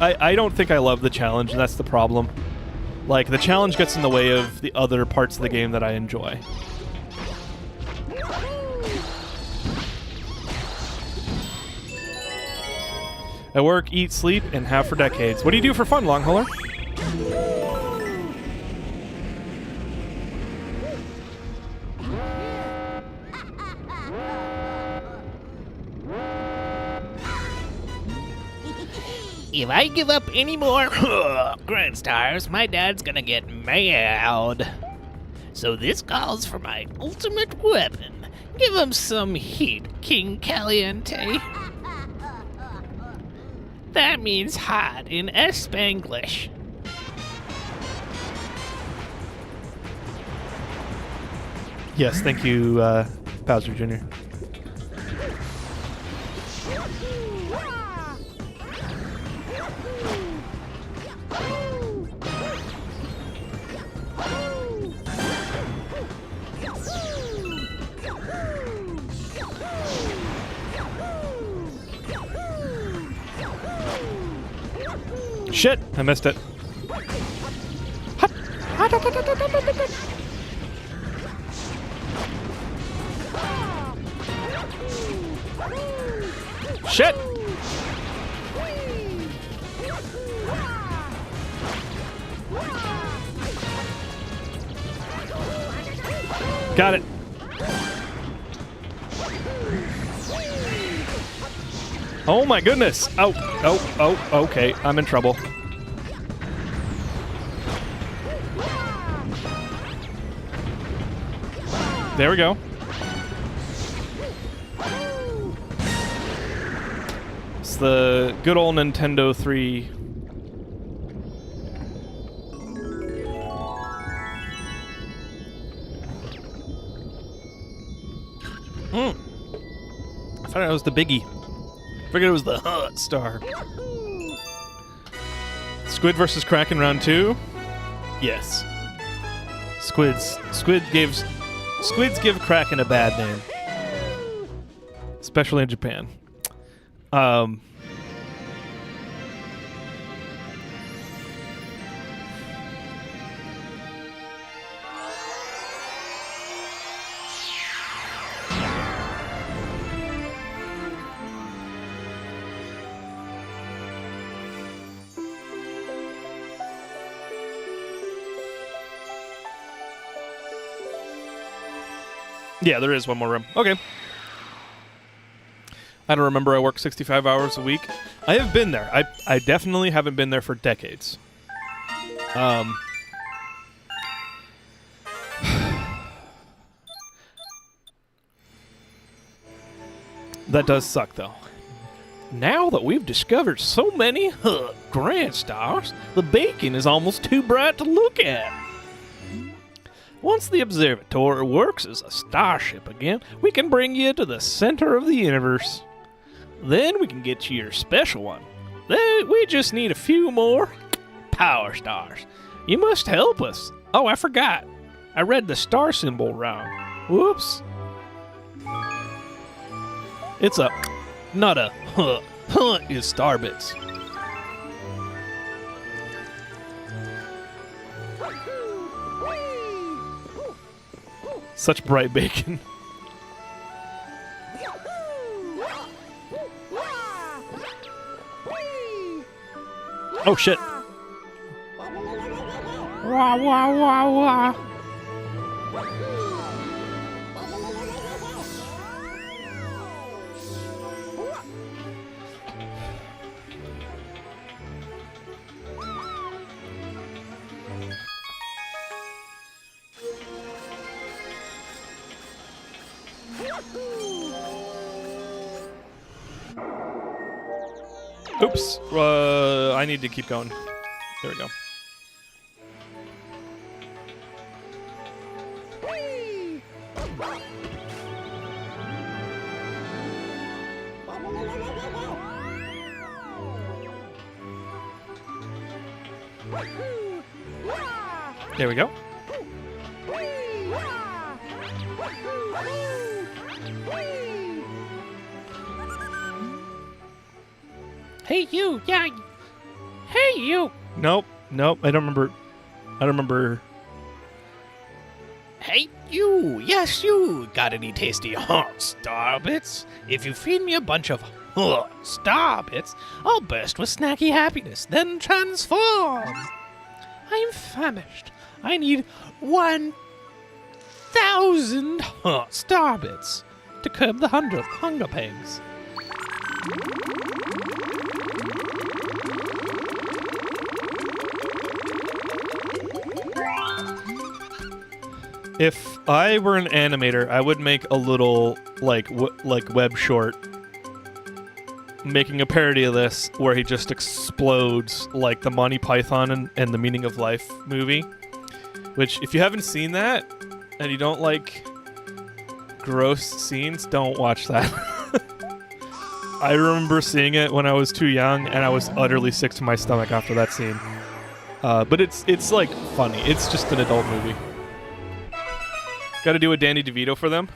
I don't think I love the challenge, and that's the problem. Like, the challenge gets in the way of the other parts of the game that I enjoy. I work, eat, sleep, and have for decades. What do you do for fun, long hauler? If I give up any more Grand Stars, my dad's gonna get mad. So this calls for my ultimate weapon. Give him some heat, King Caliente. That means hot in Spanglish. Yes, thank you, Bowser Jr. Shit, I missed it. Shit! Got it. Oh my goodness! Oh, okay. I'm in trouble. There we go. It's the good old Nintendo 3. I thought it was the biggie. Figured it was the star. Squid versus Kraken round 2? Yes. Squids give Kraken a bad name. Especially in Japan. Yeah, there is one more room. Okay. I don't remember I work 65 hours a week. I have been there. I definitely haven't been there for decades. That does suck, though. Now that we've discovered so many grand stars, the beacon is almost too bright to look at. Once the observatory works as a starship again, we can bring you to the center of the universe. Then we can get you your special one. Then we just need a few more power stars. You must help us. Oh, I forgot. I read the star symbol wrong. Whoops. It's a, not a is starbits. Such bright bacon. Oh shit. Wah, wah, wah, wah. Oops. I need to keep going. There we go. There we go. Hey, you. Yeah. Hey, you. Nope. I don't remember. Hey, you. Yes, you. Got any tasty star bits? If you feed me a bunch of star bits, I'll burst with snacky happiness, then transform. I'm famished. I need 1,000 star bits to curb the hunger pangs. If I were an animator, I would make a little like web short making a parody of this where he just explodes like the Monty Python and the Meaning of Life movie, which if you haven't seen that and you don't like gross scenes, don't watch that. I remember seeing it when I was too young and I was utterly sick to my stomach after that scene. But it's like funny. It's just an adult movie. Got to do a Danny DeVito for them?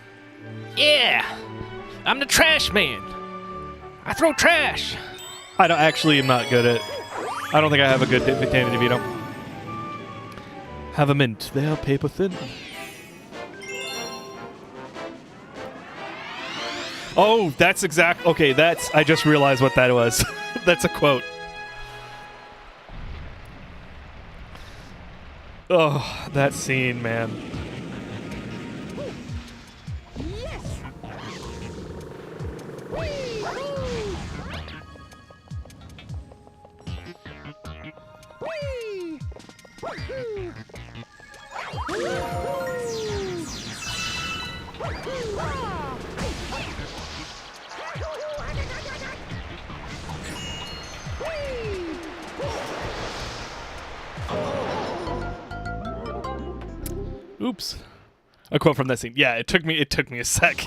Yeah, I'm the trash man. I throw trash. I don't actually am not good at. I don't think I have a good Danny DeVito. Have a mint. They are paper thin. Oh, that's exact. Okay, that's. I just realized what that was. That's a quote. Oh, that scene, man. Oops. A quote from that scene. Yeah, it took me a sec.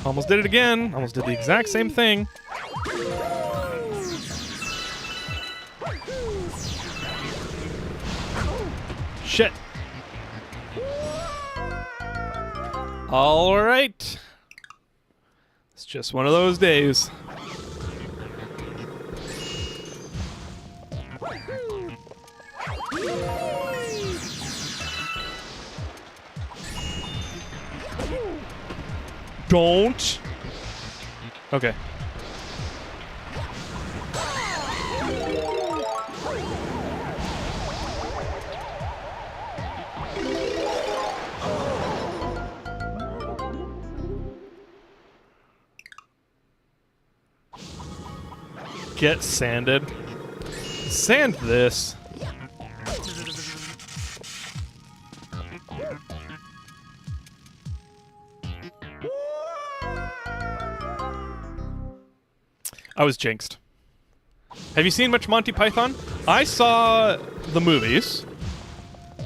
Almost did it again. Almost did the exact same thing. Shit. All right. It's just one of those days. Don't. Okay. Get sanded. Sand this. I was jinxed. Have you seen much Monty Python? I saw the movies.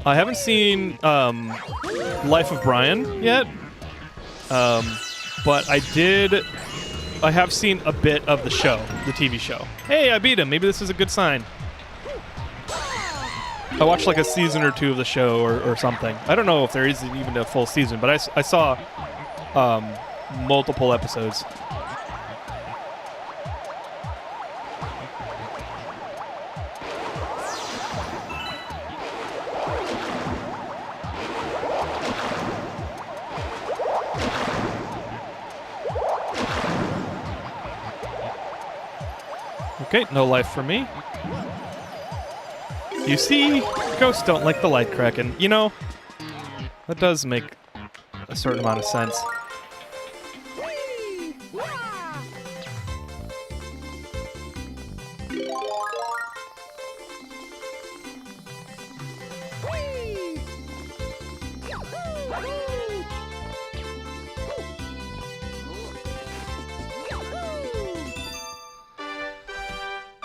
I haven't seen Life of Brian yet. But I have seen a bit of the show, the TV show. Hey, I beat him. Maybe this is a good sign. I watched like a season or two of the show or something. I don't know if there is even a full season, but I saw multiple episodes. Okay, no life for me. You see, ghosts don't like the light, Kraken. You know, that does make a certain amount of sense.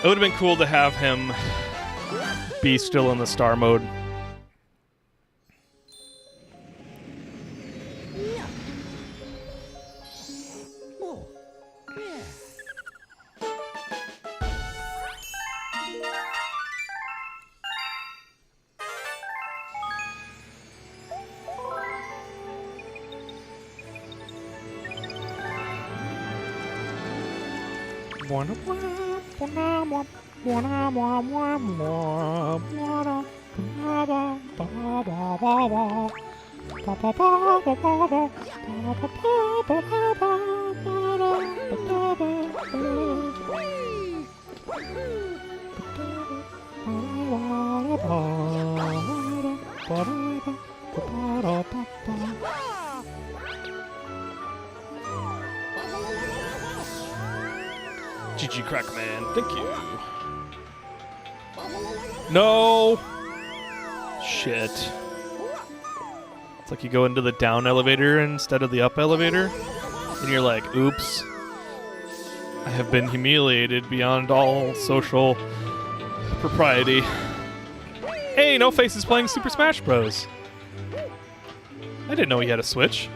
It would have been cool to have him be still in the star mode. GG Crackman, thank you. No! Shit. It's like you go into the down elevator instead of the up elevator, and you're like, oops. I have been humiliated beyond all social propriety. Hey, No Face is playing Super Smash Bros. I didn't know he had a Switch.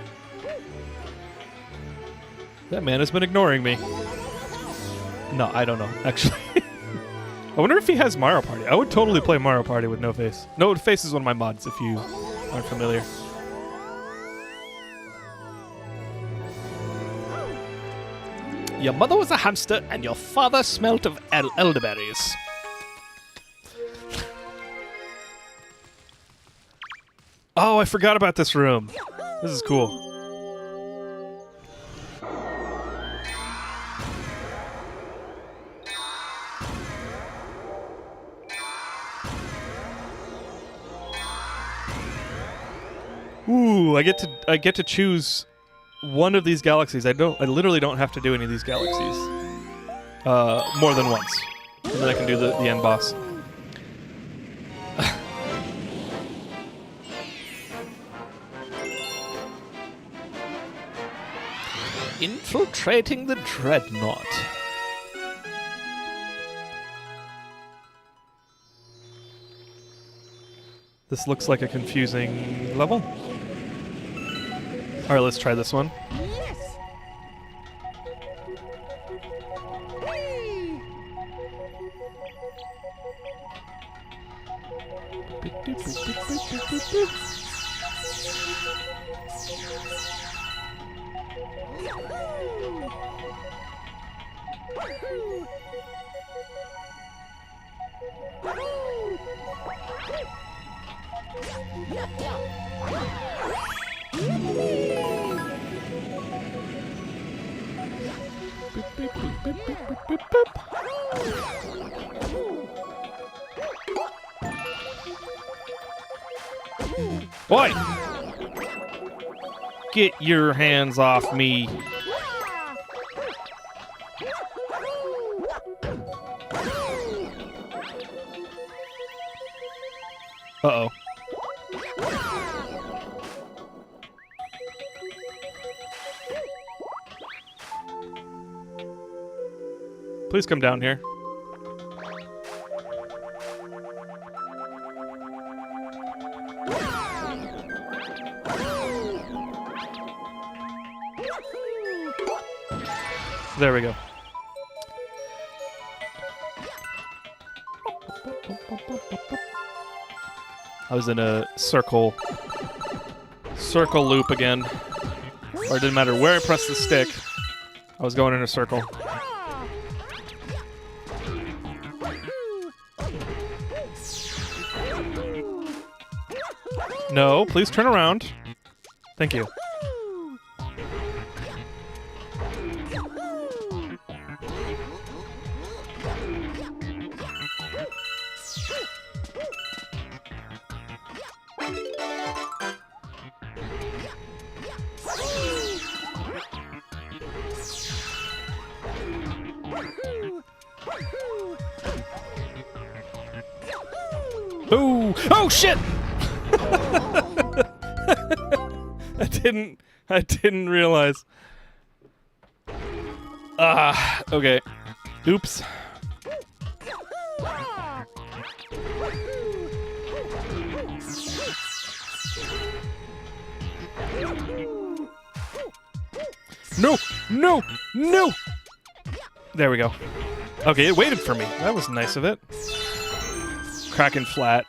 That man has been ignoring me. No, I don't know, actually. I wonder if he has Mario Party. I would totally play Mario Party with No Face. No Face is one of my mods, if you aren't familiar. Your mother was a hamster, and your father smelt of elderberries. Oh, I forgot about this room. This is cool. Ooh, I get to choose one of these galaxies. I literally don't have to do any of these galaxies. More than once. And then I can do the end boss. Infiltrating the Dreadnought. This looks like a confusing level. Alright, let's try this one. Yes. Whee! Yahoo! Wahoo! Wahoo! Yeah, Boy! Get your hands off me. Uh-oh. Please come down here. There we go. I was in a circle loop again. Or it didn't matter where I pressed the stick, I was going in a circle. No, please turn around. Thank you. Oh! Oh shit! I didn't realize. Okay. Oops. No! No! No! There we go. Okay, it waited for me. That was nice of it. Kraken flat.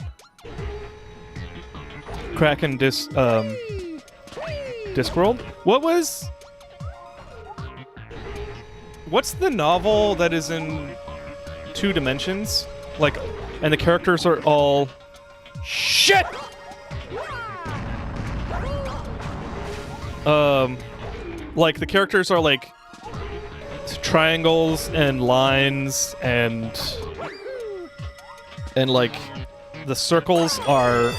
Kraken Discworld? What's the novel that is in 2 dimensions? Like, and the characters are all... Shit! Like, the characters are like triangles and lines and like the circles are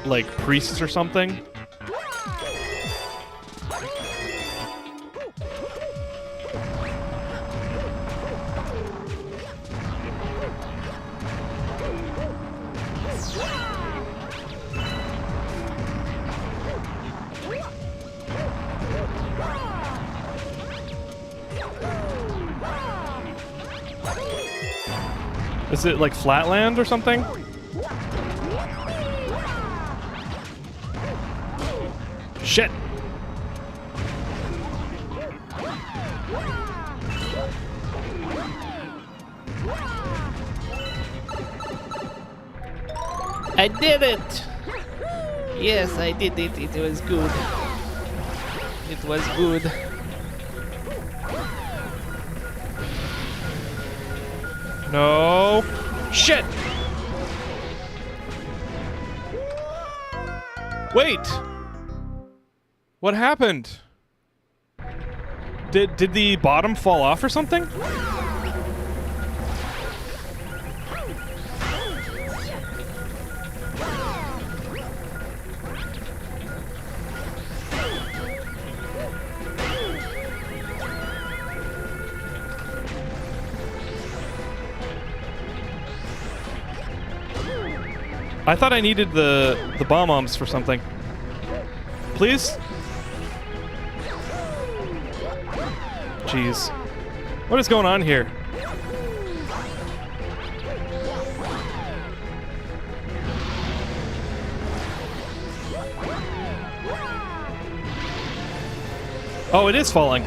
like priests or something. Is it like Flatland or something? Shit! I did it! Yes, I did it. It was good. It was good. No! Shit! Wait! What happened? Did the bottom fall off or something? I thought I needed the bomb-ombs for something. Please? jeez. What is going on here? Oh, it is falling.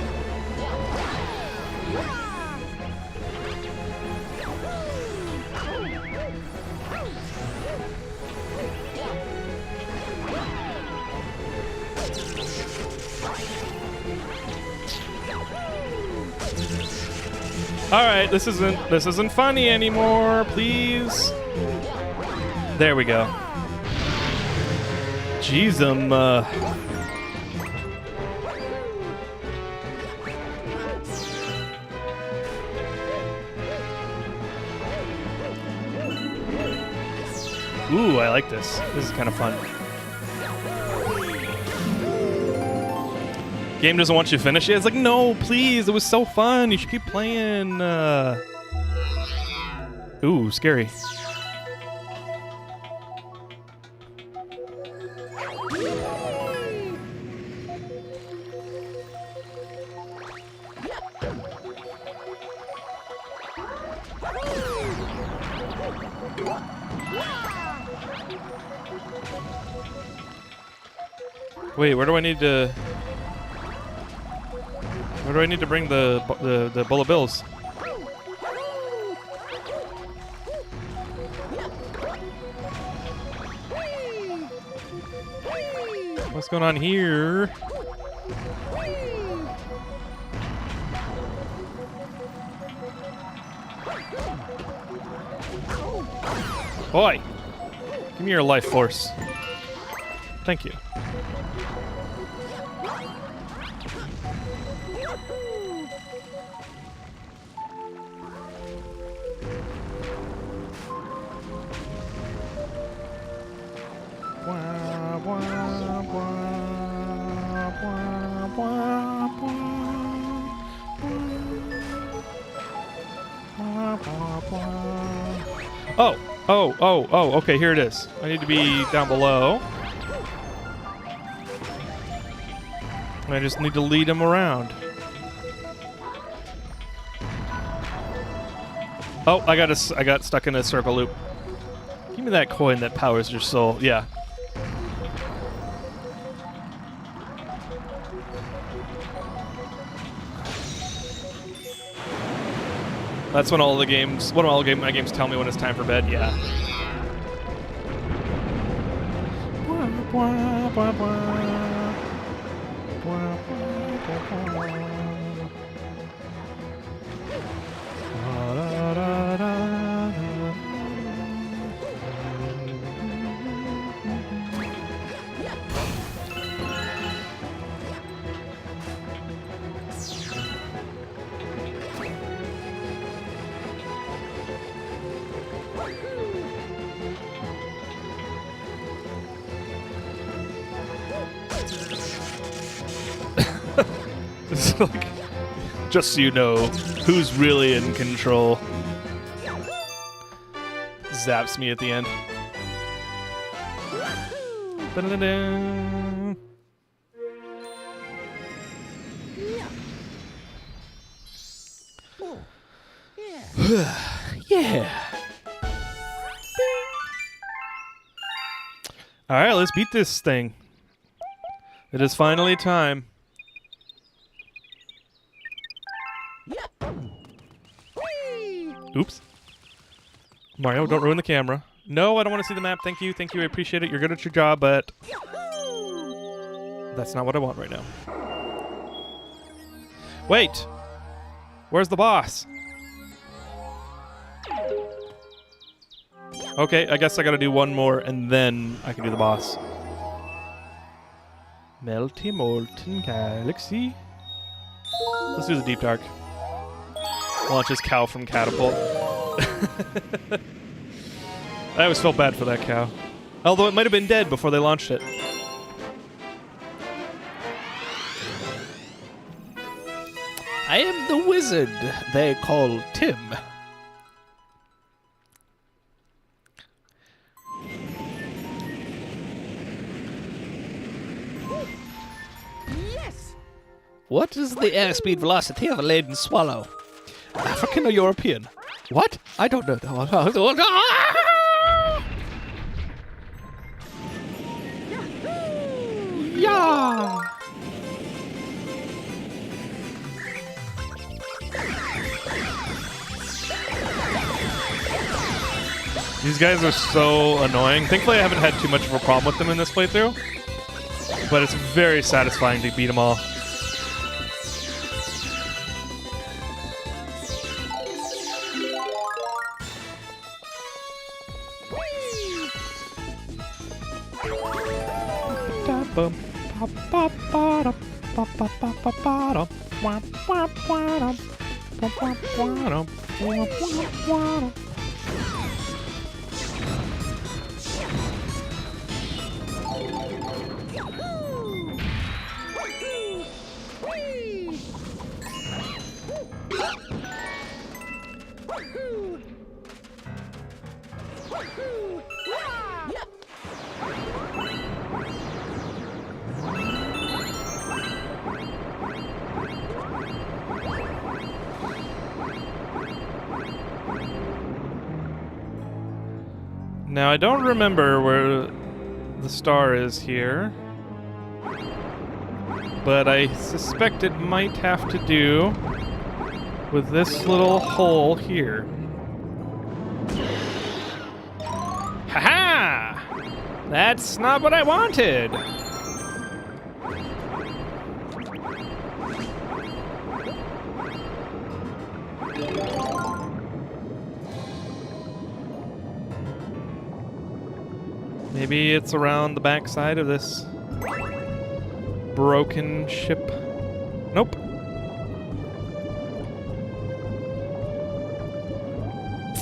All right, this isn't funny anymore, please. There we go. Jeez, Ooh, I like this. This is kind of fun. Game doesn't want you to finish it. It's like, no, please. It was so fun. You should keep playing. Ooh, scary. Wait, where do I need to? Where do I need to bring the bowl of bills? What's going on here? Boy, give me your life force. Thank you. Oh, okay, here it is. I need to be down below. I just need to lead him around. Oh, I got stuck in a circle loop. Give me that coin that powers your soul. Yeah. That's when all the games, my games tell me when it's time for bed. Yeah. It's like, just so you know, who's really in control. Zaps me at the end. Da-da-da-da. Yeah. All right, let's beat this thing. It is finally time. Oops. Mario, don't ruin the camera. No, I don't want to see the map. Thank you. Thank you. I appreciate it. You're good at your job, but that's not what I want right now. Wait. Where's the boss? Okay, I guess I gotta do one more and then I can do the boss. Melty Molten Galaxy. Let's do the Deep Dark. Launches cow from catapult. I always felt bad for that cow. Although it might have been dead before they launched it. I am the wizard they call Tim. What is the airspeed velocity of a laden swallow? African or European? What? I don't know. Yeah! These guys are so annoying. Thankfully, I haven't had too much of a problem with them in this playthrough. But it's very satisfying to beat them all. Now, I don't remember where the star is here, but I suspect it might have to do with this little hole here. Ha-ha! That's not what I wanted! Maybe it's around the backside of this broken ship. Nope.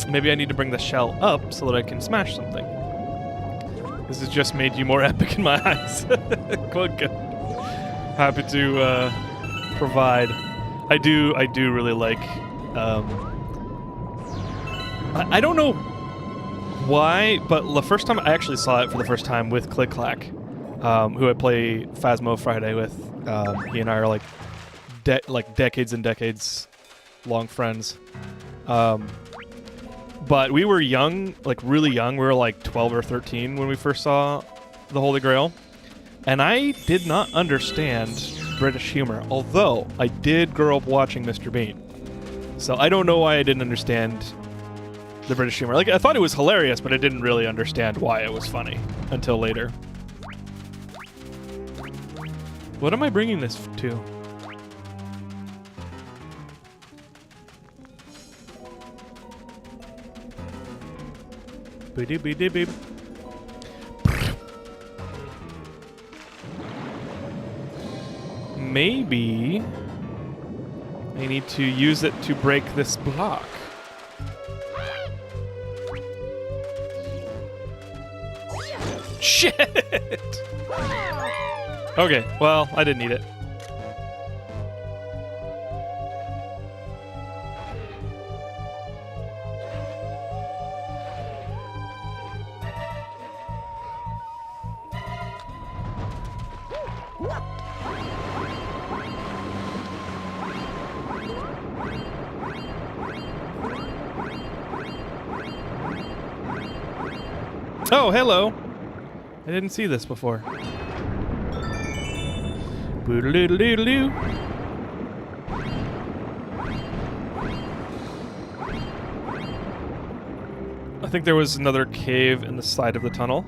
Maybe I need to bring the shell up so that I can smash something. This has just made you more epic in my eyes. Quite good. Happy to provide. I do really like. I don't know why, but the first time I actually saw it for the first time with Click Clack, who I play Phasmo Friday with. He and I are like decades and decades long friends. But we were young, like really young. We were like 12 or 13 when we first saw The Holy Grail. And I did not understand British humor, although I did grow up watching Mr. Bean. So I don't know why I didn't understand the British humor. Like, I thought it was hilarious, but I didn't really understand why it was funny until later. What am I bringing this to? Boop-de-boop-de-boop. Maybe I need to use it to break this block. Shit! Okay, well, I didn't need it. Oh, hello. I didn't see this before. Boodle-doodle-doodle-doo. I think there was another cave in the side of the tunnel.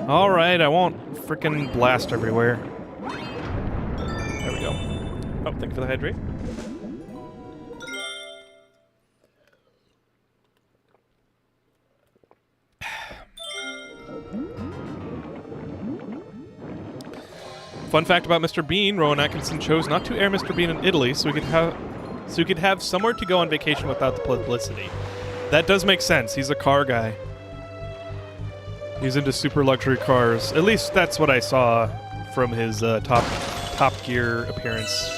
Alright, I won't frickin' blast everywhere. There we go. Oh, thank you for the hydrate. Fun fact about Mr. Bean, Rowan Atkinson chose not to air Mr. Bean in Italy so he could have somewhere to go on vacation without the publicity. That does make sense. He's a car guy. He's into super luxury cars. At least that's what I saw from his Top Gear appearance.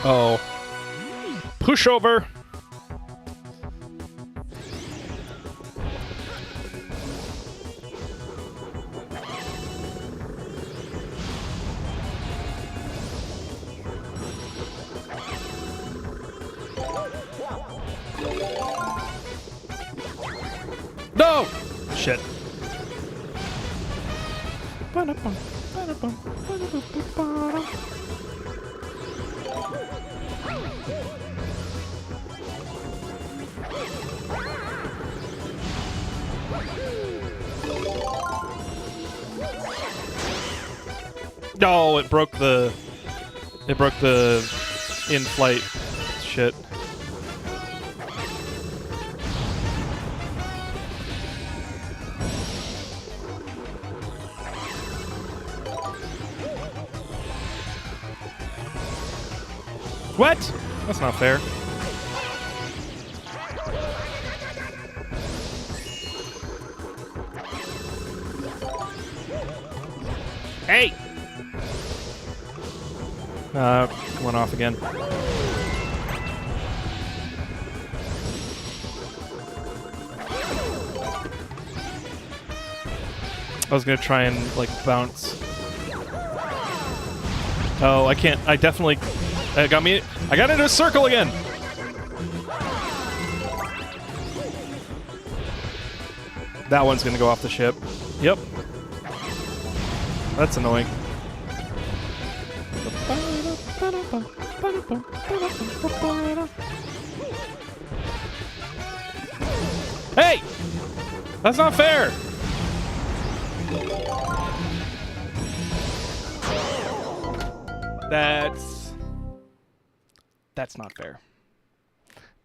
Oh. Pushover. No! Shit. No, it broke the in-flight shit. What? That's not fair. Hey! Went off again. I was gonna try and, like, bounce. Oh, I can't. I definitely... I got into a circle again! That one's gonna go off the ship. Yep. That's annoying. Hey! That's not fair! That's not fair.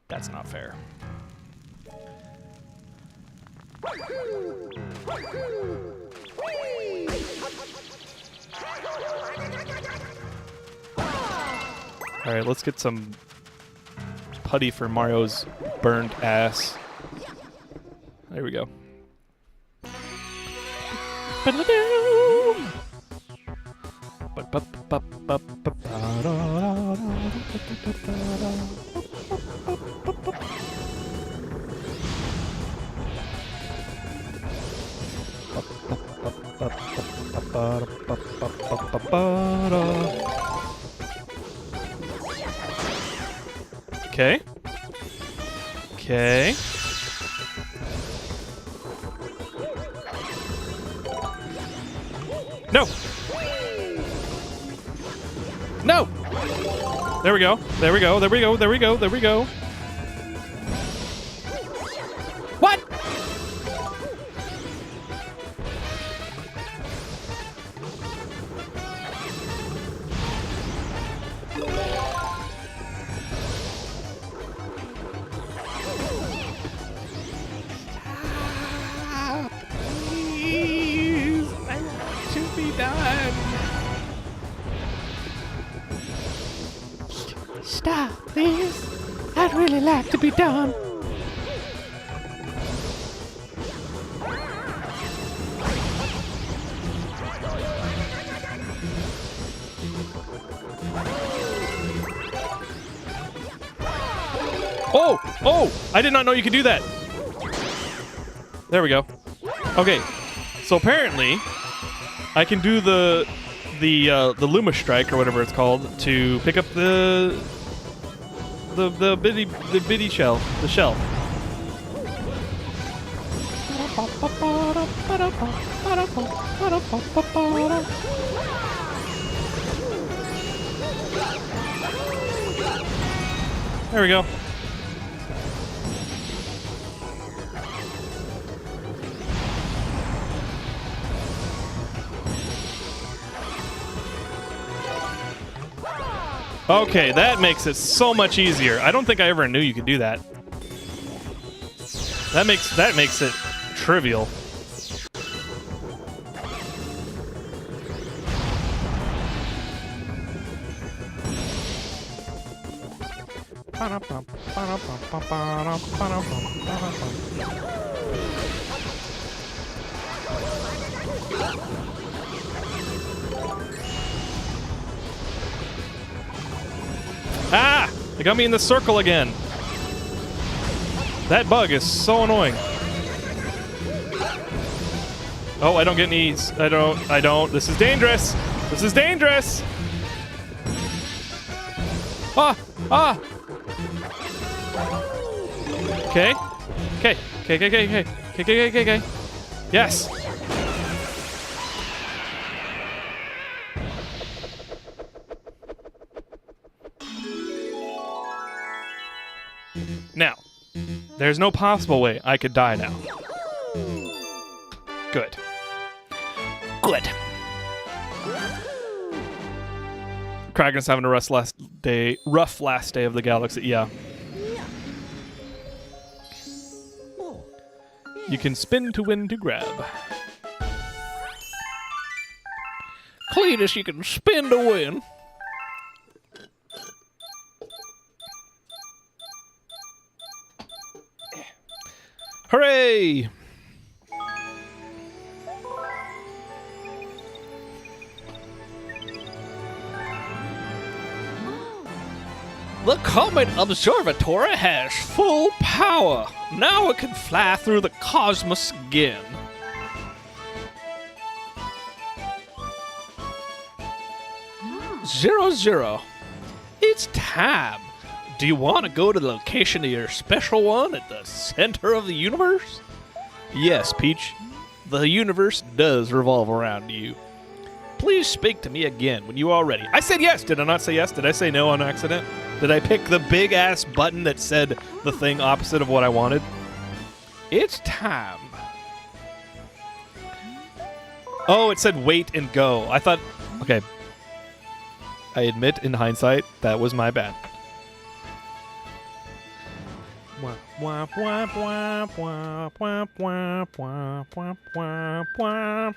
That's not fair. Alright, let's get some putty for Mario's burned ass. There we go. Okay. Okay. No! No! There we go. There we go. There we go. There we go. There we go. What? Please! I want to be done! Stop, please! I'd really like to be done! Oh! Oh! I did not know you could do that. There we go. Okay. So apparently, I can do the Luma strike or whatever it's called to pick up the bitty shell, the shell. There we go. Okay, that makes it so much easier. I don't think I ever knew you could do that. That makes it trivial. Ah! They got me in the circle again. That bug is so annoying. Oh, I don't get knees. I don't. This is dangerous. This is dangerous. Ah! Ah! Okay. Okay. Okay, okay, okay, okay. Okay, okay, okay, okay. Yes. Now, there's no possible way I could die now. Good. Good. Kraken's having a rough last day of the galaxy. Yeah. You can spin to win to grab. Cletus, you can spin to win. Hooray! The Comet Observatory has full power. Now it can fly through the cosmos again. Zero. It's time. Do you want to go to the location of your special one at the center of the universe? Yes, Peach. The universe does revolve around you. Please speak to me again when you are ready. I said yes. Did I not say yes? Did I say no on accident? Did I pick the big-ass button that said the thing opposite of what I wanted? It's time. Oh, it said wait and go. I thought... Okay. I admit, in hindsight, that was my bad. Wah, wah, wah, wah, wah, wah, wah, wah, wah, wah.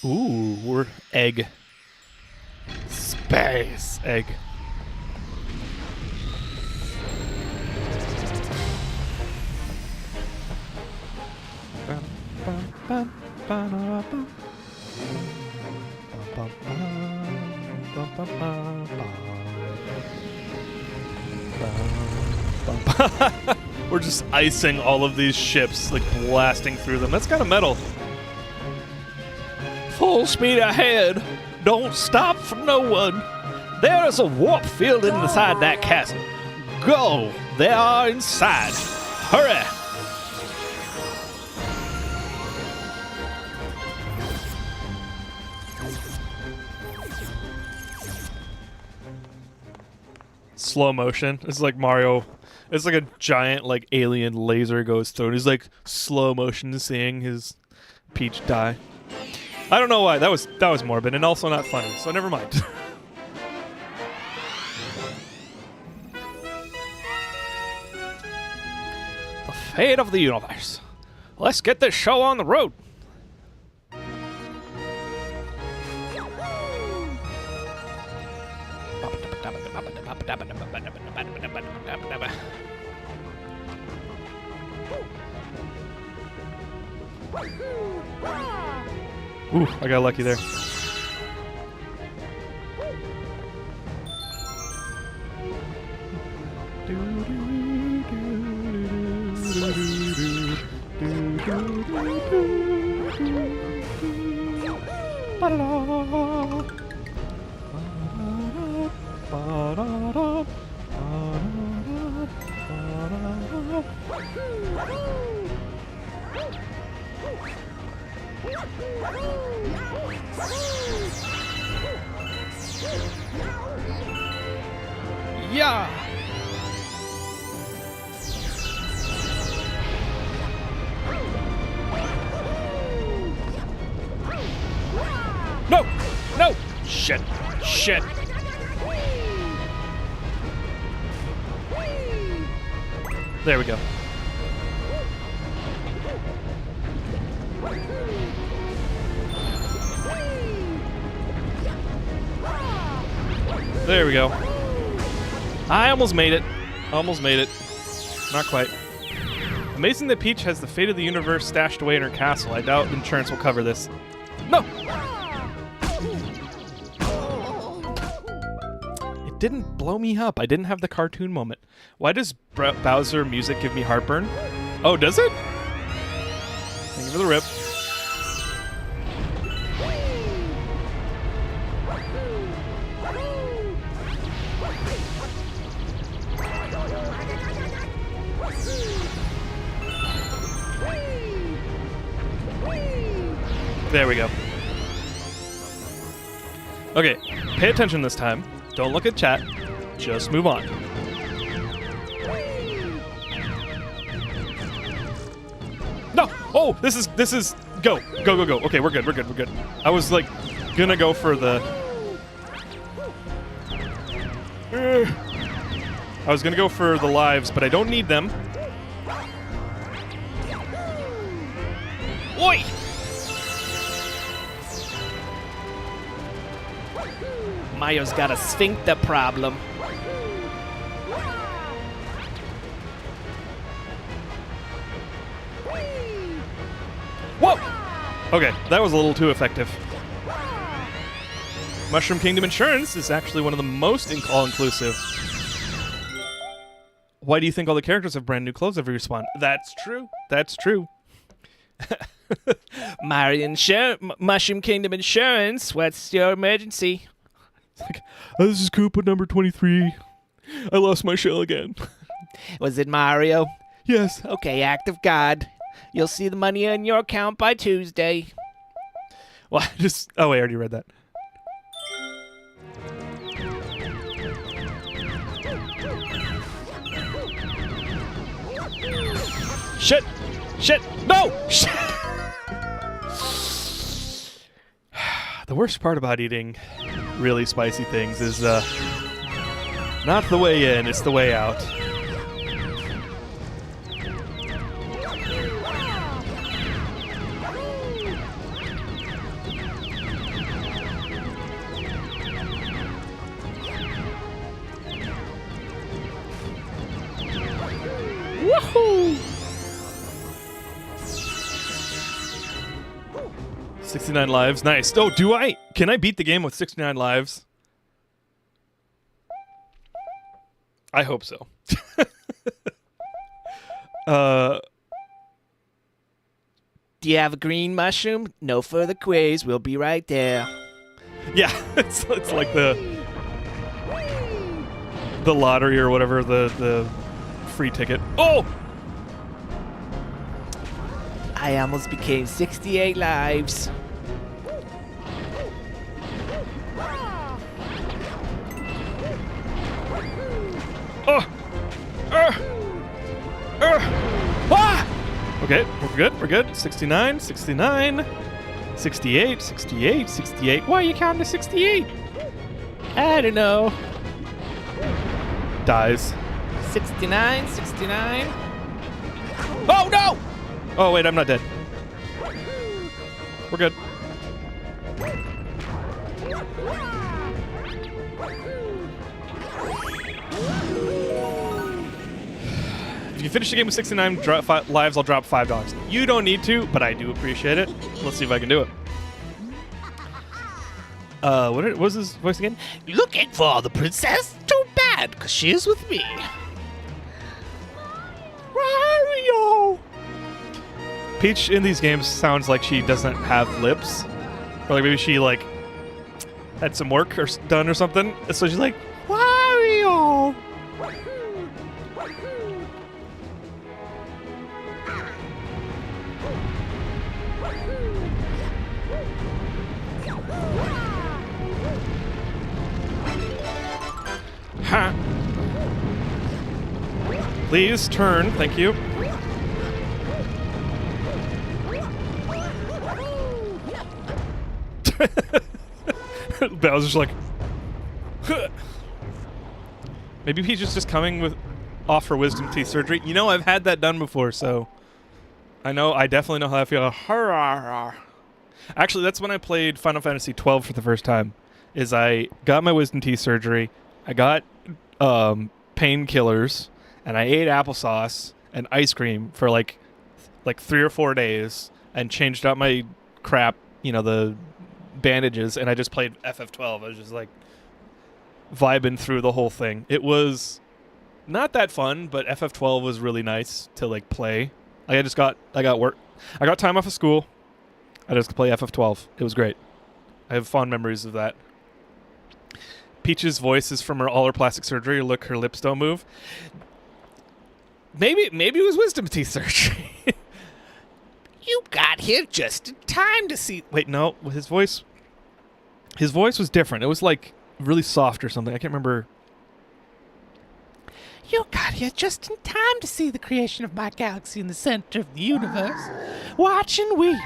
Ooh, we're egg. Space egg. We're just icing all of these ships, like blasting through them. That's kind of metal. Full speed ahead. Don't stop for no one. There is a warp field inside that castle. Go. They are inside. Hurry. Slow motion. It's like Mario. It's like a giant, like, alien laser goes through, and he's like slow motion seeing his Peach die. I don't know why. That was morbid and also not funny, so never mind. The fate of the universe. Let's get this show on the road. Ooh, I got lucky there. Yeah. No! No! Shit! Shit! There we go. There we go. I almost made it. Almost made it. Not quite. Amazing that Peach has the fate of the universe stashed away in her castle. I doubt insurance will cover this. No! It didn't blow me up. I didn't have the cartoon moment. Why does Bowser music give me heartburn? Oh, does it? Thank you for the rip. There we go. Okay, pay attention this time. Don't look at chat. Just move on. No! Oh, this is go. Go, go, go. Okay, we're good, we're good, we're good. I was like gonna go for the I was gonna go for the lives, but I don't need them. Oi! Mario's got a sphincter problem. Whoa! Okay, that was a little too effective. Mushroom Kingdom Insurance is actually one of the most all-inclusive. Why do you think all the characters have brand new clothes every respawn? That's true. That's true. Mushroom Kingdom Insurance, what's your emergency? It's like, oh, this is Koopa number 23. I lost my shell again. Was it Mario? Yes. Okay, act of God. You'll see the money in your account by Tuesday. Well, oh wait, I already read that. Shit! Shit! No! Shit! The worst part about eating really spicy things is not the way in, it's the way out. Woohoo! 69 lives, nice. Oh, can I beat the game with 69 lives? I hope so. Do you have a green mushroom? No further quiz. We'll be right there. Yeah, it's like the lottery or whatever, the free ticket. Oh! I almost became 68 lives. Oh! Ah! Okay, we're good, we're good. 69, 69, 68, 68, 68. Why are you counting to 68? I don't know. Dies. 69, 69. Oh, no! Oh, wait, I'm not dead. We're good. If you finish the game with 69 lives, I'll drop $5. You don't need to, but I do appreciate it. Let's see if I can do it. What was his voice again? Looking for the princess? Too bad, because she is with me. Mario! Peach in these games sounds like she doesn't have lips. Or like maybe she like had some work done or something. So she's like, Mario! Ha! Please turn, thank you. Bowser's like, huh. Maybe Peach is just coming off her wisdom teeth surgery. You know, I've had that done before, so I definitely know how I feel. Actually, that's when I played Final Fantasy XII for the first time. I got my wisdom teeth surgery, I got painkillers, and I ate applesauce and ice cream for like 3 or 4 days and changed out my crap, the bandages, and I just played FF12. I was just like vibing through the whole thing. It was not that fun, but FF12 was really nice to like play. I got work. I got time off of school. I just play FF12. It was great. I have fond memories of that. Peach's voice is from all her plastic surgery. Look, her lips don't move. Maybe it was wisdom teeth surgery. You got here just in time to see. Wait, no, his voice was different. It was like really soft or something. I can't remember. You got here just in time to see the creation of my galaxy in the center of the universe. Watch and weep.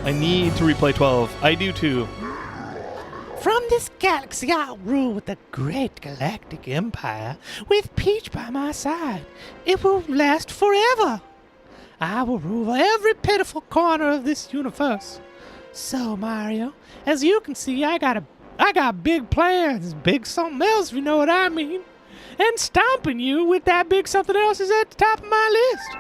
I need to replay 12. I do too. From this galaxy I'll rule with a great galactic empire, with Peach by my side. It will last forever. I will rule every pitiful corner of this universe. So, Mario, as you can see, I got big plans, big something else, if you know what I mean. And stomping you with that big something else is at the top of my list.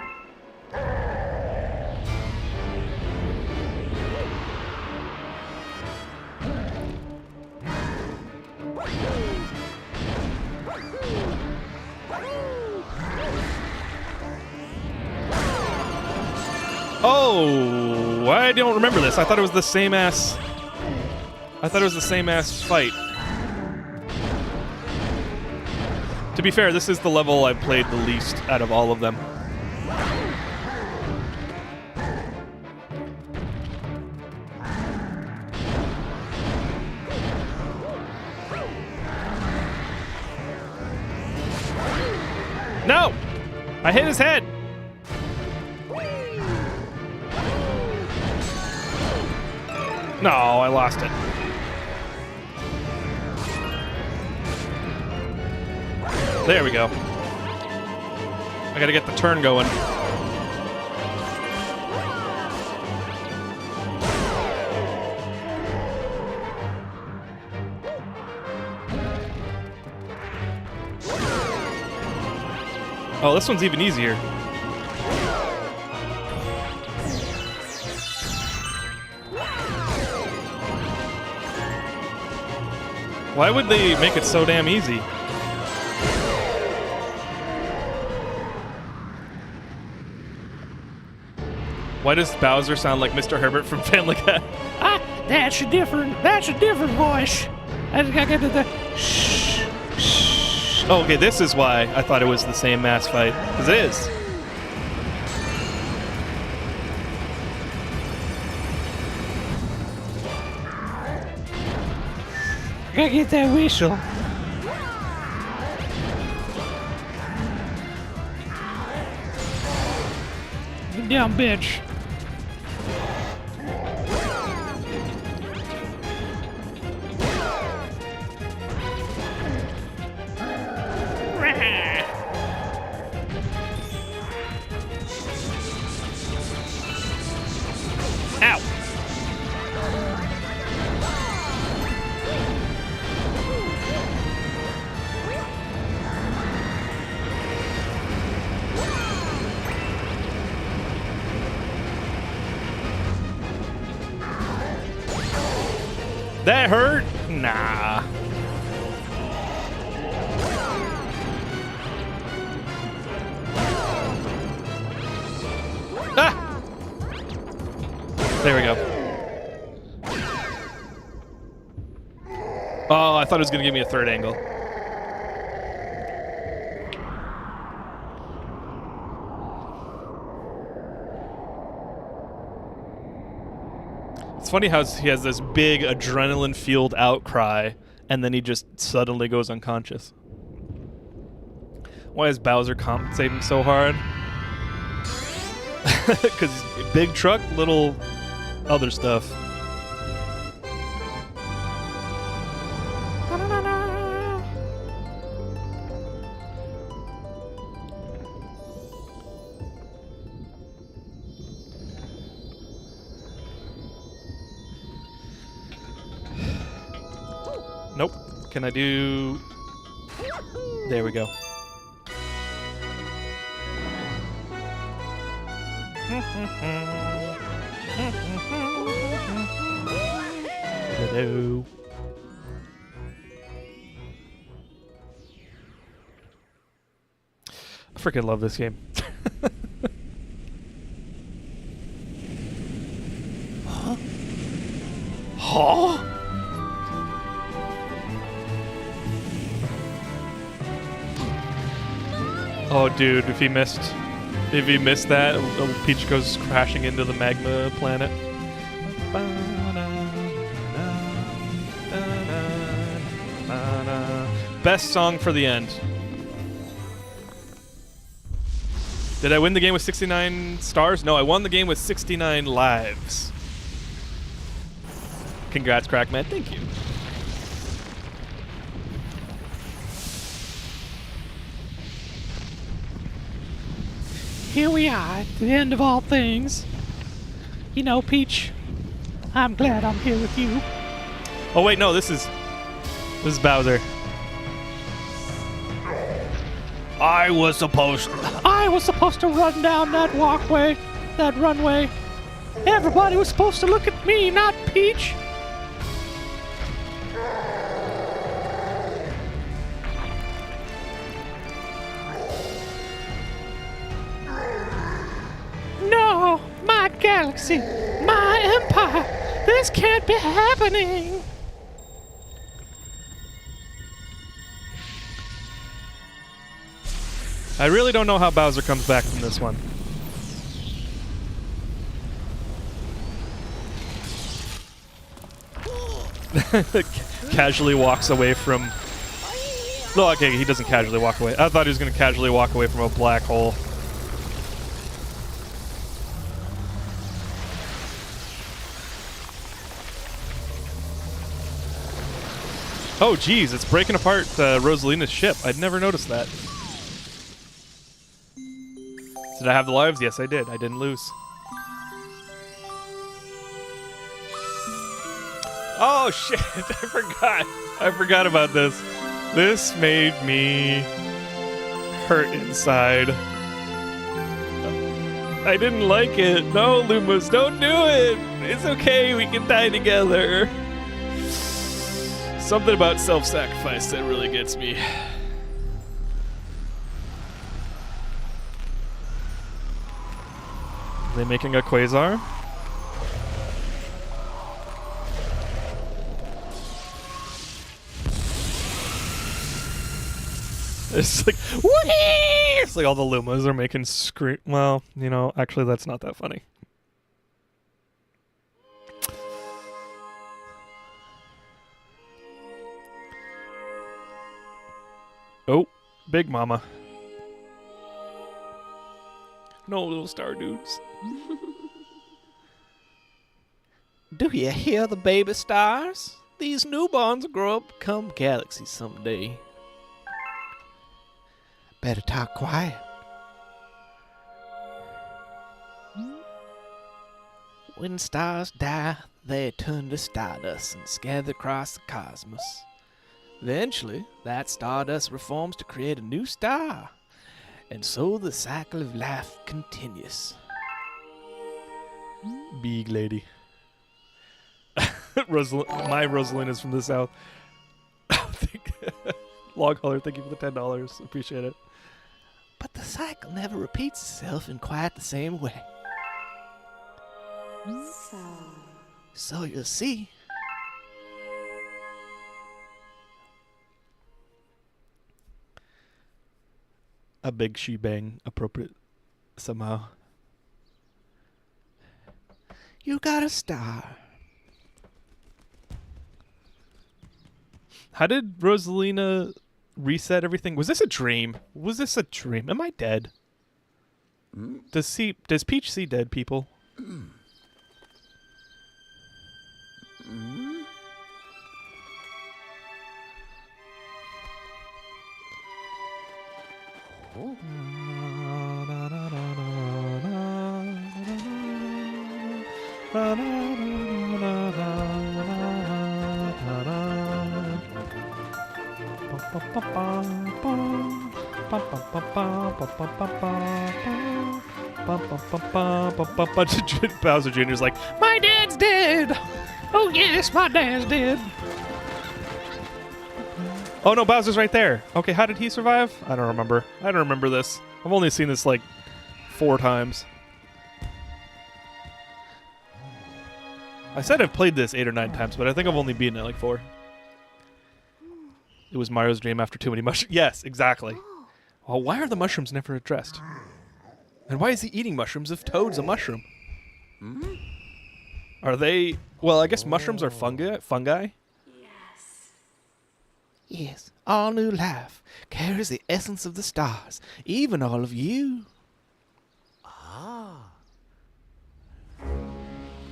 Oh, I don't remember this. I thought it was the same ass fight. To be fair, this is the level I've played the least out of all of them. No! I hit his head! No, I lost it. There we go. I gotta get the turn going. Oh, this one's even easier. Why would they make it so damn easy? Why does Bowser sound like Mr. Herbert from Family Guy? Ah, that's a different voice. I got the shh, shh. Oh, okay, this is why I thought it was the same mass fight. Because it is. I gotta get that whistle. You dumb bitch. Ow! That hurt? Nah. Ah! There we go. Oh, I thought it was going to give me a third angle. It's funny how he has this big adrenaline-fueled outcry, and then he just suddenly goes unconscious. Why is Bowser compensating so hard? Because big truck, little other stuff. Nope. Can I do There we go. Hello. I freaking love this game. Huh? Oh, dude, if he missed that, Peach goes crashing into the magma planet. Best song for the end. Did I win the game with 69 stars? No, I won the game with 69 lives. Congrats, Crackman. Thank you. Here we are at the end of all things. You know, Peach, I'm glad I'm here with you. Oh wait, no, this is Bowser. I was supposed to run down that walkway, that runway. Everybody was supposed to look at me, not Peach. No, my galaxy, my empire. This can't be happening. I really don't know how Bowser comes back from this one. Casually walks away from... No, okay, he doesn't casually walk away. I thought he was going to casually walk away from a black hole. Oh, geez, it's breaking apart Rosalina's ship. I'd never noticed that. Did I have the lives? Yes, I did. I didn't lose. Oh, shit. I forgot. I forgot about this. This made me hurt inside. I didn't like it. No, Lumas, don't do it. It's okay. We can die together. Something about self-sacrifice that really gets me. Are they making a Quasar? It's like, whee! It's like all the Lumas are making scream. Well, you know, actually, that's not that funny. Oh, Big Mama. No little star dudes. Do you hear the baby stars? These newborns will grow up and become galaxies someday. Better talk quiet. When stars die, they turn to stardust and scatter across the cosmos. Eventually, that stardust reforms to create a new star. And so the cycle of life continues. Big lady. My Rosalina's from the south. Log Holler, thank you for the $10. Appreciate it. But the cycle never repeats itself in quite the same way. So you'll see. A big she-bang appropriate somehow. You got a star. How did Rosalina reset everything? Was this a dream? Was this a dream? Am I dead? Does Peach see dead people? Bowser Jr.'s like, My dad's dead. Oh yes, my dad's dead. oh no, Bowser's right there. Okay, how did he survive? I don't remember. I don't remember this. I've only seen this like 4 times. I said I've played this 8 or 9 times, but I think I've only beaten it like 4. It was Mario's dream after too many mushrooms. Yes, exactly. Well, why are the mushrooms never addressed? And why is he eating mushrooms if Toad's a mushroom? Are they... Well, I guess mushrooms are fungi? Yes, all new life carries the essence of the stars, even all of you.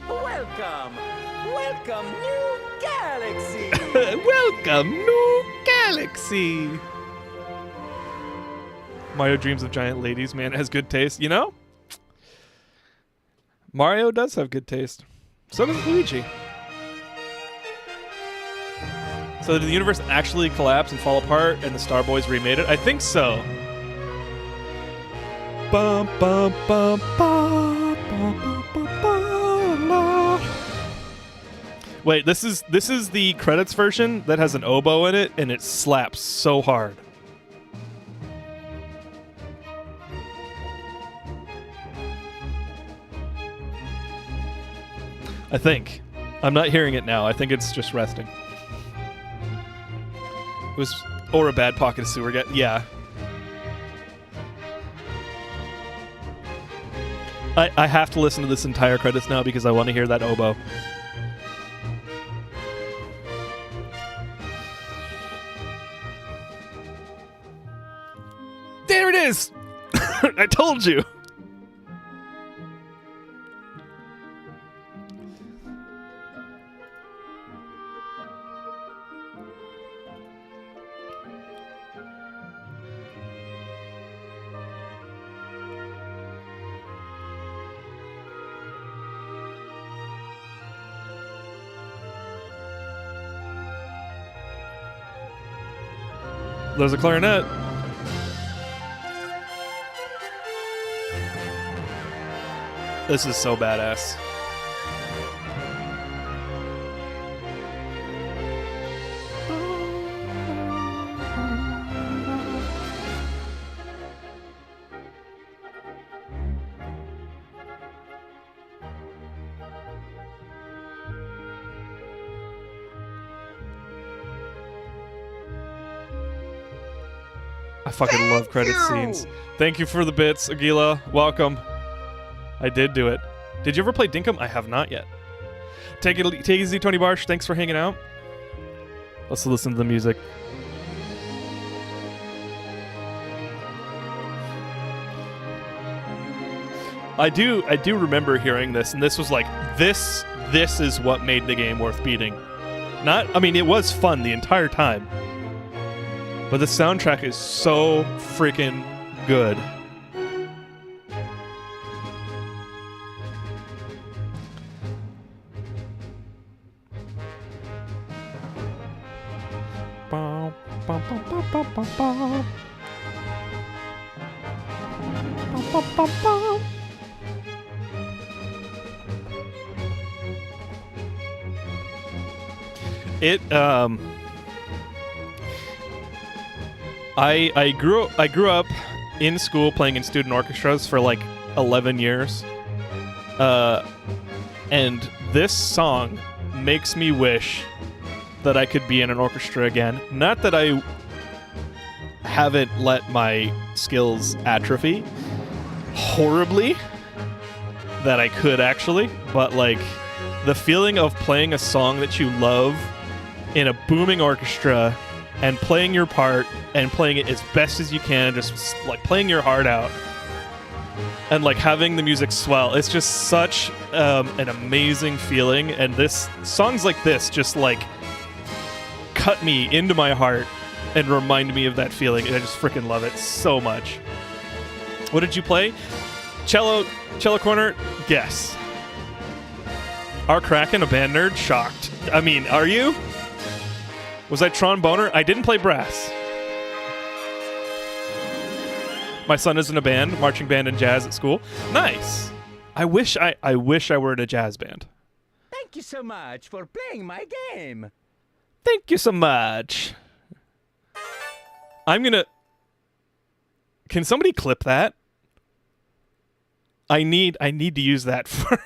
Welcome! Welcome, new galaxy! Welcome, new galaxy! Mario dreams of giant ladies, man, has good taste. You know? Mario does have good taste. So does Luigi. So did the universe actually collapse and fall apart and the Star Boys remade it? I think so. Bum, bum, bum, bum, bum, bum, bum, bum, la. Wait, this is the credits version that has an oboe in it, and it slaps so hard. I think. I'm not hearing it now. I think it's just resting. It was... Or a bad pocket of sewer get. Yeah. I have to listen to this entire credits now because I want to hear that oboe. There it is! I told you! There's a clarinet. This is so badass. I fucking love credit scenes. Thank you for the bits, Aguila. Welcome. I did do it. Did you ever play Dinkum? I have not yet. Take it easy, Tony Barsh. Thanks for hanging out. Let's listen to the music. I do remember hearing this, and this was like, this is what made the game worth beating. I mean, it was fun the entire time. But the soundtrack is so freaking good. I grew up in school playing in student orchestras for like 11 years. And this song makes me wish that I could be in an orchestra again. Not that I haven't let my skills atrophy horribly, that I could actually, but like the feeling of playing a song that you love in a booming orchestra and playing your part and playing it as best as you can, just like playing your heart out and like having the music swell. It's just such an amazing feeling, and this songs like this just like cut me into my heart and remind me of that feeling, and I just freaking love it so much. What did you play? Cello corner? Guess. Are Kraken a band nerd? Shocked. I mean, are you? Was I tromboner? I didn't play brass. My son is in a band, marching band and jazz at school. Nice. I wish I were in a jazz band. Thank you so much for playing my game. Thank you so much. I'm gonna. Can somebody clip that? I need to use that for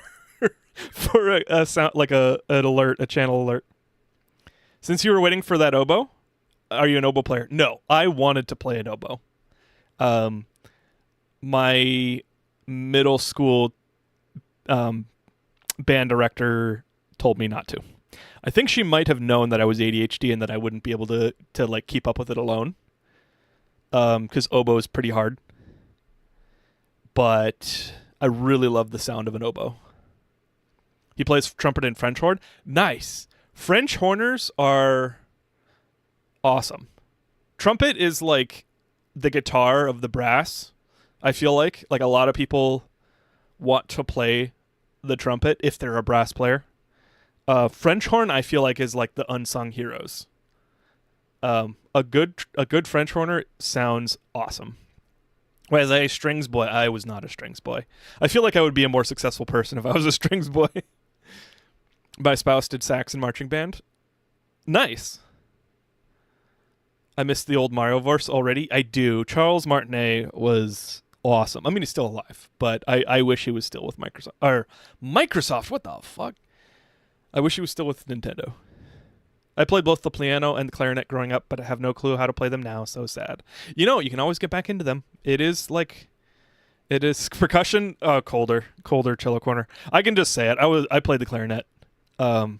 a sound like an alert, a channel alert. Since you were waiting for that oboe, are you an oboe player? No, I wanted to play an oboe. My middle school band director told me not to. I think she might have known that I was ADHD and that I wouldn't be able to like keep up with it alone. Because oboe is pretty hard. But I really love the sound of an oboe. He plays trumpet and French horn. Nice. French horners are awesome. Trumpet is like the guitar of the brass. I feel like a lot of people want to play the trumpet if they're a brass player. French horn, I feel like, is like the unsung heroes. A good French horner sounds awesome. Whereas a strings boy, I was not a strings boy. I feel like I would be a more successful person if I was a strings boy. My spouse did sax and marching band. Nice. I missed the old Mario verse already. I do. Charles Martinet was awesome. I mean, he's still alive, but I wish he was still with Microsoft. Or Microsoft, what the fuck? I wish he was still with Nintendo. I played both the piano and the clarinet growing up, but I have no clue how to play them now. So sad. You know, you can always get back into them. It is percussion. Colder, Cello Corner. I can just say it. I played the clarinet. I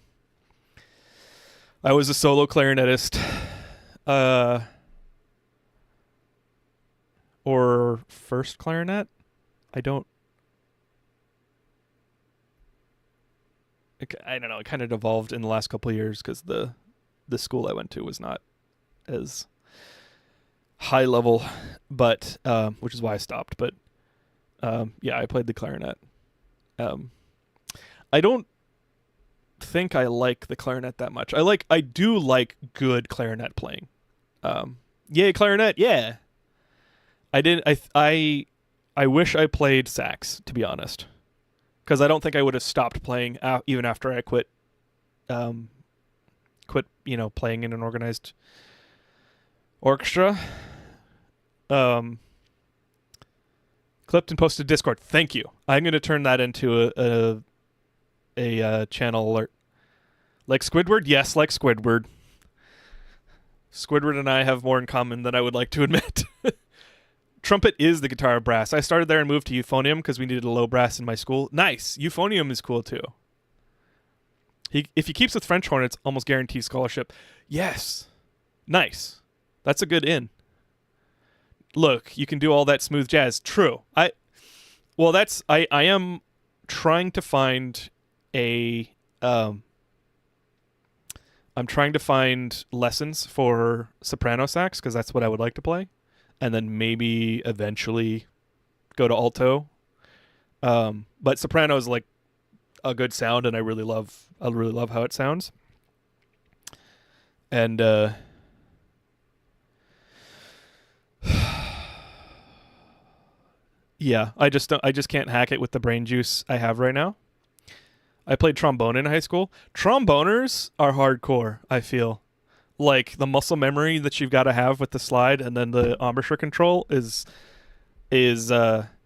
was a solo clarinetist. Or first clarinet. I don't know. It kind of evolved in the last couple of years because the school I went to was not as high level, but which is why I stopped. But yeah, I played the clarinet. I don't think I like the clarinet that much. I do like good clarinet playing. Yay, clarinet! Yeah. I wish I played sax, to be honest, because I don't think I would have stopped playing even after I quit playing in an organized orchestra. Clipped and posted Discord. Thank you. I'm going to turn that into a channel alert. Like Squidward? Yes, like Squidward. Squidward and I have more in common than I would like to admit. Trumpet is the guitar of brass. I started there and moved to euphonium because we needed a low brass in my school. Nice. Euphonium is cool too. If he keeps with French horn, it's almost guaranteed scholarship. Yes. Nice. That's a good in. Look, you can do all that smooth jazz. True. I am trying to find I'm trying to find lessons for soprano sax because that's what I would like to play, and then maybe eventually go to alto. But soprano is like a good sound, and I really love how it sounds. And yeah, I just can't hack it with the brain juice I have right now. I played trombone in high school. Tromboners are hardcore, I feel. Like, the muscle memory that you've got to have with the slide and then the embouchure control is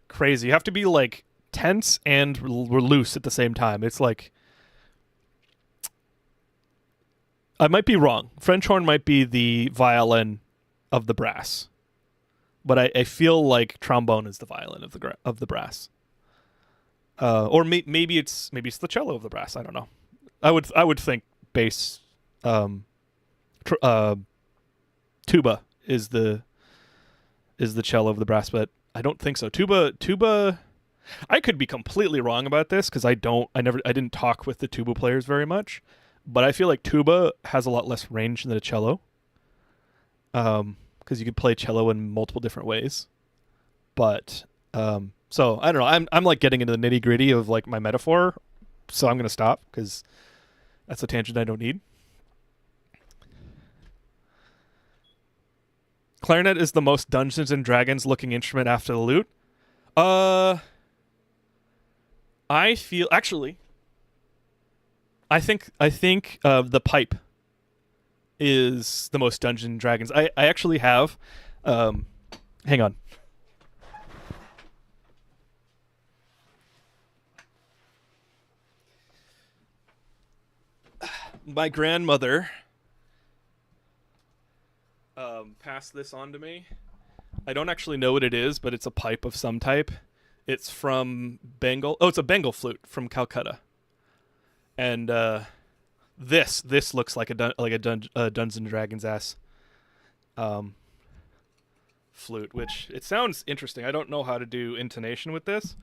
crazy. You have to be, like, tense and loose at the same time. It's like... I might be wrong. French horn might be the violin of the brass. But I feel like trombone is the violin of the brass. Or maybe it's the cello of the brass. I don't know. I would think bass, tuba is the cello of the brass, but I don't think so. Tuba. I could be completely wrong about this because I didn't talk with the tuba players very much, but I feel like tuba has a lot less range than a cello. Because you could play cello in multiple different ways, but. So I don't know. I'm like getting into the nitty gritty of like my metaphor, so I'm gonna stop because that's a tangent I don't need. Clarinet is the most Dungeons and Dragons looking instrument after the lute. I feel actually. I think the pipe is the most Dungeons and Dragons. I actually have. Hang on. My grandmother passed this on to me. I don't actually know what it is, but it's a pipe of some type. It's from Bengal. Oh, it's a Bengal flute from Calcutta. And this looks like a Dungeons and Dragons ass flute, which it sounds interesting. I don't know how to do intonation with this.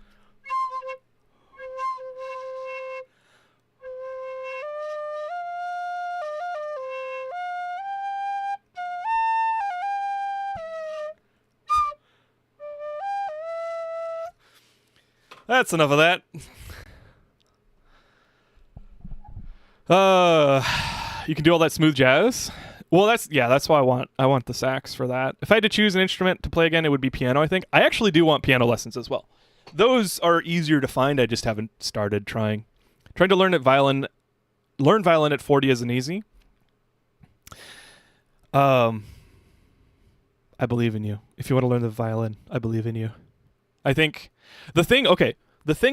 That's enough of that. You can do all that smooth jazz. Well, that's why I want the sax for that. If I had to choose an instrument to play again, it would be piano, I think. I actually do want piano lessons as well. Those are easier to find. I just haven't started trying. Trying to learn violin at 40 isn't easy. I believe in you. If you want to learn the violin, I believe in you. I think the thing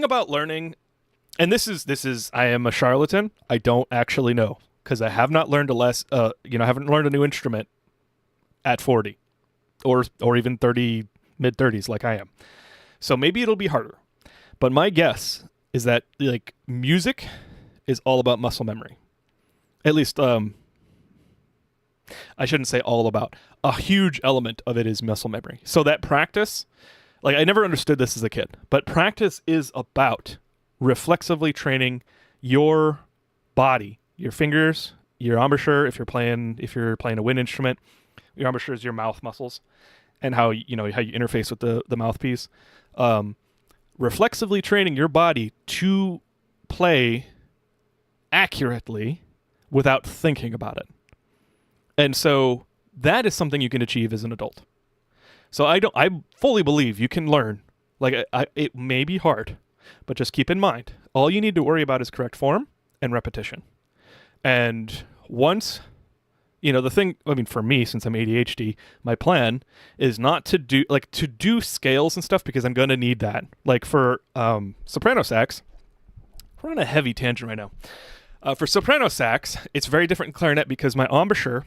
about learning, and this is I am a charlatan. I don't actually know because I have not learned I haven't learned a new instrument at 40 or even 30, mid 30s like I am. So maybe it'll be harder. But my guess is that like music is all about muscle memory. At least I shouldn't say all about. A huge element of it is muscle memory. So that practice, like I never understood this as a kid, but practice is about reflexively training your body, your fingers, your embouchure. If you're playing a wind instrument, your embouchure is your mouth muscles, and how you interface with the mouthpiece. Reflexively training your body to play accurately without thinking about it, and so that is something you can achieve as an adult. So I fully believe you can learn. Like it may be hard, but just keep in mind, all you need to worry about is correct form and repetition. And once, the thing, for me, since I'm ADHD, my plan is not to do scales and stuff because I'm going to need that. Like for soprano sax, we're on a heavy tangent right now. For soprano sax, it's very different in clarinet because my embouchure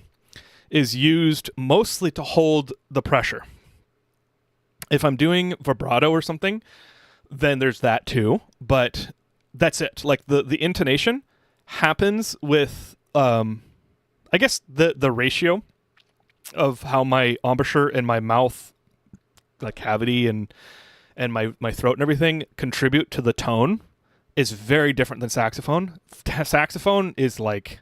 is used mostly to hold the pressure. If I'm doing vibrato or something, then there's that too, but that's it. Like the intonation happens with, I guess the ratio of how my embouchure and my mouth, like cavity and my throat and everything contribute to the tone is very different than saxophone. Saxophone is like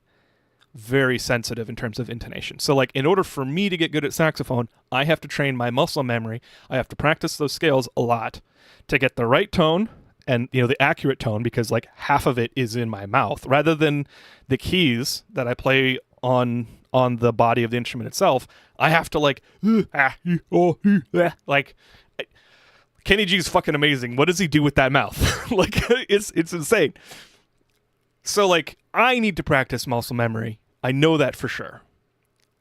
very sensitive in terms of intonation. So like in order for me to get good at saxophone, I have to train my muscle memory. I have to practice those scales a lot to get the right tone and the accurate tone, because like half of it is in my mouth rather than the keys that I play on the body of the instrument itself. I have to like Kenny G's fucking amazing. What does he do with that mouth? Like it's insane. So like I need to practice muscle memory. I know that for sure.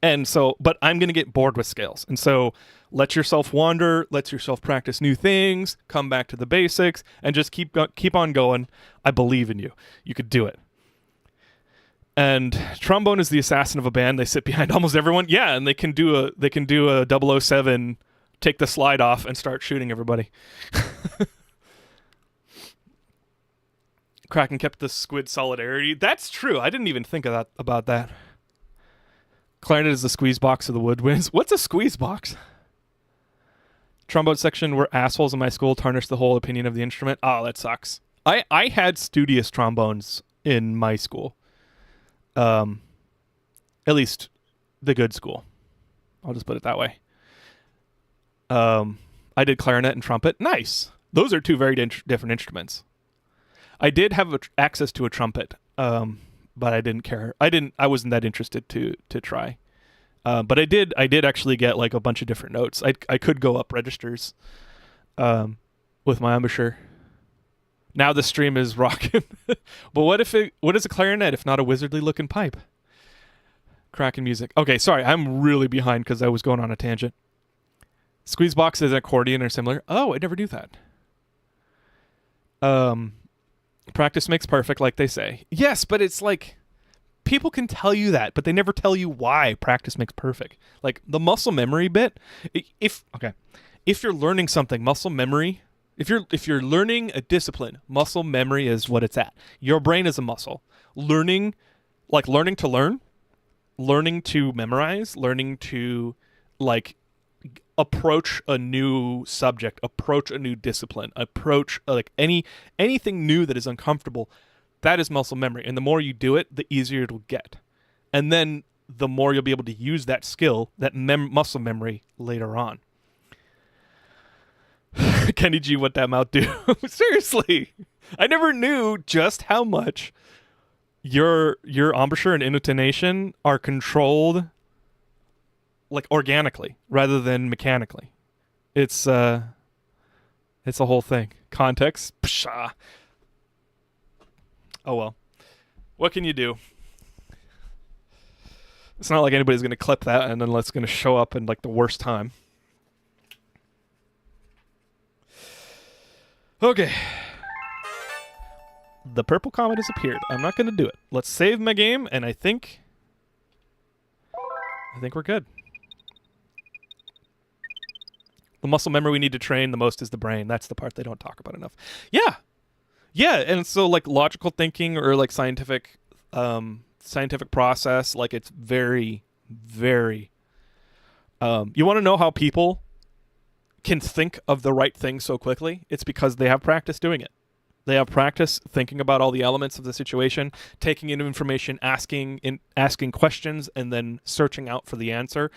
And so, but I'm going to get bored with scales. And so let yourself wander, let yourself practice new things, come back to the basics, and just keep on going. I believe in you. You could do it. And trombone is the assassin of a band. They sit behind almost everyone. Yeah, and they can do a 007, take the slide off and start shooting everybody. Kraken kept the squid solidarity. That's true. I didn't even think about that. Clarinet is the squeeze box of the woodwinds. What's a squeeze box? Trombone section where assholes in my school tarnished the whole opinion of the instrument. Oh, that sucks. I had studious trombones in my school. At least the good school. I'll just put it that way. I did clarinet and trumpet. Nice. Those are two very different instruments. I did have access to a trumpet, but I didn't care. I wasn't that interested to try. But I did actually get like a bunch of different notes. I could go up registers with my embouchure. Now the stream is rocking. But what is a clarinet if not a wizardly looking pipe? Kraken music. Okay, sorry, I'm really behind because I was going on a tangent. Squeezebox is an accordion or similar. Oh, I never knew that. Practice makes perfect, like they say. Yes, but it's like people can tell you that, but they never tell you why practice makes perfect. Like the muscle memory bit. If you're learning something, muscle memory. If you're learning a discipline, muscle memory is what it's at. Your brain is a muscle. Learning to learn, learning to memorize, learning to like approach a new subject, approach a new discipline, approach like anything new that is uncomfortable, that is muscle memory. And the more you do it, the easier it'll get. And then the more you'll be able to use that skill, that muscle memory later on. Kenny G, what that mouth do? Seriously, I never knew just how much your embouchure and intonation are controlled like organically rather than mechanically. It's a whole thing. Context. Pshaw. Oh well. What can you do? It's not like anybody's gonna clip that and then it's gonna show up in like the worst time. Okay. The purple comet has appeared. I'm not going to do it. Let's save my game, and I think we're good. The muscle memory we need to train the most is the brain. That's the part they don't talk about enough. Yeah. Yeah, and so like logical thinking or like scientific process, like it's very, very... you want to know how people can think of the right thing so quickly? It's because they have practice doing it. They have practice thinking about all the elements of the situation, taking in information, asking questions, and then searching out for the answer,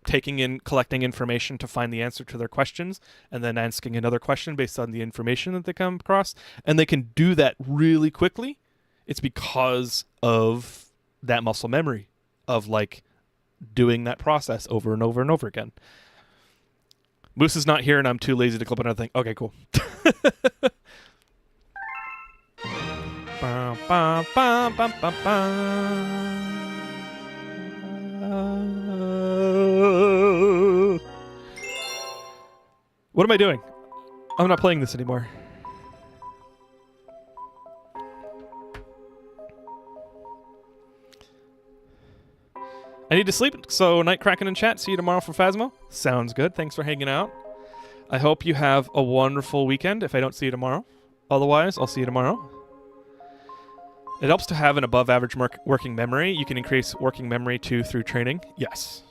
collecting information to find the answer to their questions, and then asking another question based on the information that they come across. And they can do that really quickly. It's because of that muscle memory of like doing that process over and over and over again. Moose is not here, and I'm too lazy to clip another thing. Okay, cool. What am I doing? I'm not playing this anymore. I need to sleep, so night Kraken in chat. See you tomorrow for Phasmo. Sounds good. Thanks for hanging out. I hope you have a wonderful weekend if I don't see you tomorrow. Otherwise, I'll see you tomorrow. It helps to have an above average working memory. You can increase working memory too through training. Yes.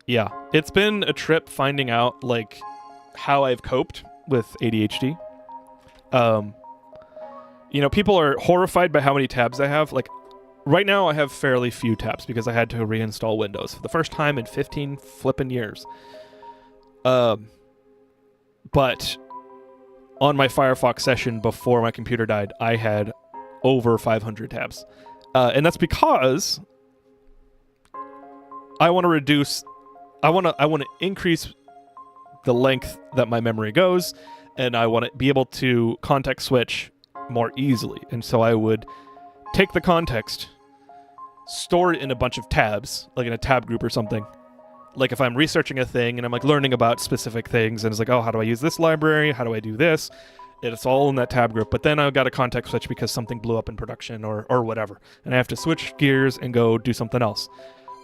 Yeah. It's been a trip finding out like how I've coped with ADHD. People are horrified by how many tabs I have. Like, right now, I have fairly few tabs because I had to reinstall Windows for the first time in 15 flippin' years. But on my Firefox session before my computer died, I had over 500 tabs. And that's because I want to increase the length that my memory goes, and I want to be able to context switch more easily. And so I would take the context, store it in a bunch of tabs, like in a tab group or something. Like if I'm researching a thing and I'm like learning about specific things and it's like, oh, how do I use this library? How do I do this? It's all in that tab group. But then I've got a context switch because something blew up in production or whatever. And I have to switch gears and go do something else.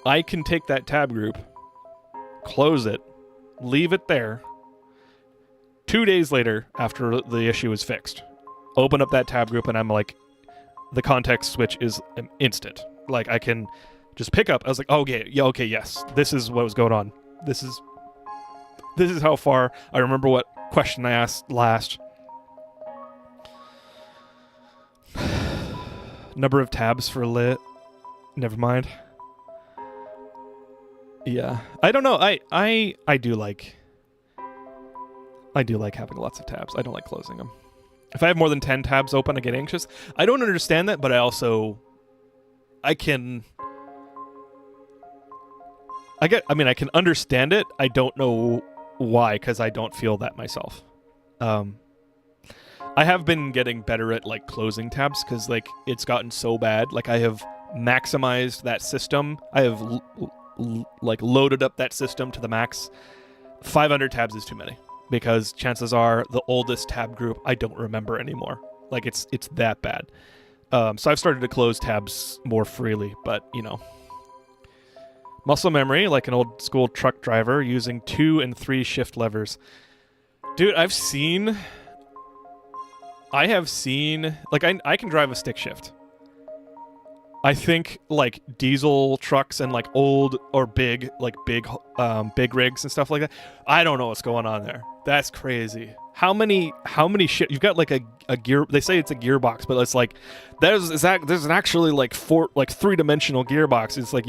I can take that tab group, close it, leave it there. 2 days later, after the issue is fixed, open up that tab group and I'm like, the context switch is instant. Like I can just pick up. I was like, okay, yes, this is what was going on. This is how far I remember what question I asked last. Number of tabs for lit. Never mind. Yeah, I don't know. I do like having lots of tabs. I don't like closing them. If I have more than 10 tabs open, I get anxious. I don't understand that, but I can I can understand it. I don't know why, because I don't feel that myself. I have been getting better at like closing tabs because like it's gotten so bad. Like I have maximized that system. I have like loaded up that system to the max. 500 tabs is too many because chances are the oldest tab group I don't remember anymore. Like it's that bad. So I've started to close tabs more freely, but you know. Muscle memory, like an old school truck driver, using 2 and 3 shift levers. Dude, I have seen, like, I can drive a stick shift. I think, like, diesel trucks and, like, old or big rigs and stuff like that. I don't know what's going on there. That's crazy. How many shit? You've got, like, a gear, they say it's a gearbox, but it's like, there's an actually, like, 3-dimensional gearbox. It's like,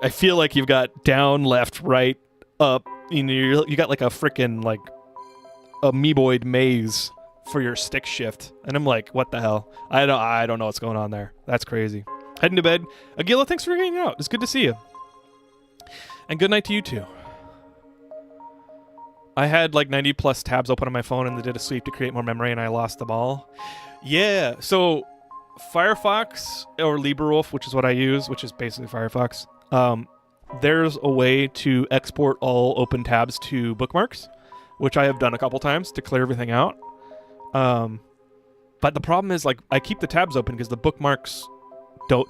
I feel like you've got down, left, right, up. You got like a freaking like amoeboid maze for your stick shift, and I'm like, what the hell? I don't know what's going on there. That's crazy. Heading to bed. Aguila, thanks for hanging out. It's good to see you. And good night to you too. I had like 90 plus tabs open on my phone and they did a sweep to create more memory, and I lost them all. Yeah. So Firefox or LibreWolf, which is what I use, which is basically Firefox. There's a way to export all open tabs to bookmarks, which I have done a couple times to clear everything out. But the problem is, like, I keep the tabs open because the bookmarks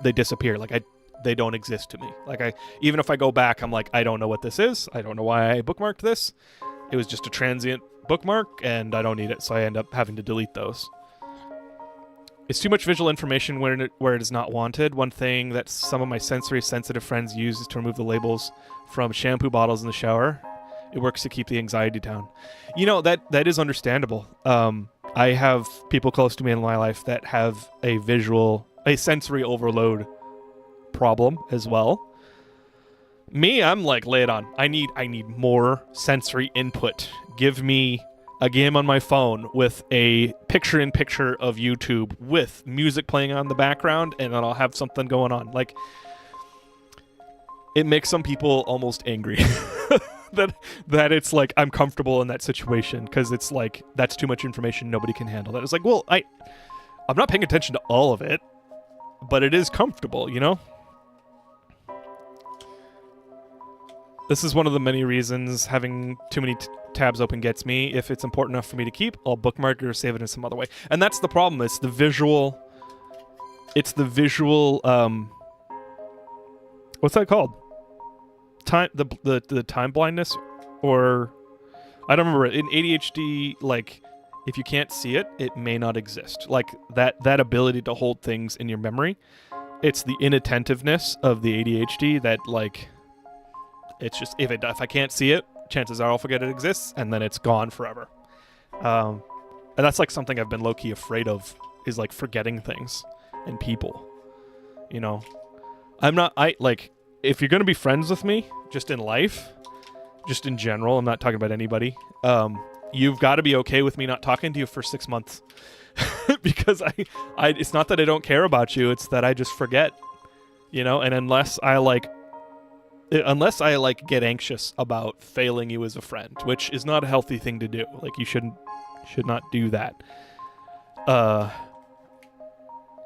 they disappear. Like, they don't exist to me. Like, even if I go back, I'm like, I don't know what this is. I don't know why I bookmarked this. It was just a transient bookmark, and I don't need it, so I end up having to delete those. It's too much visual information where it is not wanted. One thing that some of my sensory-sensitive friends use is to remove the labels from shampoo bottles in the shower. It works to keep the anxiety down. You know, that is understandable. I have people close to me in my life that have a sensory overload problem as well. Me, I'm like, lay it on. I need more sensory input. Give me a game on my phone with a picture-in-picture of YouTube with music playing on the background, and then I'll have something going on. Like, it makes some people almost angry that it's like I'm comfortable in that situation, because it's like that's too much information. Nobody can handle that. It's like, well, I'm not paying attention to all of it, but it is comfortable, you know? This is one of the many reasons having too many tabs open gets me. If it's important enough for me to keep, I'll bookmark it or save it in some other way. And that's the problem. It's the visual, what's that called? The time blindness, or I don't remember. In ADHD, like, if you can't see it, it may not exist. Like that ability to hold things in your memory. It's the inattentiveness of the ADHD that, like, it's just, if I can't see it, chances are I'll forget it exists, and then it's gone forever. And that's like something I've been low-key afraid of, is like forgetting things and people. You know, if you're gonna be friends with me, just in life, just in general, I'm not talking about anybody. You've got to be okay with me not talking to you for 6 months, because it's not that I don't care about you, it's that I just forget. You know, and unless I get anxious about failing you as a friend, which is not a healthy thing to do. Like, you should not do that.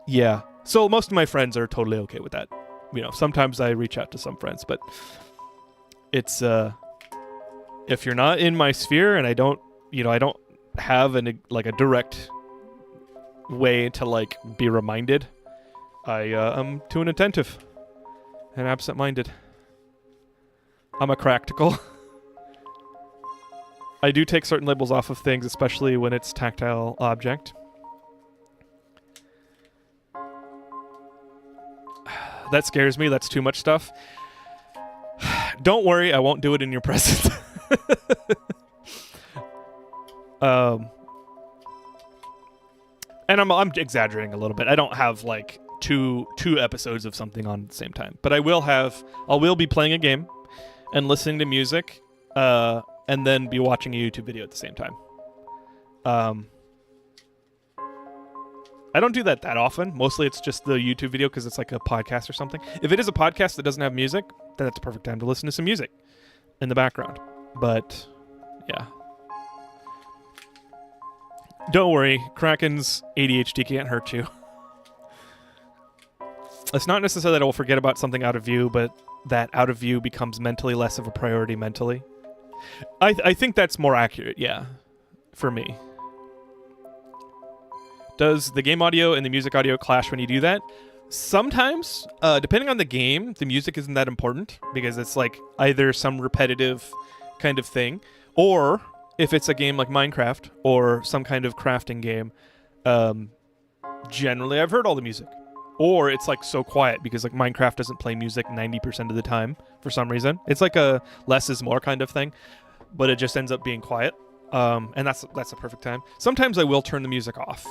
Yeah. So most of my friends are totally okay with that. You know, sometimes I reach out to some friends, but it's if you're not in my sphere and I don't have a direct way to like be reminded, I'm too inattentive and absent-minded. I'm a practical. I do take certain labels off of things, especially when it's tactile object. That scares me. That's too much stuff. Don't worry, I won't do it in your presence. And I'm exaggerating a little bit. I don't have like two episodes of something on at the same time, but I will be playing a game and listening to music, and then be watching a YouTube video at the same time. I don't do that often. Mostly it's just the YouTube video because it's like a podcast or something. If it is a podcast that doesn't have music, then that's a perfect time to listen to some music in the background. But yeah. Don't worry, Kraken's ADHD can't hurt you. It's not necessarily that I will forget about something out of view, but that out of view becomes mentally less of a priority mentally. I think that's more accurate, yeah, for me. Does the game audio and the music audio clash when you do that? Sometimes, depending on the game, the music isn't that important because it's like either some repetitive kind of thing, or if it's a game like Minecraft or some kind of crafting game, generally I've heard all the music. Or it's like so quiet because like Minecraft doesn't play music 90% of the time for some reason. It's like a less is more kind of thing, but it just ends up being quiet. And that's a perfect time. Sometimes I will turn the music off,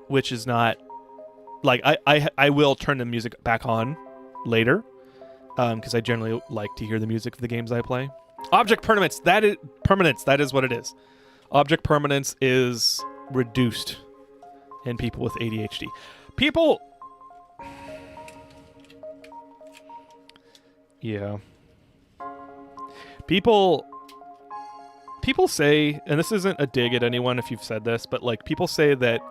which is not like I will turn the music back on later because I generally like to hear the music of the games I play. Object permanence, that is what it is. Object permanence is reduced in people with ADHD. People say, and this isn't a dig at anyone if you've said this, but like people say that,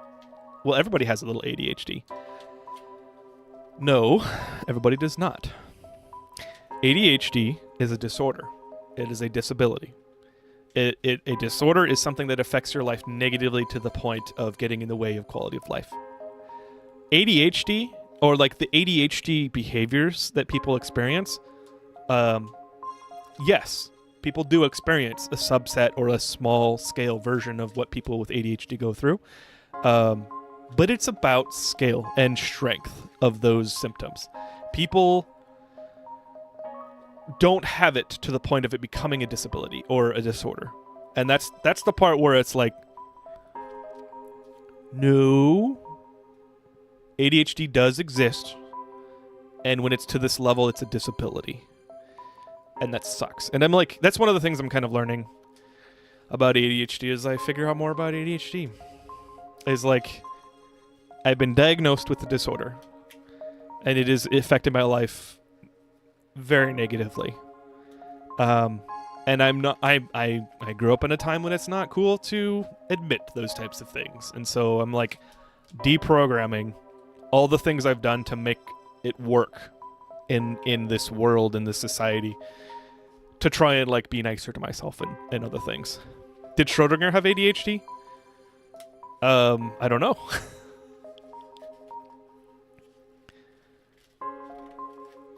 well, everybody has a little ADHD. No, everybody does not. ADHD is a disorder. It is a disability. A disorder is something that affects your life negatively to the point of getting in the way of quality of life. ADHD, or like the ADHD behaviors that people experience, yes, people do experience a subset or a small scale version of what people with ADHD go through. But it's about scale and strength of those symptoms. People don't have it to the point of it becoming a disability or a disorder. And that's the part where it's like, no, ADHD does exist. And when it's to this level, it's a disability. And that sucks. And I'm like, that's one of the things I'm kind of learning about ADHD as I figure out more about ADHD. Is like, I've been diagnosed with the disorder. And it is affecting my life very negatively. And I'm not, I grew up in a time when it's not cool to admit those types of things. And so I'm like deprogramming all the things I've done to make it work in this world, in this society, to try and like be nicer to myself and other things. Did Schrodinger have ADHD? I don't know.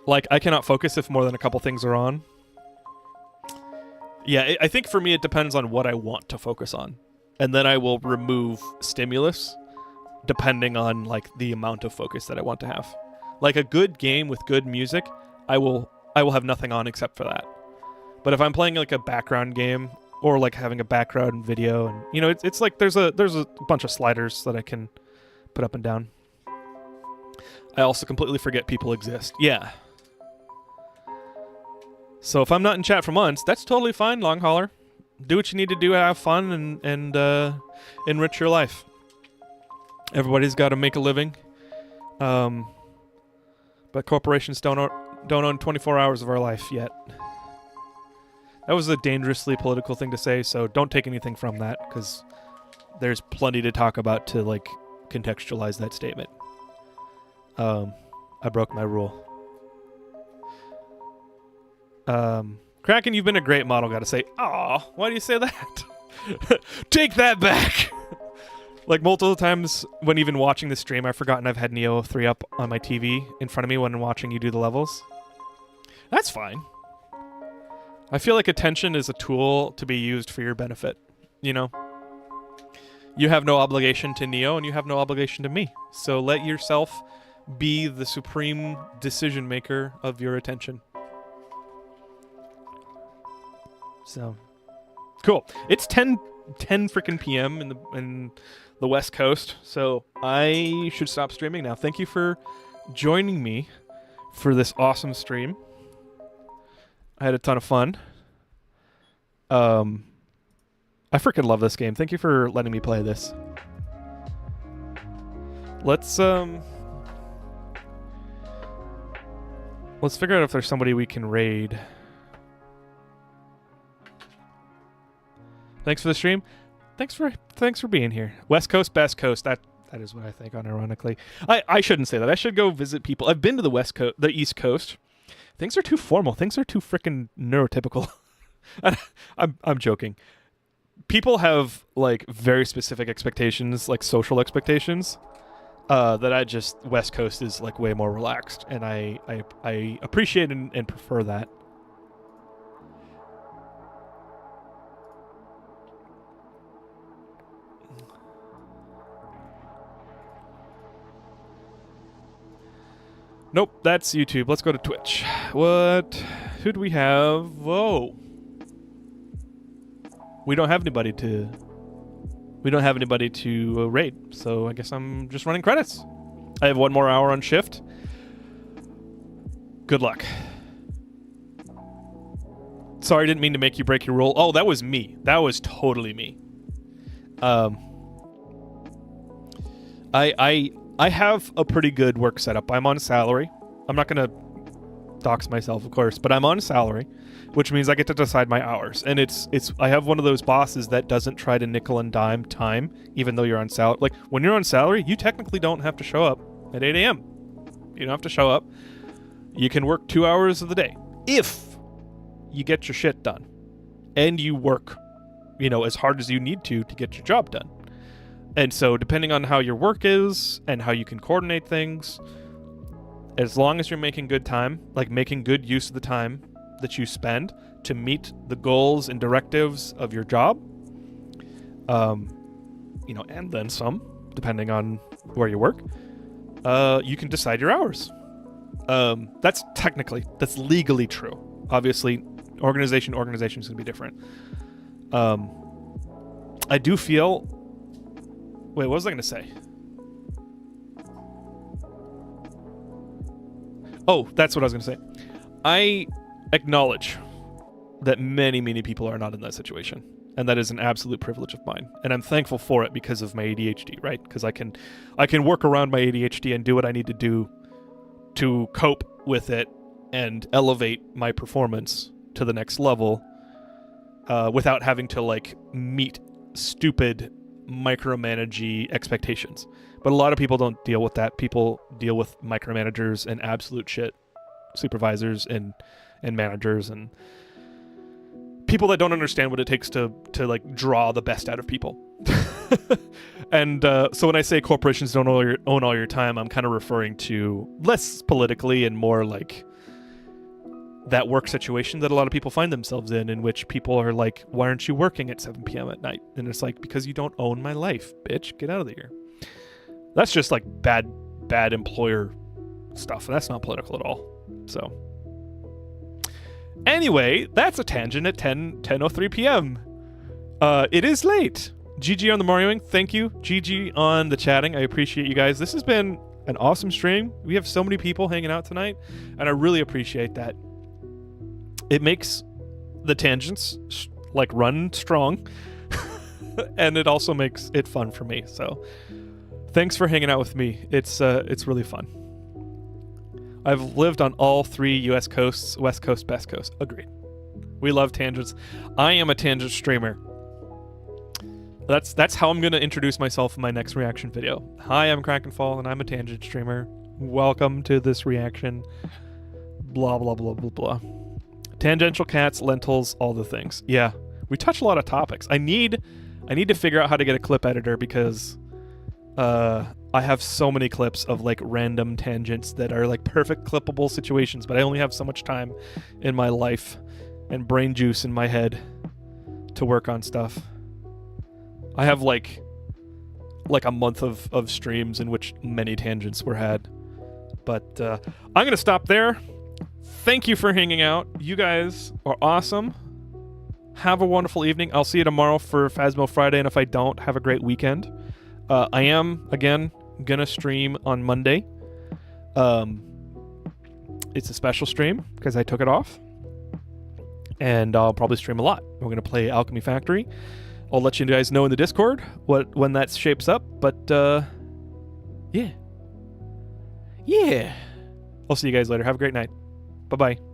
Like, I cannot focus if more than a couple things are on. Yeah, I think for me it depends on what I want to focus on. And then I will remove stimulus depending on, like, the amount of focus that I want to have. Like, a good game with good music, I will have nothing on except for that. But if I'm playing, like, a background game, or, like, having a background video, and, you know, it's like there's a bunch of sliders that I can put up and down. I also completely forget people exist. Yeah. So if I'm not in chat for months, that's totally fine, long hauler. Do what you need to do, have fun, and enrich your life. Everybody's got to make a living. But corporations don't own 24 hours of our life yet. That was a dangerously political thing to say, so don't take anything from that, because there's plenty to talk about to, like, contextualize that statement. I broke my rule. Kraken, you've been a great model, gotta say. Aw, why do you say that? Take that back! Like, multiple times when even watching the stream, I've forgotten I've had Neo 3 up on my TV in front of me when watching you do the levels. That's fine. I feel like attention is a tool to be used for your benefit, you know? You have no obligation to Neo, and you have no obligation to me. So let yourself be the supreme decision maker of your attention. So, cool. It's 10 freaking p.m. in the West Coast, so I should stop streaming now. Thank you for joining me for this awesome stream. I had a ton of fun. I freaking love this game. Thank you for letting me play this. Let's Let's figure out if there's somebody we can raid. Thanks for the stream. Thanks for being here. West Coast, best coast. That is what I think, unironically. I shouldn't say that. I should go visit people. I've been to the East Coast. Things are too formal. Things are too freaking neurotypical. I'm joking. People have like very specific expectations, like social expectations. That West Coast is like way more relaxed, and I appreciate and prefer that. Nope, that's YouTube. Let's go to Twitch. Who do we have? Whoa. We don't have anybody to raid, so I guess I'm just running credits. I have 1 more hour on shift. Good luck. Sorry, I didn't mean to make you break your rule. Oh, that was me. That was totally me. I have a pretty good work setup. I'm on salary. I'm not going to dox myself, of course, but I'm on salary, which means I get to decide my hours. And I have one of those bosses that doesn't try to nickel and dime time, even though you're on salary. Like, when you're on salary, you technically don't have to show up at 8 a.m. You don't have to show up. You can work 2 hours of the day if you get your shit done and you work, as hard as you need to get your job done. And so depending on how your work is and how you can coordinate things, as long as you're making good time, like making good use of the time that you spend to meet the goals and directives of your job, and then some, depending on where you work, you can decide your hours. That's legally true. Obviously, organization is going to be different. I do feel... Wait, what was I going to say? Oh, that's what I was going to say. I acknowledge that many, many people are not in that situation. And that is an absolute privilege of mine. And I'm thankful for it because of my ADHD, right? Because I can work around my ADHD and do what I need to do to cope with it and elevate my performance to the next level without having to, like, meet stupid micromanagey expectations. But a lot of people don't deal with that. People deal with micromanagers and absolute shit supervisors and managers and people that don't understand what it takes to like draw the best out of people. And so when I say corporations don't own all your time, I'm kind of referring to less politically and more like that work situation that a lot of people find themselves in which people are like, why aren't you working at 7 p.m. at night? And it's like, because you don't own my life, bitch. Get out of here. That's just like bad employer stuff. And that's not political at all. So anyway, that's a tangent at 10:03 p.m. It is late. GG on the Marioing. Thank you. GG on the chatting. I appreciate you guys. This has been an awesome stream. We have so many people hanging out tonight, and I really appreciate that. It makes the tangents like run strong, and it also makes it fun for me. So thanks for hanging out with me. It's really fun. I've lived on all 3 U.S. coasts, West Coast, Best Coast. Agreed. We love tangents. I am a tangent streamer. That's how I'm going to introduce myself in my next reaction video. Hi, I'm Krakenfall, and I'm a tangent streamer. Welcome to this reaction. Blah, blah, blah, blah, blah. Tangential cats, lentils, all the things. Yeah, we touch a lot of topics. I need to figure out how to get a clip editor because I have so many clips of like random tangents that are like perfect clippable situations, but I only have so much time in my life and brain juice in my head to work on stuff. I have like a month of streams in which many tangents were had. But I'm going to stop there. Thank you for hanging out. You guys are awesome. Have a wonderful evening. I'll see you tomorrow for Phasmo Friday, and if I don't, have a great weekend. I am, again, going to stream on Monday. It's a special stream because I took it off. And I'll probably stream a lot. We're going to play Alchemy Factory. I'll let you guys know in the Discord when that shapes up, but yeah. I'll see you guys later. Have a great night. Bye-bye.